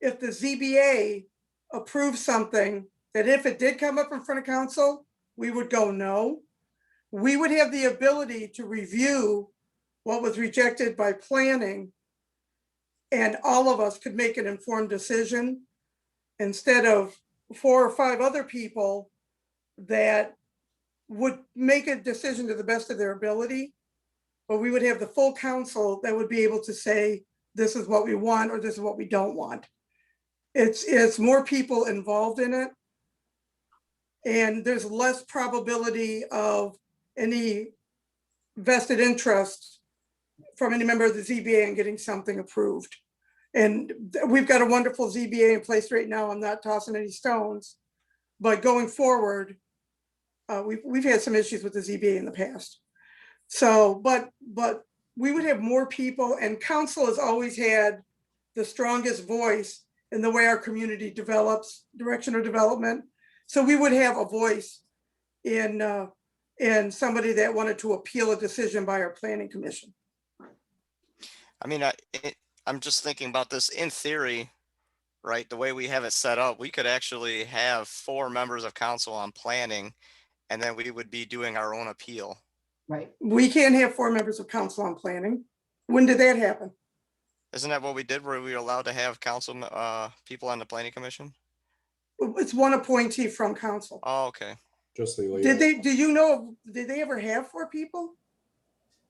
if the ZBA approves something, that if it did come up in front of council, we would go no. We would have the ability to review what was rejected by planning. And all of us could make an informed decision instead of 4 or 5 other people that would make a decision to the best of their ability. But we would have the full council that would be able to say, this is what we want, or this is what we don't want. It's more people involved in it. And there's less probability of any vested interest from any member of the ZBA in getting something approved. And we've got a wonderful ZBA in place right now. I'm not tossing any stones. But going forward, we've had some issues with the ZBA in the past. So, but we would have more people, and council has always had the strongest voice in the way our community develops, direction or development. So we would have a voice in somebody that wanted to appeal a decision by our planning commission. I mean, I'm just thinking about this in theory, right? The way we have it set up, we could actually have 4 members of council on planning, and then we would be doing our own appeal. Right. We can't have 4 members of council on planning. When did that happen? Isn't that what we did? Were we allowed to have council people on the planning commission? It's one appointee from council. Oh, okay. Just the lead. Did they ever have 4 people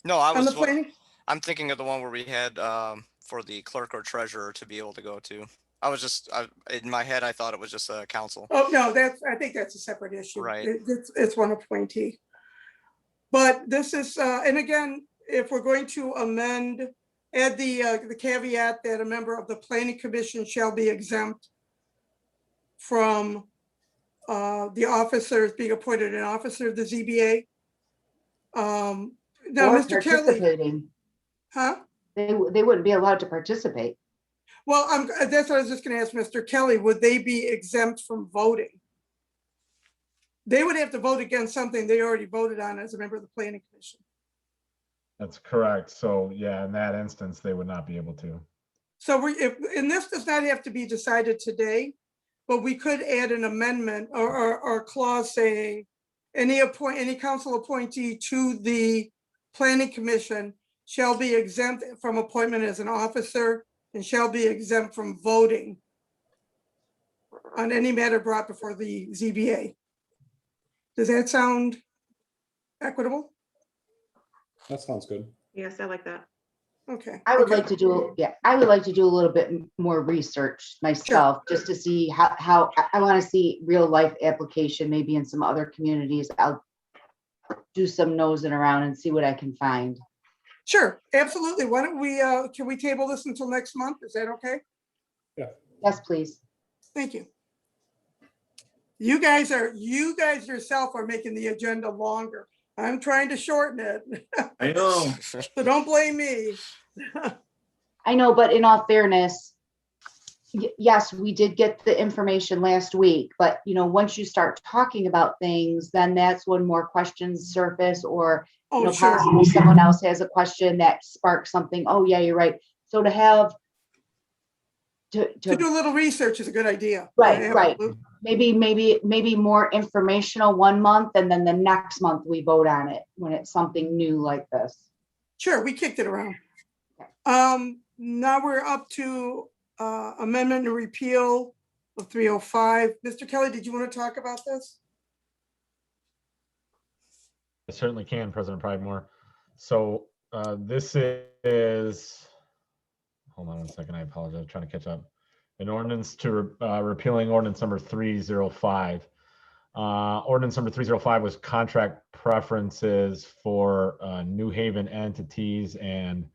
No, I on the was. planning? I'm thinking of the one where we had for the clerk or treasurer to be able to go to. I was just in my head, I thought it was just a council. Oh, no, I think that's a separate issue. Right. It's one appointee. But this is, and again, if we're going to add the caveat that a member of the planning commission shall be exempt from the officers being appointed an officer of the ZBA. Now, Or Mr. Kelly. participating. Huh? They wouldn't be allowed to participate. Well, that's what I was just going to ask Mr. Kelly. Would they be exempt from voting? They would have to vote against something they already voted on as a member of the planning commission. That's correct. So yeah, in that instance, they would not be able to. So and this does not have to be decided today, but we could add an amendment or a clause saying any council appointee to the planning commission shall be exempt from appointment as an officer and shall be exempt from voting on any matter brought before the ZBA. Does that sound equitable? That sounds good. Yes, I like that. Okay. I would like to do, I would like to do a little bit more research myself, just to see how I want to see real life application, maybe in some other communities do some nosing around and see what I can find. Sure, absolutely. Why don't we, can we table this until next month? Is that okay? Yes, please. Thank you. You guys yourself are making the agenda longer. I'm trying to shorten it. I know. So don't blame me. I know, but in all fairness, yes, we did get the information last week, but once you start talking about things, then that's when more questions surface, or Oh, sure. possibly someone else has a question that sparks something. Oh, yeah, you're right. So to have To do a little research is a good idea. right, right. Absolutely. Maybe more informational one month, and then the next month we vote on it when it's something new like this. Sure, we kicked it around. Now we're up to amendment to repeal of 305. Mr. Kelly, did you want to talk about this? I certainly can, President Pridemore. So this is, hold on one second, I apologize, I'm trying to catch up. An ordinance to repealing ordinance number 305. Ordinance number 305 was contract preferences for New Haven entities, and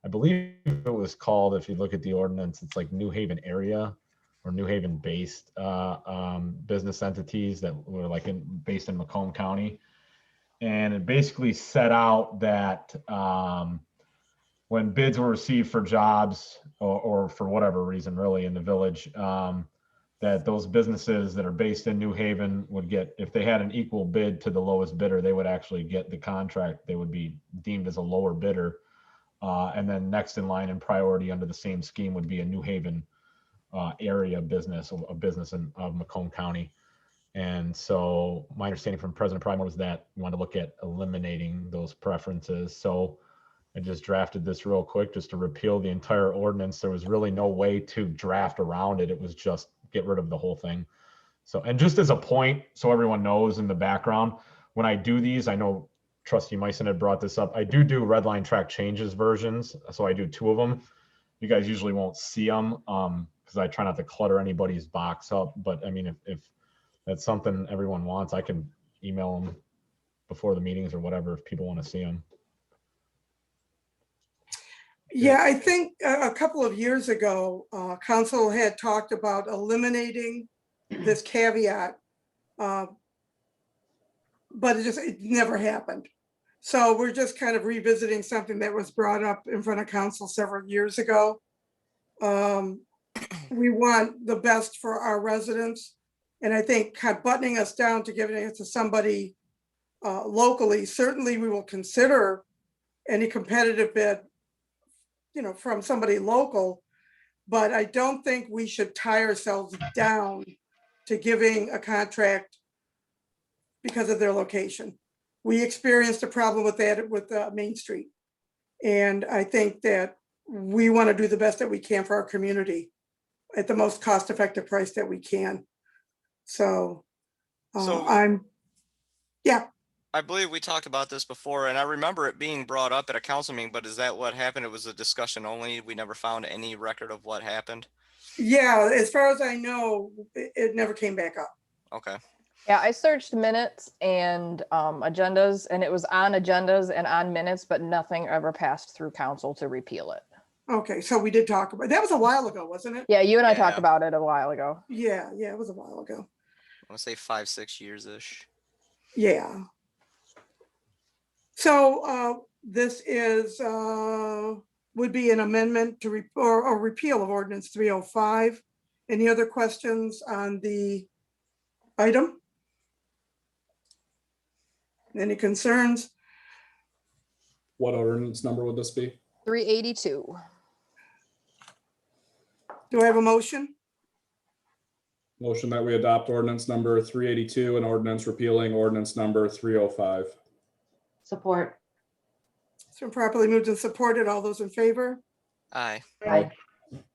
I believe it was called, if you look at the ordinance, it's like New Haven area or New Haven based business entities that were like based in Macomb County. And it basically set out that when bids were received for jobs or for whatever reason, really in the village, that those businesses that are based in New Haven would get, if they had an equal bid to the lowest bidder, they would actually get the contract. They would be deemed as a lower bidder. And then next in line in priority under the same scheme would be a New Haven area business, a business of Macomb County. And so my understanding from President Pridemore was that we want to look at eliminating those preferences. So I just drafted this real quick just to repeal the entire ordinance. There was really no way to draft around it. It was just get rid of the whole thing. So, and just as a point, so everyone knows in the background, when I do these, I know Trustee Meissen had brought this up. I do red line track changes versions. So I do 2 of them. You guys usually won't see them because I try not to clutter anybody's box up. But I mean, if that's something everyone wants, I can email them before the meetings or whatever if people want to see them. Yeah, I think a couple of years ago, council had talked about eliminating this caveat, but it never happened. So we're just kind of revisiting something that was brought up in front of council several years ago. We want the best for our residents. And I think kind of buttoning us down to giving it to somebody locally, certainly we will consider any competitive bid, from somebody local, but I don't think we should tie ourselves down to giving a contract because of their location. We experienced a problem with that with Main Street. And I think that we want to do the best that we can for our community at the most cost-effective price that we can. So I believe we talked about this before, and I remember it being brought up at a council meeting, but is that what happened? It was a discussion only. We never found any record of what happened. Yeah, as far as I know, it never came back up. Okay. Yeah, I searched minutes and agendas, and it was on agendas and on minutes, but nothing ever passed through council to repeal it. Okay, so we did talk about, that was a while ago, wasn't it? Yeah, you and I talked about it a while ago. Yeah, it was a while ago. I want to say 5-6 years-ish. Yeah. So this is, would be an amendment to or repeal of ordinance 305. Any other questions on the item? Any concerns? What ordinance number would this be? 382. Do I have a motion? Motion that we adopt ordinance number 382 and ordinance repealing ordinance number 305. Support. It's been properly moved and supported. All those in favor? Aye. Aye.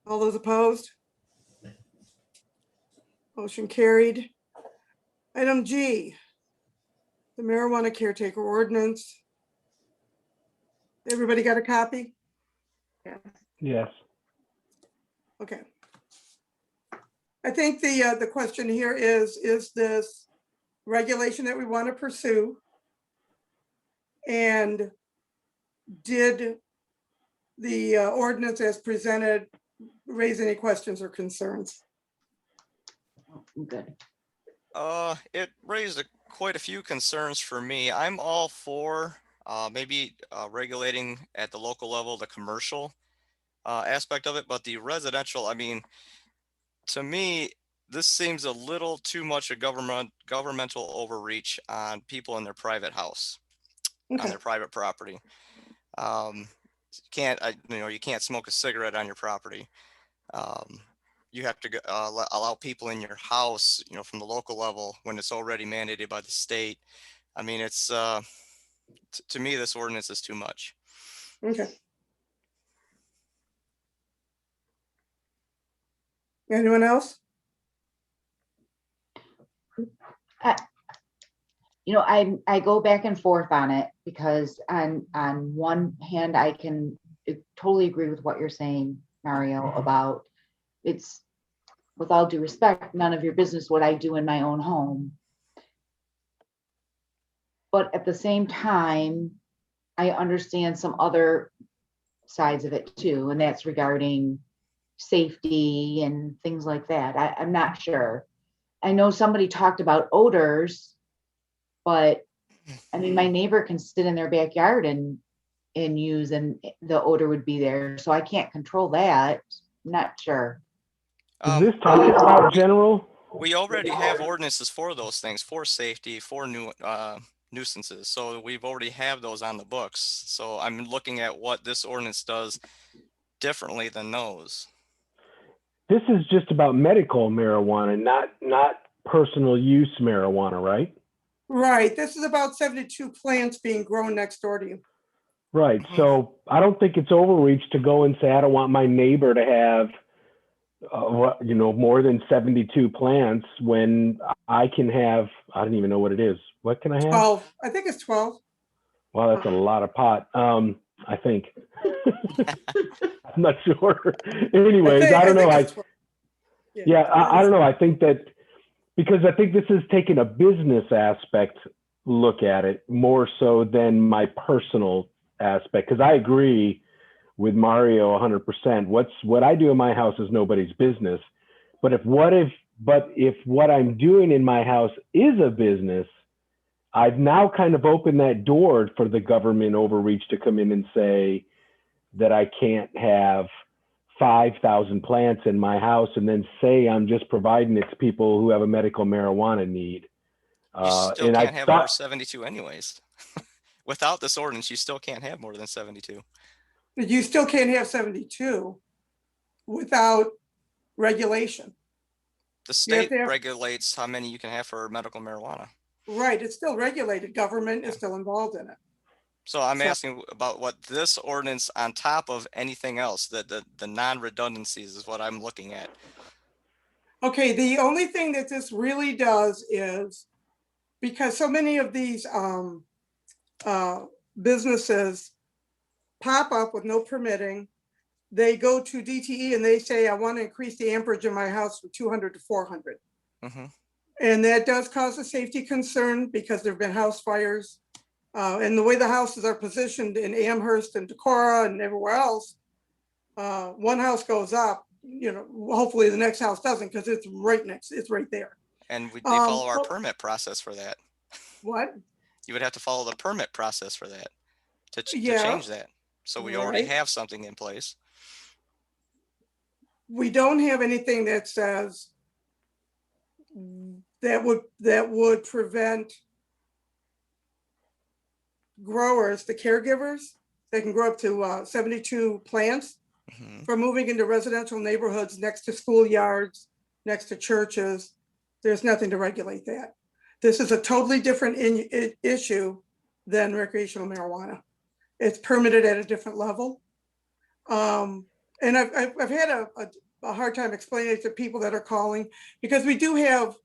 All those opposed? Motion carried. Item G, the marijuana caretaker ordinance. Everybody got a copy? Yes. Okay. I think the question here is this regulation that we want to pursue? And did the ordinance as presented raise any questions or concerns? Good. It raised quite a few concerns for me. I'm all for maybe regulating at the local level, the commercial aspect of it, but the residential, I mean, to me, this seems a little too much a governmental overreach on people in their private house, on their private property. You can't smoke a cigarette on your property. You have to allow people in your house, from the local level when it's already mandated by the state. I mean, it's to me, this ordinance is too much. Okay. Anyone else? I go back and forth on it because on one hand, I can totally agree with what you're saying, Mario, about it's, with all due respect, none of your business what I do in my own home. But at the same time, I understand some other sides of it too, and that's regarding safety and things like that. I'm not sure. I know somebody talked about odors, but I mean, my neighbor can sit in their backyard and use, and the odor would be there. So I can't control that. I'm not sure. Is this talking about general? We already have ordinances for those things, for safety, for nuisances. So we've already have those on the books. So I'm looking at what this ordinance does differently than those. This is just about medical marijuana, not personal use marijuana, right? Right. This is about 72 plants being grown next door to you. Right. So I don't think it's overreach to go and say, I don't want my neighbor to have, more than 72 plants when I can have, I don't even know what it is. What can I have? 12. I think it's 12. Wow, that's a lot of pot. I think. I'm not sure. Anyways, I don't know. I don't know. I think that because I think this is taking a business aspect look at it more so than my personal aspect. Because I agree with Mario 100%. What I do in my house is nobody's business. But if what I'm doing in my house is a business, I've now kind of opened that door for the government overreach to come in and say that I can't have 5,000 plants in my house and then say I'm just providing it to people who have a medical marijuana need. You still can't have over 72 anyways. Without this ordinance, you still can't have more than 72. You still can't have 72 without regulation. The state regulates how many you can have for medical marijuana. Right, it's still regulated. Government is still involved in it. So I'm asking about what this ordinance on top of anything else, the non-redundancies is what I'm looking at. Okay, the only thing that this really does is, because so many of these businesses pop up with no permitting, they go to DTE and they say, I want to increase the amperage in my house from 200 to 400. Mm-hmm. And that does cause a safety concern because there've been house fires. And the way the houses are positioned in Amherst and Decorah and everywhere else, one house goes up, hopefully the next house doesn't, because it's right there. And they follow our permit process for that. What? You would have to follow the permit process for that to change that. So we already have something in place. We don't have anything that says that would prevent growers, the caregivers, they can grow up to 72 plants from moving into residential neighborhoods next to schoolyards, next to churches. There's nothing to regulate that. This is a totally different issue than recreational marijuana. It's permitted at a different level. And I've had a hard time explaining it to people that are calling, because we do have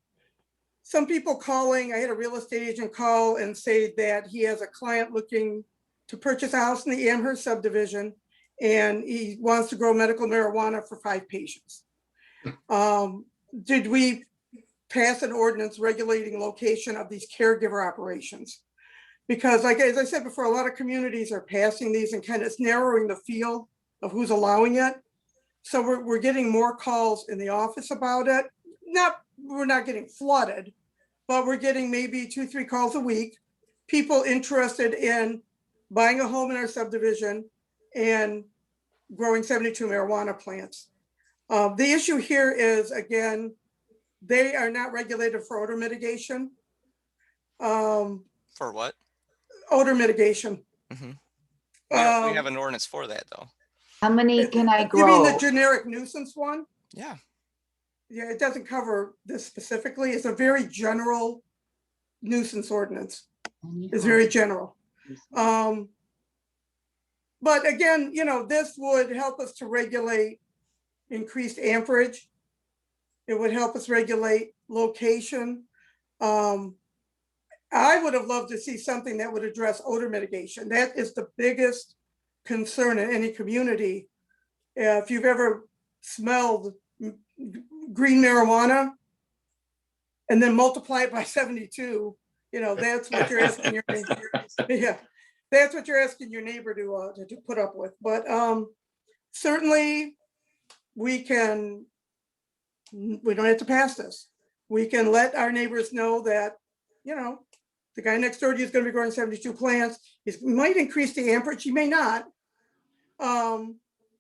some people calling. I had a real estate agent call and say that he has a client looking to purchase a house in the Amherst subdivision, and he wants to grow medical marijuana for 5 patients. Did we pass an ordinance regulating location of these caregiver operations? Because like, as I said before, a lot of communities are passing these and kind of it's narrowing the field of who's allowing it. So we're getting more calls in the office about it. We're not getting flooded, but we're getting maybe 2-3 calls a week. People interested in buying a home in our subdivision and growing 72 marijuana plants. The issue here is, again, they are not regulated for odor mitigation. For what? Odor mitigation. Mm-hmm. We have an ordinance for that, though. How many can I You mean the grow? generic nuisance one? Yeah. Yeah, it doesn't cover this specifically. It's a very general nuisance ordinance. It's very general. But again, you know, this would help us to regulate increased amperage. It would help us regulate location. I would have loved to see something that would address odor mitigation. That is the biggest concern in any community. If you've ever smelled green marijuana and then multiply it by 72, you know, that's what you're asking your neighbor. Yeah, that's what you're asking your neighbor to put up with. But certainly we don't have to pass this. We can let our neighbors know that, you know, the guy next door to you is going to be growing 72 plants. He might increase the amperage, he may not.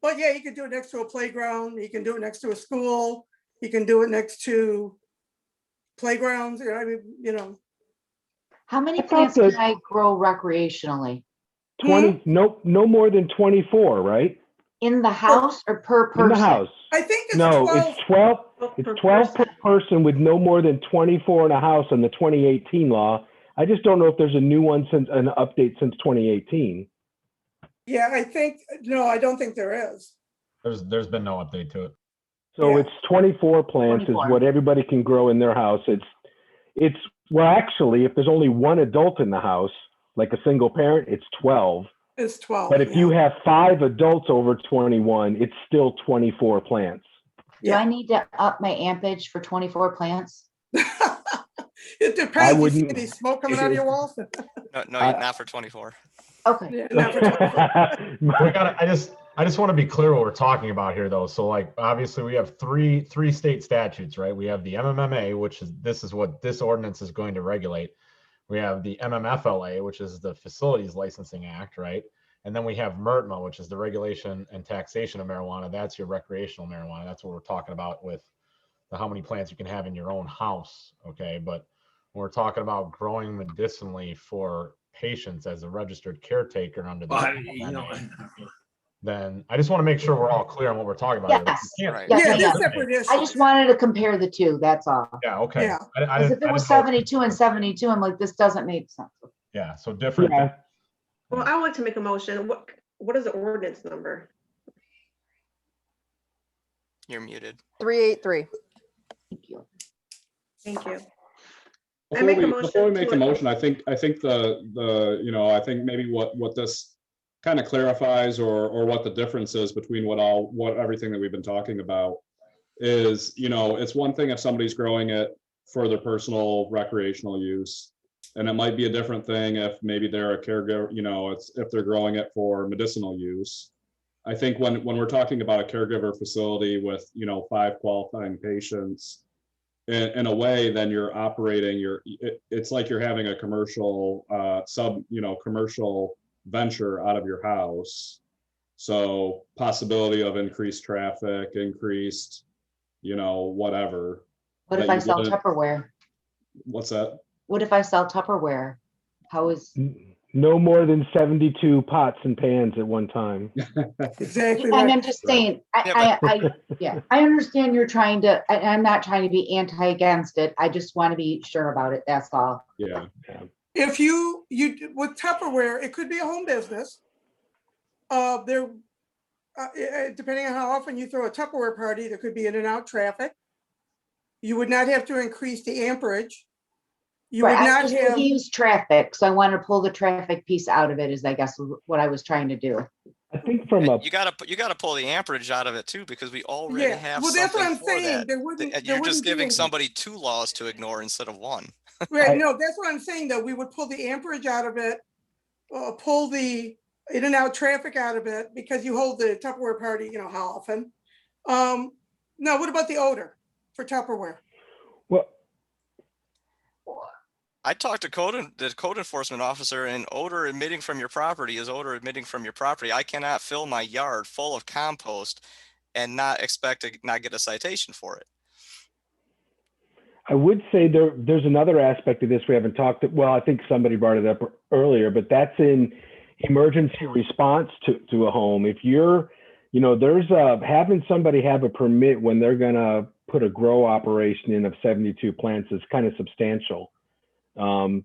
But yeah, he can do it next to a playground. He can do it next to a school. He can do it next to playgrounds. I mean, you know. How many I thought plants can that- I grow recreationally? 20, no more than 24, right? In the house or per person? In the house. I think it's No, 12. it's 12. It's 12 per person with no more than 24 in a house in the 2018 law. I just don't know if there's a new one since an update since 2018. Yeah, I think, no, I don't think there is. There's been no update to it. So Yeah. it's 24 plants 24. is what everybody can grow in their house. It's well, actually, if there's only one adult in the house, like a single parent, it's 12. It's 12. But if you have 5 adults over 21, it's still 24 plants. Do I need to up my ampage for 24 plants? It depends. You see wouldn't- any smoke coming out of your walls? No, I- not for 24. Okay. Yeah, not for 24. We got. I just want to be clear what we're talking about here, though. So, like, obviously, we have three state statutes, right? We have the MMMA, which is what this ordinance is going to regulate. We have the MMFLA, which is the Facilities Licensing Act, right? And then we have MRTMA, which is the regulation and taxation of marijuana. That's your recreational marijuana. That's what we're talking about with how many plants you can have in your own house, okay? But when we're talking about growing medicinally for patients as a registered caretaker under the MMMA, then I just want to make sure we're all clear on what we're talking about. Yes. Here. Right. Yes, Yeah, yes, they're separate issues. I just wanted to compare the two, that's all. Yeah, okay. Yeah. Because if it was 72 and 72, I'm like, this doesn't make sense. Yeah, so different. Yeah. Well, I would like to make a motion. What is the ordinance number? You're muted. 383. Thank you. Thank you. Before make a we, motion before we make to- a motion, I think the, you know, I think maybe what this kind of clarifies or what the difference is between what everything that we've been talking about is, you know, it's one thing if somebody's growing it for their personal recreational use. And it might be a different thing if maybe they're a caregiver, you know, if they're growing it for medicinal use. I think when we're talking about a caregiver facility with, you know, 5 qualifying patients, in a way, then you're operating, it's like you're having a commercial commercial venture out of your house. So possibility of increased traffic, increased, you know, whatever. What if that I you sell wouldn't- Tupperware? What's that? What if I sell Tupperware? How is, No more than 72 pots and pans at one time. Exactly I'm right. just saying, I understand you're trying to, I'm not trying to be anti-against it. I just want to be sure about it, that's all. Yeah. If you with Tupperware, it could be a home business. Depending on how often you throw a Tupperware party, there could be in and out traffic. You would not have to increase the amperage. You would Right, I not just have. use traffic, so I want to pull the traffic piece out of it is I guess what I was trying to do. I think from a, You gotta pull the amperage out of it too, because we already Yeah, have well, that's what something I'm for saying. that. There wouldn't, And there you're just wouldn't be giving any. somebody 2 laws to ignore instead of 1. Right, I- no, that's what I'm saying, though. We would pull the amperage out of it, pull the in and out traffic out of it, because you hold the Tupperware party, you know, how often? Now, what about the odor for Tupperware? well, I talked to the code enforcement officer, and odor emitting from your property is odor emitting from your property. I cannot fill my yard full of compost and not expect to not get a citation for it. I would say there's another aspect of this we haven't talked, well, I think somebody brought it up earlier, but that's in emergency response to a home. If you're, you know, there's having somebody have a permit when they're gonna put a grow operation in of 72 plants is kind of substantial. And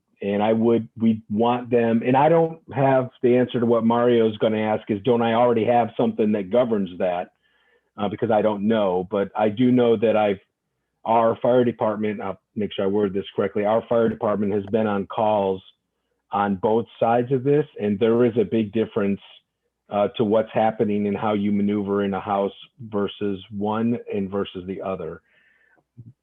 we want them, and I don't have the answer to what Mario's gonna ask is, don't I already have something that governs that? Because I don't know, but I do know that our fire department, I'll make sure I word this correctly, our fire department has been on calls on both sides of this, and there is a big difference to what's happening and how you maneuver in a house versus one and versus the other.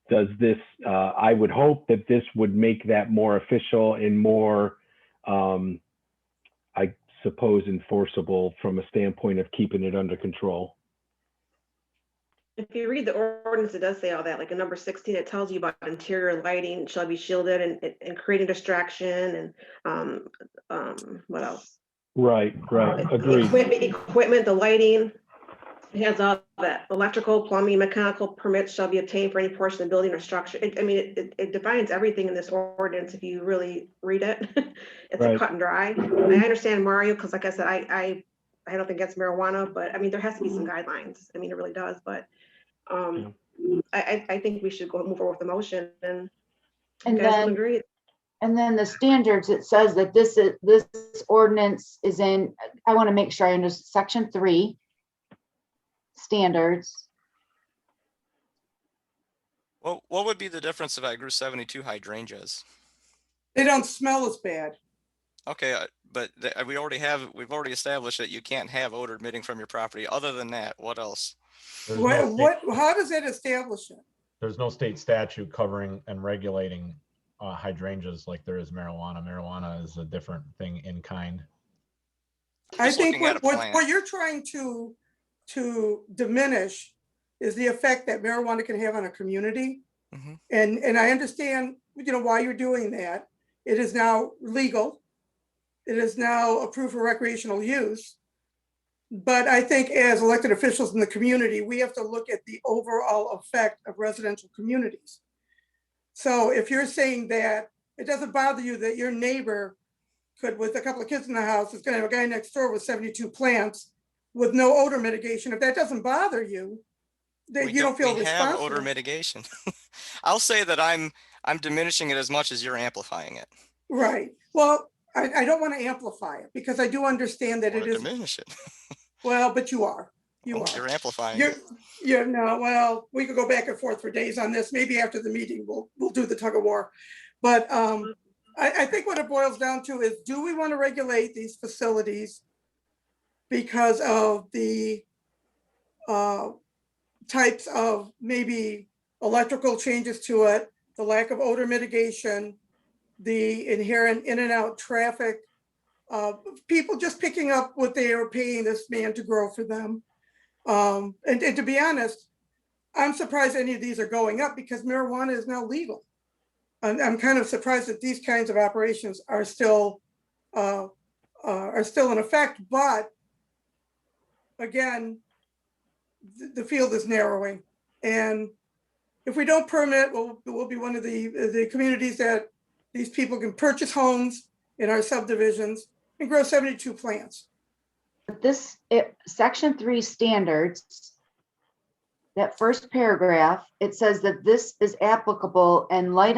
Does this, I would hope that this would make that more official and more, I suppose, enforceable from a standpoint of keeping it under control. If you read the ordinance, it does say all that, like in number 16, it tells you about interior lighting shall be shielded and creating distraction and what else? Right, agreed. Equipment, the lighting, it has all that. Electrical, plumbing, mechanical permits shall be obtained for any portion of the building or structure. It defines everything in this ordinance if you really read it. It's a Right. cut and dry. I understand Mario, because like I said, I don't think that's marijuana, but I mean, there has to be some guidelines. I mean, it really does, but I think we should go move forward with the motion and you guys will agree. And then the standards, it says that this ordinance is in, I want to make sure I understand, section 3, standards. Well, what would be the difference if I grew 72 hydrangeas? They don't smell as bad. Okay, but we've already established that you can't have odor emitting from your property. Other than that, what else? How does it establish it? There's no state statute covering and regulating hydrangeas like there is marijuana. Marijuana is a different thing in kind. I think what you're trying to diminish is the effect that marijuana can have on a community. Mm-hmm. And I understand, you know, why you're doing that. It is now legal. It is now approved for recreational use. But I think as elected officials in the community, we have to look at the overall effect of residential communities. So if you're saying that it doesn't bother you that your neighbor could, with a couple of kids in the house, is going to have a guy next door with 72 plants with no odor mitigation, if that doesn't bother you, then you don't feel responsible. We have odor mitigation. I'll say that I'm diminishing it as much as you're amplifying it. Right. Well, I don't want to amplify it because I do understand that it is. Diminish it. Well, but you are. You're amplifying. Well, we could go back and forth for days on this. Maybe after the meeting, we'll do the tug of war. But I think what it boils down to is, do we want to regulate these facilities because of the types of maybe electrical changes to it, the lack of odor mitigation, the inherent in and out traffic, people just picking up what they are paying this man to grow for them. And to be honest, I'm surprised any of these are going up because marijuana is now legal. I'm kind of surprised that these kinds of operations are still in effect, but again, the field is narrowing. And if we don't permit, we'll be one of the communities that these people can purchase homes in our subdivisions and grow 72 plants. Section 3 standards, that first paragraph, it says that this is applicable in light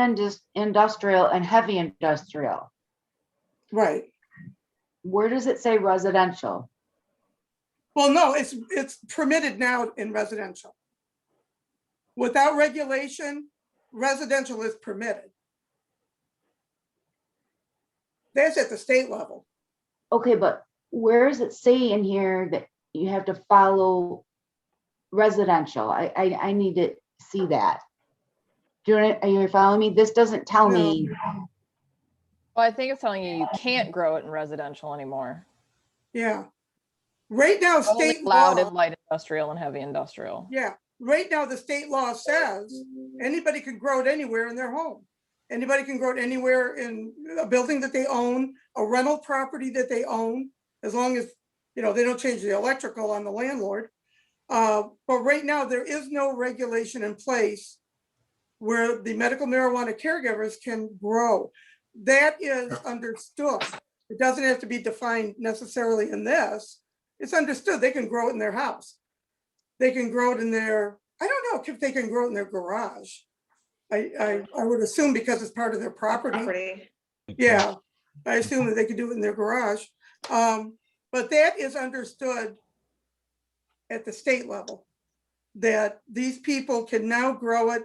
industrial and heavy industrial. Right. Where does it say residential? Well, no, it's permitted now in residential. Without regulation, residential is permitted. That's at the state level. Okay, but where does it say in here that you have to follow residential. I need to see that. Are you following me? This doesn't tell me. Well, I think it's telling you can't grow it in residential anymore. Yeah. Right now, Only state allowed law, in light industrial and heavy industrial. yeah, right now, the state law says anybody can grow it anywhere in their home. Anybody can grow it anywhere in a building that they own, a rental property that they own, as long as, they don't change the electrical on the landlord. But right now, there is no regulation in place where the medical marijuana caregivers can grow. That is understood. It doesn't have to be defined necessarily in this. It's understood they can grow it in their house. They can grow it in their, I don't know if they can grow it in their garage. I would assume because it's part of their property. Yeah, I assume that they could do it in their garage. But that is understood at the state level, that these people can now grow it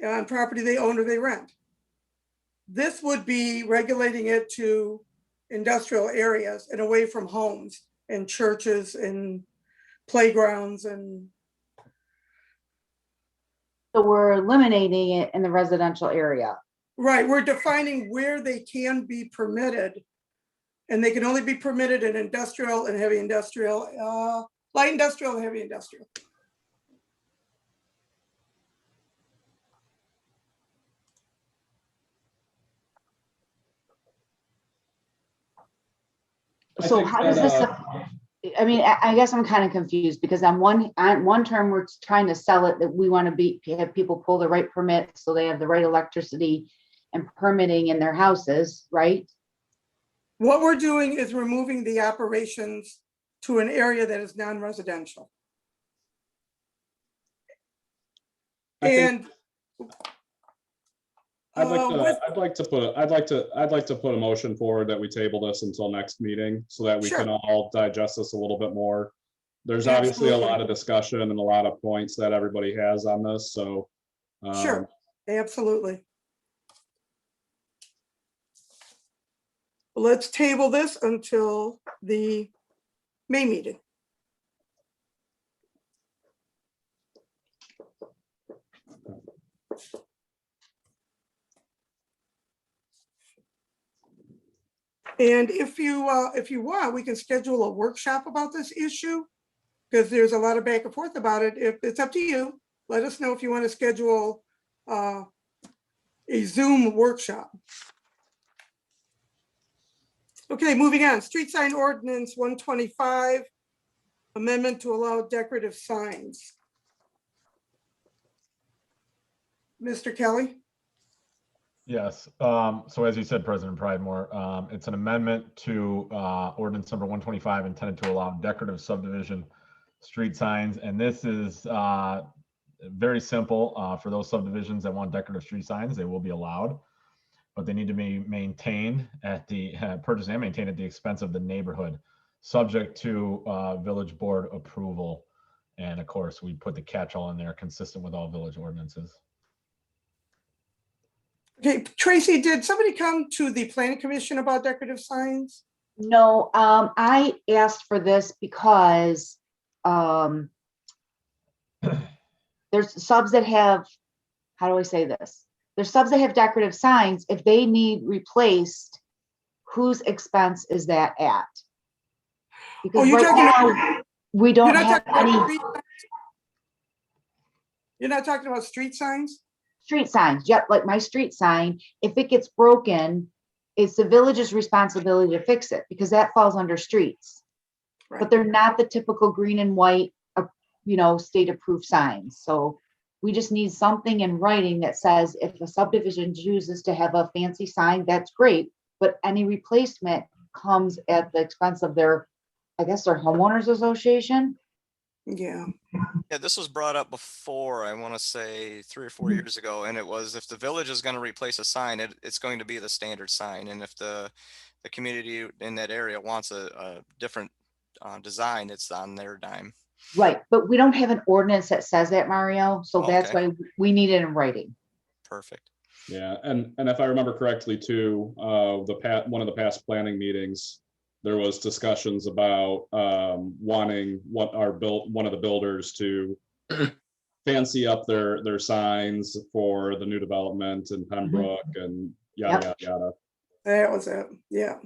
on property they own or they rent. This would be regulating it to industrial areas and away from homes and churches and playgrounds and. So we're eliminating it in the residential area. Right, we're defining where they can be permitted. And they can only be permitted in industrial and heavy industrial, light industrial and heavy industrial. So how does this, I mean, I guess I'm kind of confused because on one term, we're trying to sell it that we want to have people pull the right permits so they have the right electricity and permitting in their houses, right? What we're doing is removing the operations to an area that is non-residential. And I'd like to put a motion forward that we table this until next meeting so that we can all digest this a little bit more. There's obviously a lot of discussion and a lot of points that everybody has on this, so. Sure, absolutely. Let's table this until the May meeting. And if you want, we can schedule a workshop about this issue because there's a lot of back and forth about it. If it's up to you, let us know if you want to schedule a Zoom workshop. Okay, moving on. Street sign ordinance 125, amendment to allow decorative signs. Mr. Kelly? Yes, so as you said, President Pridemore, it's an amendment to ordinance number 125 intended to allow decorative subdivision street signs. And this is very simple for those subdivisions that want decorative street signs. They will be allowed, but they need to be maintained at the purchased and maintained at the expense of the neighborhood, subject to village board approval. And of course, we put the catch-all in there consistent with all village ordinances. Okay, Tracy, did somebody come to the planning commission about decorative signs? No, I asked for this because there's subs that have, how do I say this? There's subs that have decorative signs. If they need replaced, whose expense is that at? Because right now, we don't have any. You're not talking about street signs? Street signs, yep, like my street sign, if it gets broken, it's the village's responsibility to fix it because that falls under streets. But they're not the typical green and white, state approved signs. So we just need something in writing that says if a subdivision chooses to have a fancy sign, that's great. But any replacement comes at the expense of their homeowners association. Yeah. Yeah, this was brought up before, I want to say 3 or 4 years ago, and it was if the village is going to replace a sign, it's going to be the standard sign. And if the community in that area wants a different design, it's on their dime. Right, but we don't have an ordinance that says that, Mario, so that's why we need it in writing. Perfect. Yeah, and if I remember correctly too, one of the past planning meetings, there was discussions about wanting one of the builders to fancy up their signs for the new development in Pembroke and yada, yada, yada. That was it, yeah.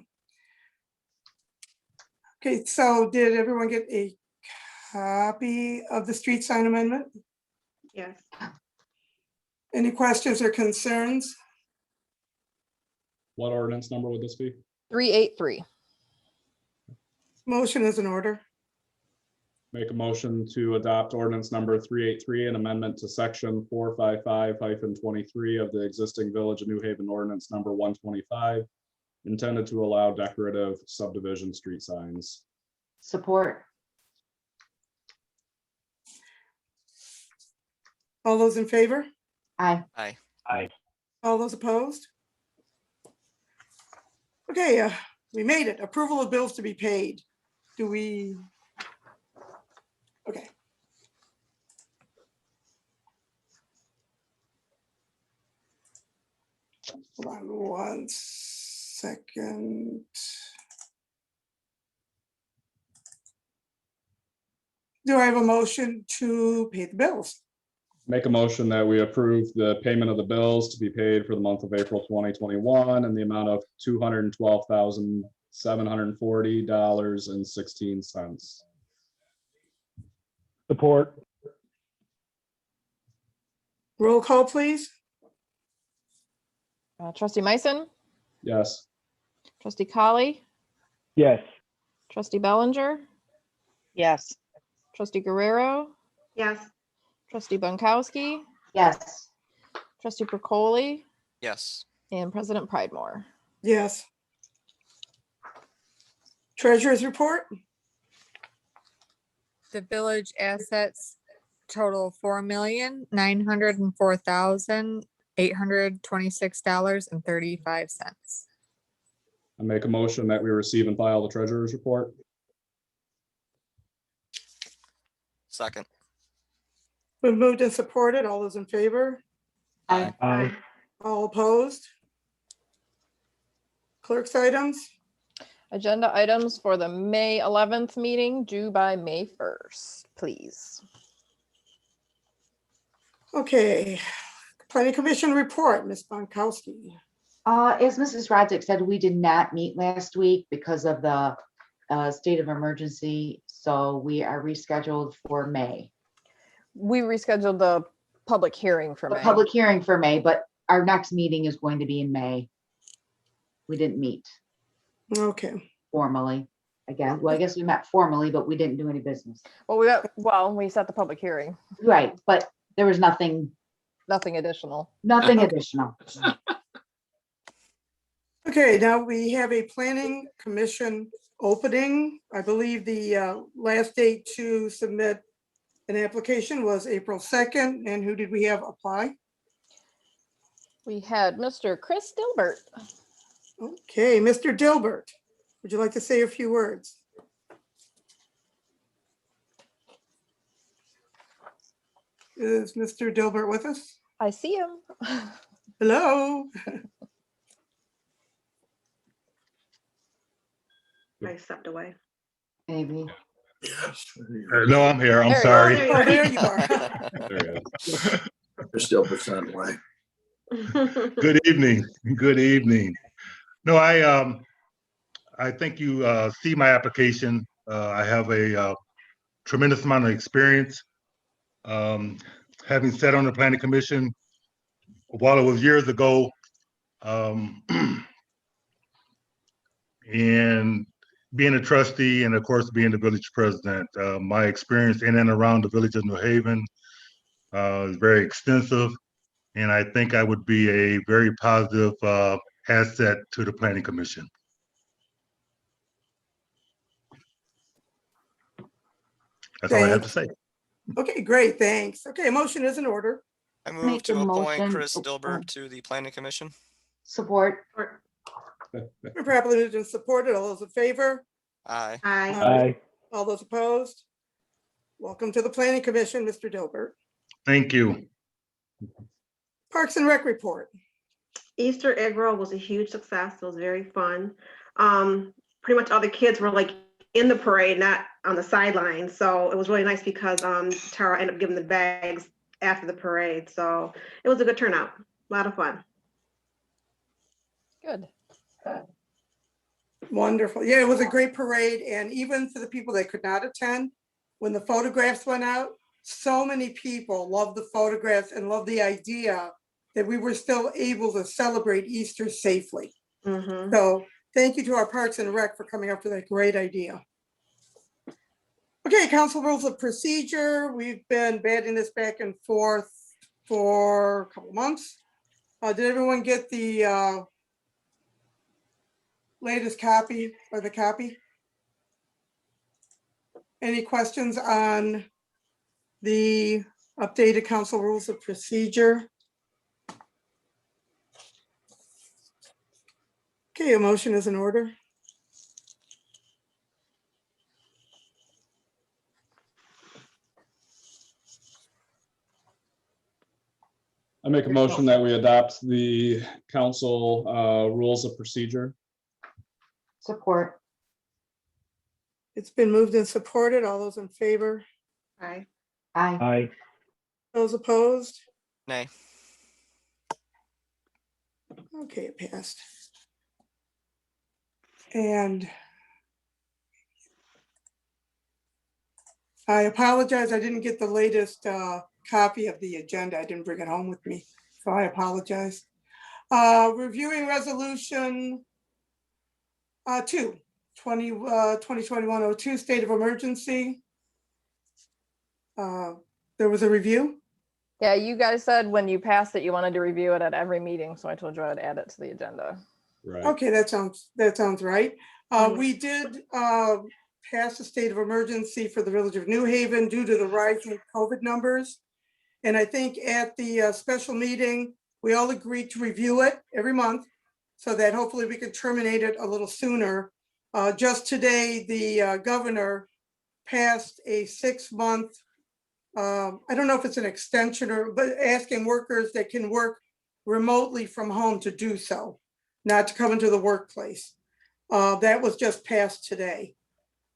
Okay, so did everyone get a copy of the street sign amendment? Yes. Any questions or concerns? What ordinance number would this be? 383. Motion is in order. Make a motion to adopt ordinance number 383, an amendment to section 455-23 of the existing Village of New Haven ordinance number 125, intended to allow decorative subdivision street signs. Support. All those in favor? Aye. Aye. Aye. All those opposed? Okay, we made it. Approval of bills to be paid. Do we? Okay. Hold on 1 second. Do I have a motion to pay the bills? Make a motion that we approve the payment of the bills to be paid for the month of April 2021 in the amount of $212,740.16. Support. Roll call, please. Trustee Meissen, Yes. trustee Colley, Yes. trustee Bellinger, Yes. trustee Guerrero, Yes. trustee Bunkowski, Yes. trustee Pricoli, Yes. and President Pridemore. Yes. Treasurer's report? The village assets total $4,904,826.35. I make a motion that we receive and file the treasurer's report. Second. Been moved and supported. All those in favor? Aye. Aye. All opposed? Clerk's items? Agenda items for the May 11th meeting due by May 1st, please. Okay. Planning Commission report, Ms. Bonkowski. As Mrs. Roddick said, we did not meet last week because of the state of emergency. So we are rescheduled for May. We rescheduled the public hearing for The May. public hearing for May, but our next meeting is going to be in May. We didn't meet Okay. formally again. Well, I guess we met formally, but we didn't do any business. Well, we set the public hearing, Right, but there was nothing additional. additional. Okay, now we have a Planning Commission opening. I believe the last date to submit an application was April 2nd. And who did we have apply? We had Mr. Chris Dilbert. Okay, Mr. Dilbert, would you like to say a few words? Is Mr. Dilbert with us? I see him. Hello? I stepped away. Maybe. Yes. No, I'm here. I'm There you sorry. are. Oh, there you are. There it is. They're still percent way. Good evening. Good evening. No, I think you see my application. I have a tremendous amount of experience. Having sat on the planning commission while it was years ago, and being a trustee and of course being the village president, my experience in and around the village of New Haven is very extensive. And I think I would be a very positive asset to the planning commission. That's all I have to say. Okay, great, thanks. Okay, a motion is in order. I move Make to the appoint motion. Chris Oh, Dilbert to the planning commission. Support. Been properly moved and supported. All those in favor? Aye. Aye. Aye. All those opposed? Welcome to the Planning Commission, Mr. Dilbert. Thank you. Parks and Rec report. Easter egg roll was a huge success. It was very fun. Pretty much all the kids were like in the parade, not on the sidelines. So it was really nice because Tara ended up giving the bags after the parade. So it was a good turnout, a lot of fun. Good. Wonderful. Yeah, it was a great parade. And even for the people that could not attend, when the photographs went out, so many people loved the photographs and loved the idea that we were still able to celebrate Easter safely. So thank you to our Parks and Rec for coming up with that great idea. Okay, council rules of procedure. We've been batting this back and forth for a couple of months. Did everyone get the latest copy or the copy? Any questions on the updated council rules of procedure? Okay, a motion is in order. I make a motion that we adopt the council rules of procedure. Support. It's been moved and supported. All those in favor? Aye. Aye. Aye. Those opposed? Nay. Okay, it passed. And I apologize, I didn't get the latest copy of the agenda. I didn't bring it home with me, so I apologize. Reviewing resolution 2021-02, state of emergency. There was a review. Yeah, you guys said when you passed it, you wanted to review it at every meeting, so I told you I'd add it to the agenda. Right. Okay, that sounds right. We did pass a state of emergency for the village of New Haven due to the rising COVID numbers. And I think at the special meeting, we all agreed to review it every month so that hopefully we can terminate it a little sooner. Just today, the governor passed a 6-month, I don't know if it's an extension but asking workers that can work remotely from home to do so, not to come into the workplace. That was just passed today.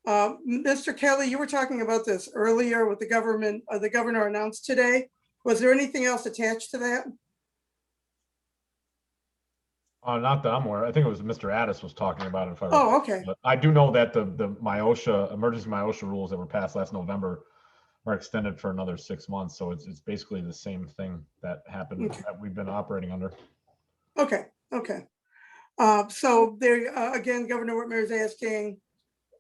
Mr. Kelly, you were talking about this earlier with the governor announced today. Was there anything else attached to that? Not that I'm aware. I think it was Mr. Addis was talking about it. If I Oh, okay. But I do know that the MIOSHA, emergency MIOSHA rules that were passed last November are extended for another 6 months. So it's basically the same thing that happened that we've been operating under. Okay. So there, again, Governor Whitmer is asking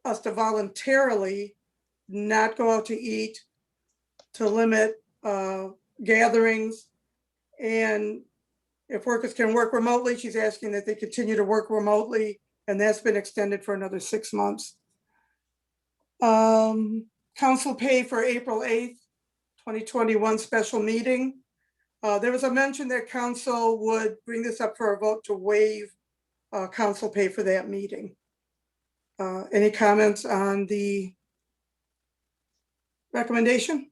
us to voluntarily not go out to eat, to limit gatherings. And if workers can work remotely, she's asking that they continue to work remotely, and that's been extended for another 6 months. Council pay for April 8th, 2021 special meeting. There was a mention that council would bring this up for a vote to waive council pay for that meeting. Any comments on the recommendation?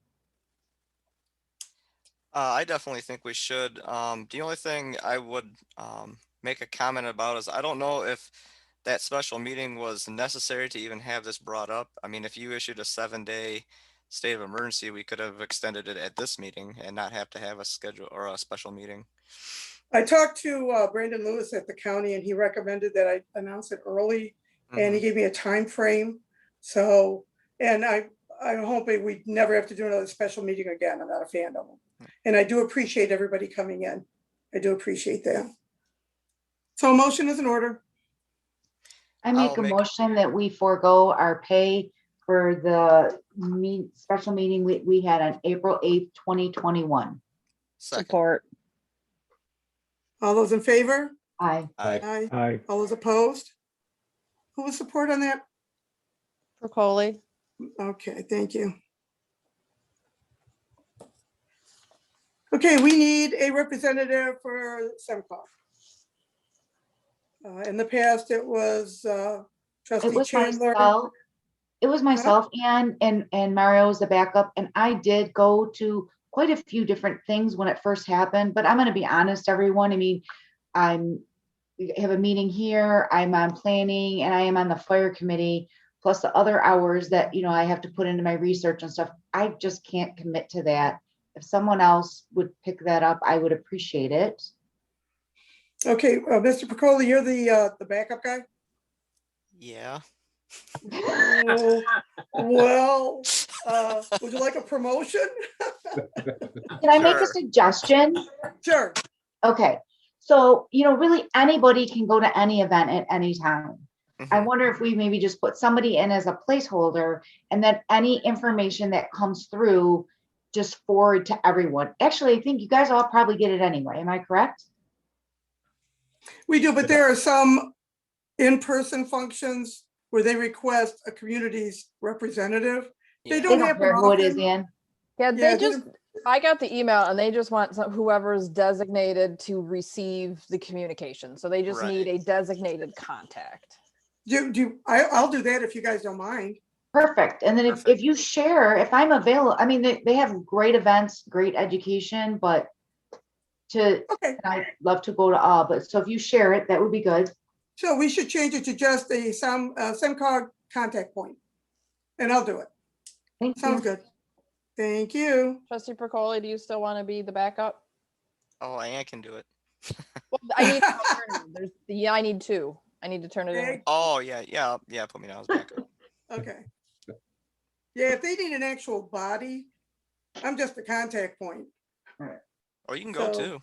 I definitely think we should. The only thing I would make a comment about is I don't know if that special meeting was necessary to even have this brought up. I mean, if you issued a 7-day state of emergency, we could have extended it at this meeting and not have to have a schedule or a special meeting. I talked to Brandon Lewis at the county, and he recommended that I announce it early, and he gave me a time frame. So, and I'm hoping we never have to do another special meeting again. I'm not a fan of them. And I do appreciate everybody coming in. I do appreciate that. So a motion is in order. I make a motion that we forego our pay for the special meeting we had on April 8th, 2021. Support. All those in favor? Aye. Aye. Aye. All those opposed? Who was support on that? Procoli. Okay, thank you. Okay, we need a representative for Semclaw. In the past, it was trustee Chandler. It was myself and Mario was the backup, and I did go to quite a few different things when it first happened, but I'm going to be honest, everyone. I mean, we have a meeting here, I'm on planning, and I am on the fire committee. plus the other hours that, I have to put into my research and stuff. I just can't commit to that. If someone else would pick that up, I would appreciate it. Okay, Mr. Picola, you're the backup guy? Yeah. Oh, well, would you like a promotion? Can I make a Sure. suggestion? Sure. Okay, so, really anybody can go to any event at any time. I Mhm. wonder if we maybe just put somebody in as a placeholder and then any information that comes through, just forward to everyone. Actually, I think you guys all probably get it anyway. Am I correct? We do, but there are some in-person functions where they request a community's representative. They Yeah. They don't don't happen care who it is, often. Ian. Yeah, Yeah, they they just, I got the email and they just want whoever's designated to receive the communication. So they just need a designated contact. I'll do that if you guys don't mind. Perfect. And then if you share, if I'm available, I mean, they have great events, great education, but I'd love to go to all, but so if you share it, that would be good. So we should change it to just a SEMCOG contact point. And I'll do it. Thank Sounds you. good. Thank you. Trustee Percoli, do you still want to be the backup? Oh, I can do it. Well, I need an alternative. I need two. I need to turn it in. Oh, yeah. Put me down as backup. Okay. Yeah, if they need an actual body, I'm just the contact point. Oh, you can go So- too.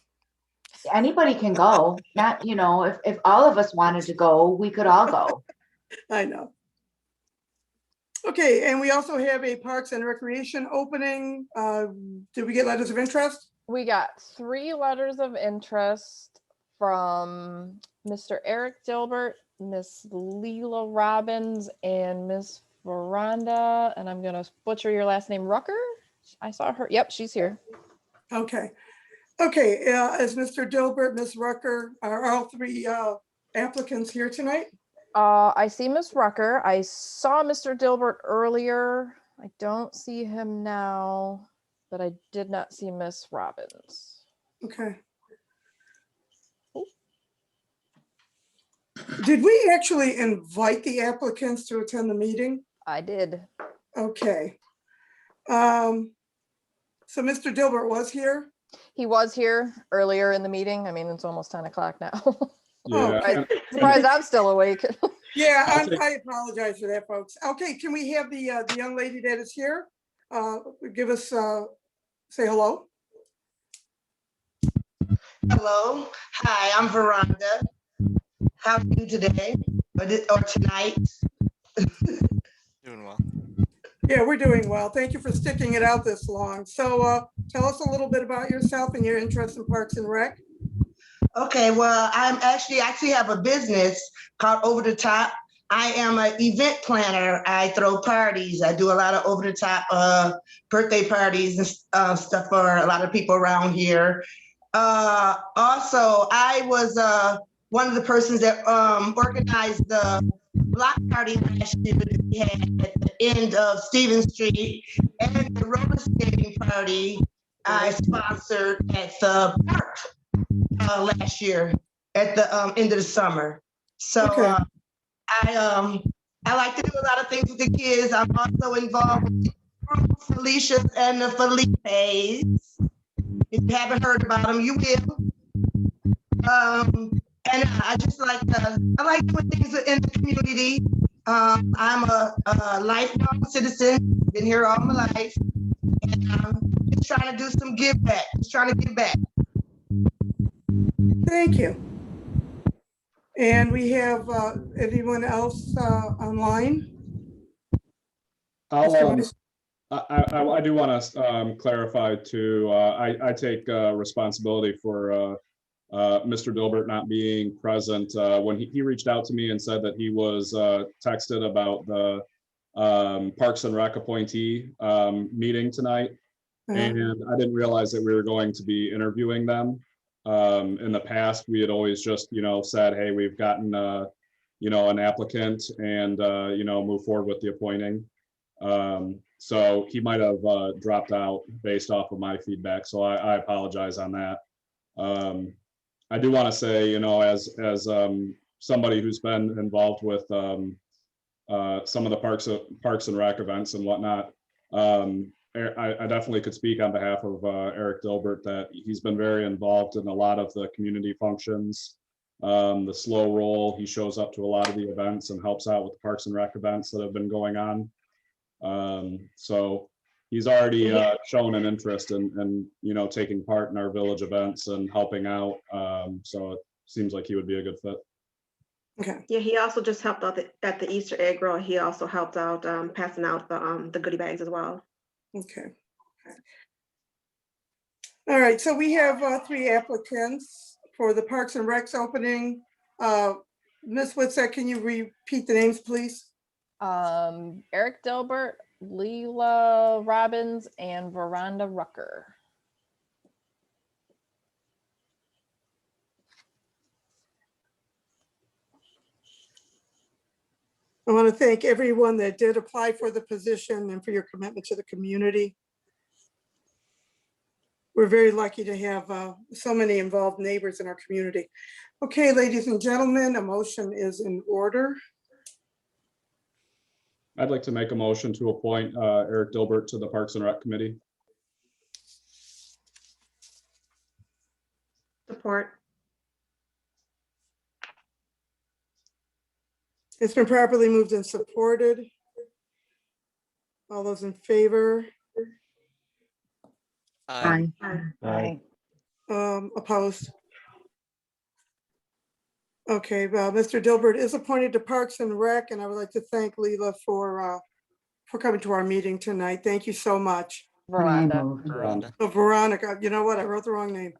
Anybody can go, not, if all of us wanted to go, we could all go. I know. Okay, and we also have a Parks and Recreation opening. Did we get letters of interest? We got 3 letters of interest from Mr. Eric Dilbert, Miss Leela Robbins, and Miss Veranda, and I'm gonna butcher your last name, Rucker? I saw her. Yep, she's here. Okay. Okay, is Mr. Dilbert, Ms. Rucker, are all 3 applicants here tonight? I see Miss Rucker. I saw Mr. Dilbert earlier. I don't see him now, but I did not see Miss Robbins. Okay. Did we actually invite the applicants to attend the meeting? I did. Okay. So Mr. Dilbert was here? He was here earlier in the meeting. I mean, it's almost 10 o'clock now. Yeah. I'm surprised I'm still awake. Yeah, I'll take- I apologize for that, folks. Okay, can we have the young lady that is here give us, say hello? Hello, hi, I'm Veranda. How are you today or tonight? Doing well. Yeah, we're doing well. Thank you for sticking it out this long. So tell us a little bit about yourself and your interest in Parks and Rec. Okay, well, I actually have a business called Over the Top. I am an event planner. I throw parties. I do a lot of over the top birthday parties and stuff for a lot of people around here. Also, I was one of the persons that organized the block party last year that we had at the end of Stevens Street and the roller skating party I sponsored at the park last year at the end of the summer. So Okay. I like to do a lot of things with the kids. I'm also involved with the group Felicia and the Felipes. If you haven't heard about them, you will. And I just like I like doing things in the community. I'm a lifelong citizen, been here all my life, and just trying to do some give back. Just trying to give back. Thank you. And we have anyone else online? I do want to clarify too. I take responsibility for Mr. Dilbert not being present. When he reached out to me and said that he was texted about the Parks and Rec appointee meeting tonight, and I didn't realize that we were going to be interviewing them. In the past, we had always just, said, hey, we've gotten, an applicant and, move forward with the appointing. So he might have dropped out based off of my feedback. So I apologize on that. I do want to say, as somebody who's been involved with some of the Parks and Rec events and whatnot. I definitely could speak on behalf of Eric Dilbert that he's been very involved in a lot of the community functions. The slow roll, he shows up to a lot of the events and helps out with the Parks and Rec events that have been going on. So he's already shown an interest in taking part in our village events and helping out. So it seems like he would be a good fit. Okay. Yeah, he also just helped out at the Easter egg roll. He also helped out passing out the goodie bags as well. Okay. All right, so we have 3 applicants for the Parks and Recs opening. Ms. Witsak, can you repeat the names, please? Eric Dilbert, Leela Robbins, and Veranda Rucker. I want to thank everyone that did apply for the position and for your commitment to the community. We're very lucky to have so many involved neighbors in our community. Okay, ladies and gentlemen, a motion is in order. I'd like to make a motion to appoint Eric Dilbert to the Parks and Rec Committee. Support. It's been properly moved and supported. All those in favor? Aye. Aye. Opposed? Okay, well, Mr. Dilbert is appointed to Parks and Rec, and I would like to thank Leela for coming to our meeting tonight. Thank you so much. Veranda. Oh, Veronica, you know what? I wrote the wrong name.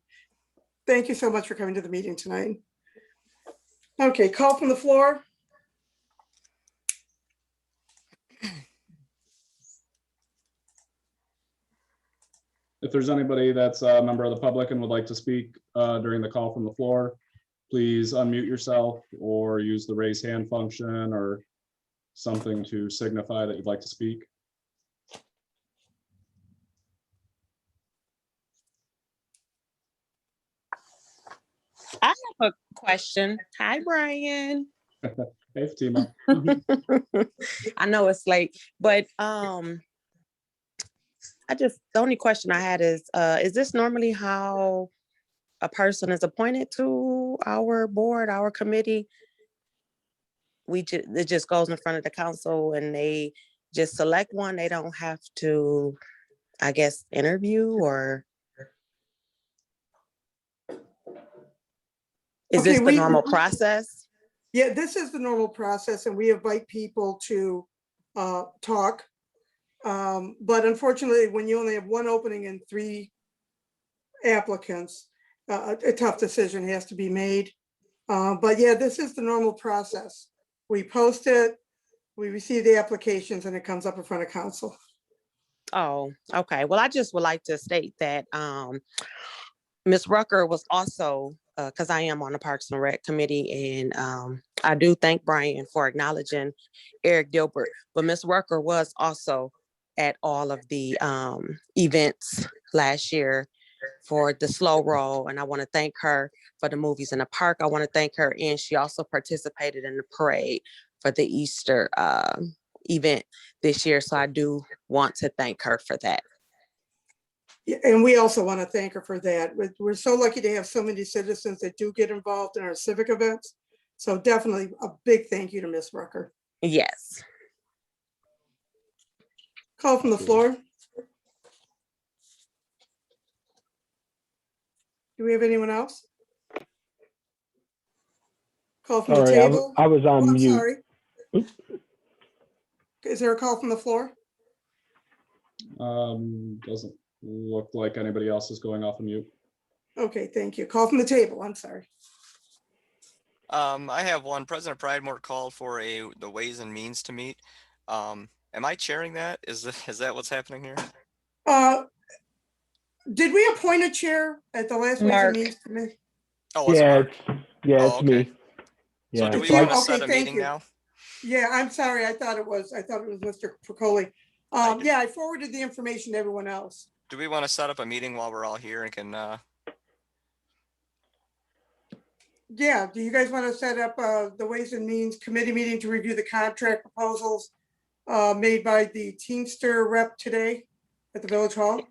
Thank you so much for coming to the meeting tonight. Okay, call from the floor. If there's anybody that's a member of the public and would like to speak during the call from the floor, please unmute yourself or use the raise hand function or something to signify that you'd like to speak. I have a question. Hi, Brian. Hey, Fatima. I know it's late, but the only question I had is this normally how a person is appointed to our board, our committee? It just goes in front of the council and they just select one. They don't have to, I guess, interview, or is this the normal process? Yeah, this is the normal process, and we invite people to talk. But unfortunately, when you only have one opening and 3 applicants, a tough decision has to be made. But yeah, this is the normal process. We post it, we receive the applications, and it comes up in front of council. Oh, okay. Well, I just would like to state that Ms. Rucker was also, because I am on the Parks and Rec Committee, and I do thank Brian for acknowledging Eric Dilbert, but Ms. Rucker was also at all of the events last year for the slow roll, and I want to thank her for the movies in the park. I want to thank her, and she also participated in the parade for the Easter event this year, so I do want to thank her for that. Yeah, and we also want to thank her for that. We're so lucky to have so many citizens that do get involved in our civic events. So definitely a big thank you to Ms. Rucker. Yes. Call from the floor. Do we have anyone else? Call from the Sorry, table. I was on Oh, I'm mute. sorry. Is there a call from the floor? Doesn't look like anybody else is going off of mute. Okay, thank you. Call from the table. I'm sorry. I have one. President Pridemore called for the Ways and Means to meet. Am I chairing that? Is that what's happening here? Did we appoint a chair at the last Ways and Means Committee? Oh, was it Mark? It's me. So Yeah. do we so I- want to set a thank meeting you. now? Yeah, I'm sorry. I thought it was Mr. Procoli. Yeah, I forwarded the information to everyone else. Do we want to set up a meeting while we're all here and can? Yeah, do you guys want to set up the Ways and Means Committee meeting to review the contract proposals made by the Teamster rep today at the Village Hall?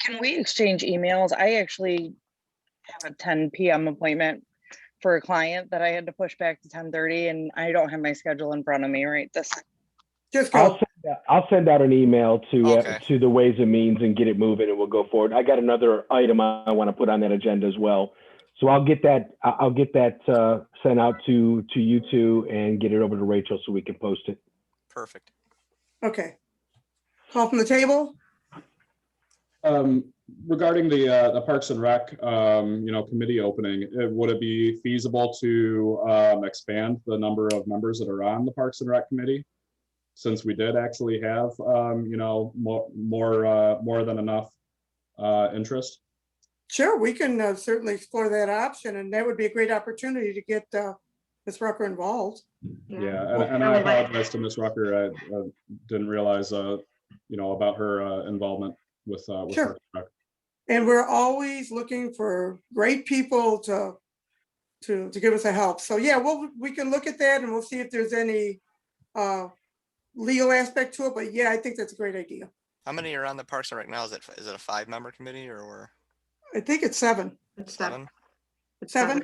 Can we exchange emails? I actually have a 10 PM appointment for a client that I had to push back to 10:30, and I don't have my schedule in front of me right this. Just I'll send out an email Okay. to the Ways and Means and get it moving, and we'll go forward. I got another item I want to put on that agenda as well. So I'll get that sent out to you two and get it over to Rachel so we can post it. Perfect. Okay. Call from the table? Regarding the Parks and Rec, committee opening, would it be feasible to expand the number of members that are on the Parks and Rec committee? Since we did actually have, more than enough interest. Sure, we can certainly explore that option, and that would be a great opportunity to get Ms. Rucker involved. Yeah, and I apologize to Ms. Rucker. I didn't realize, about her involvement with Sure. Parks and Rec. And we're always looking for great people to give us a help. So yeah, we can look at that and we'll see if there's any legal aspect to it. But yeah, I think that's a great idea. How many are on the Parks and Rec now? Is it a 5-member committee or I think it's 7. It's 7? It's 7?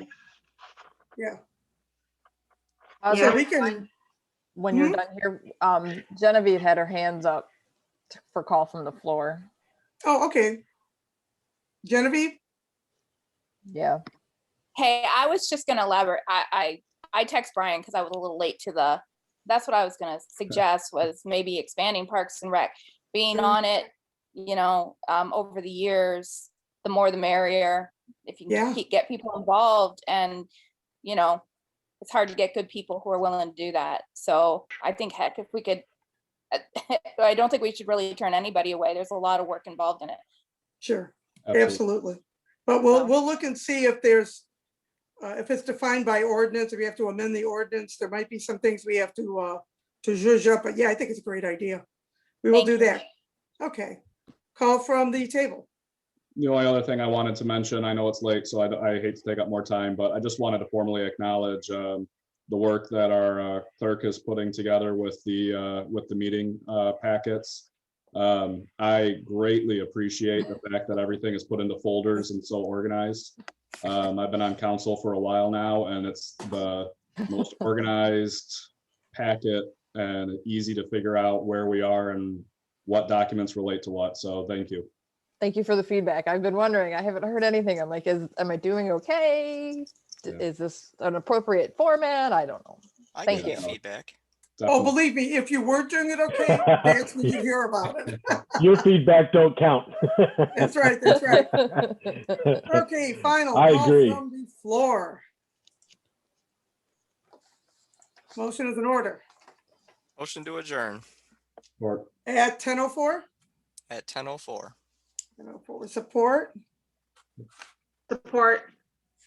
Yeah. So we can. when you're done here, Genevieve had her hands up for call from the floor. Oh, okay. Genevieve? Yeah. Hey, I was just gonna elaborate. I text Brian because I was a little late to that's what I was gonna suggest was maybe expanding Parks and Rec, being on it, over the years, the more the merrier. If you can get people involved and, it's hard to get good people who are willing to do that. So I think heck, if we could, I don't think we should really turn anybody away. There's a lot of work involved in it. Sure, absolutely. But we'll look and see if there's, if it's defined by ordinance, if we have to amend the ordinance, there might be some things we have to zhuzh up, but yeah, I think it's a great idea. We will do that. Okay, call from the table. The only other thing I wanted to mention, I know it's late, so I hate to take up more time, but I just wanted to formally acknowledge the work that our clerk is putting together with the meeting packets. I greatly appreciate the fact that everything is put into folders and so organized. I've been on council for a while now, and it's the most organized packet and easy to figure out where we are and what documents relate to what. So thank you. Thank you for the feedback. I've been wondering, I haven't heard anything. I'm like, am I doing okay? Is this an appropriate format? I don't know. Thank you. Feedback. Oh, believe me, if you weren't doing it okay, that's when you hear about it. Your feedback don't count. That's right, that's right. Okay, final I call agree. from the floor. Motion is in order. Motion to adjourn At 10:04? at 10:04. 10:04, support? Support.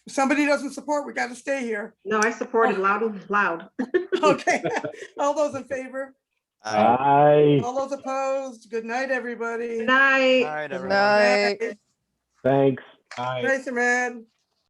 If somebody doesn't support, we got to stay here. No, I supported loud and loud. Okay, all those in favor? Aye. All those opposed? Good night, everybody. Good night. All right, Good everyone. night. Thanks. Nice, man.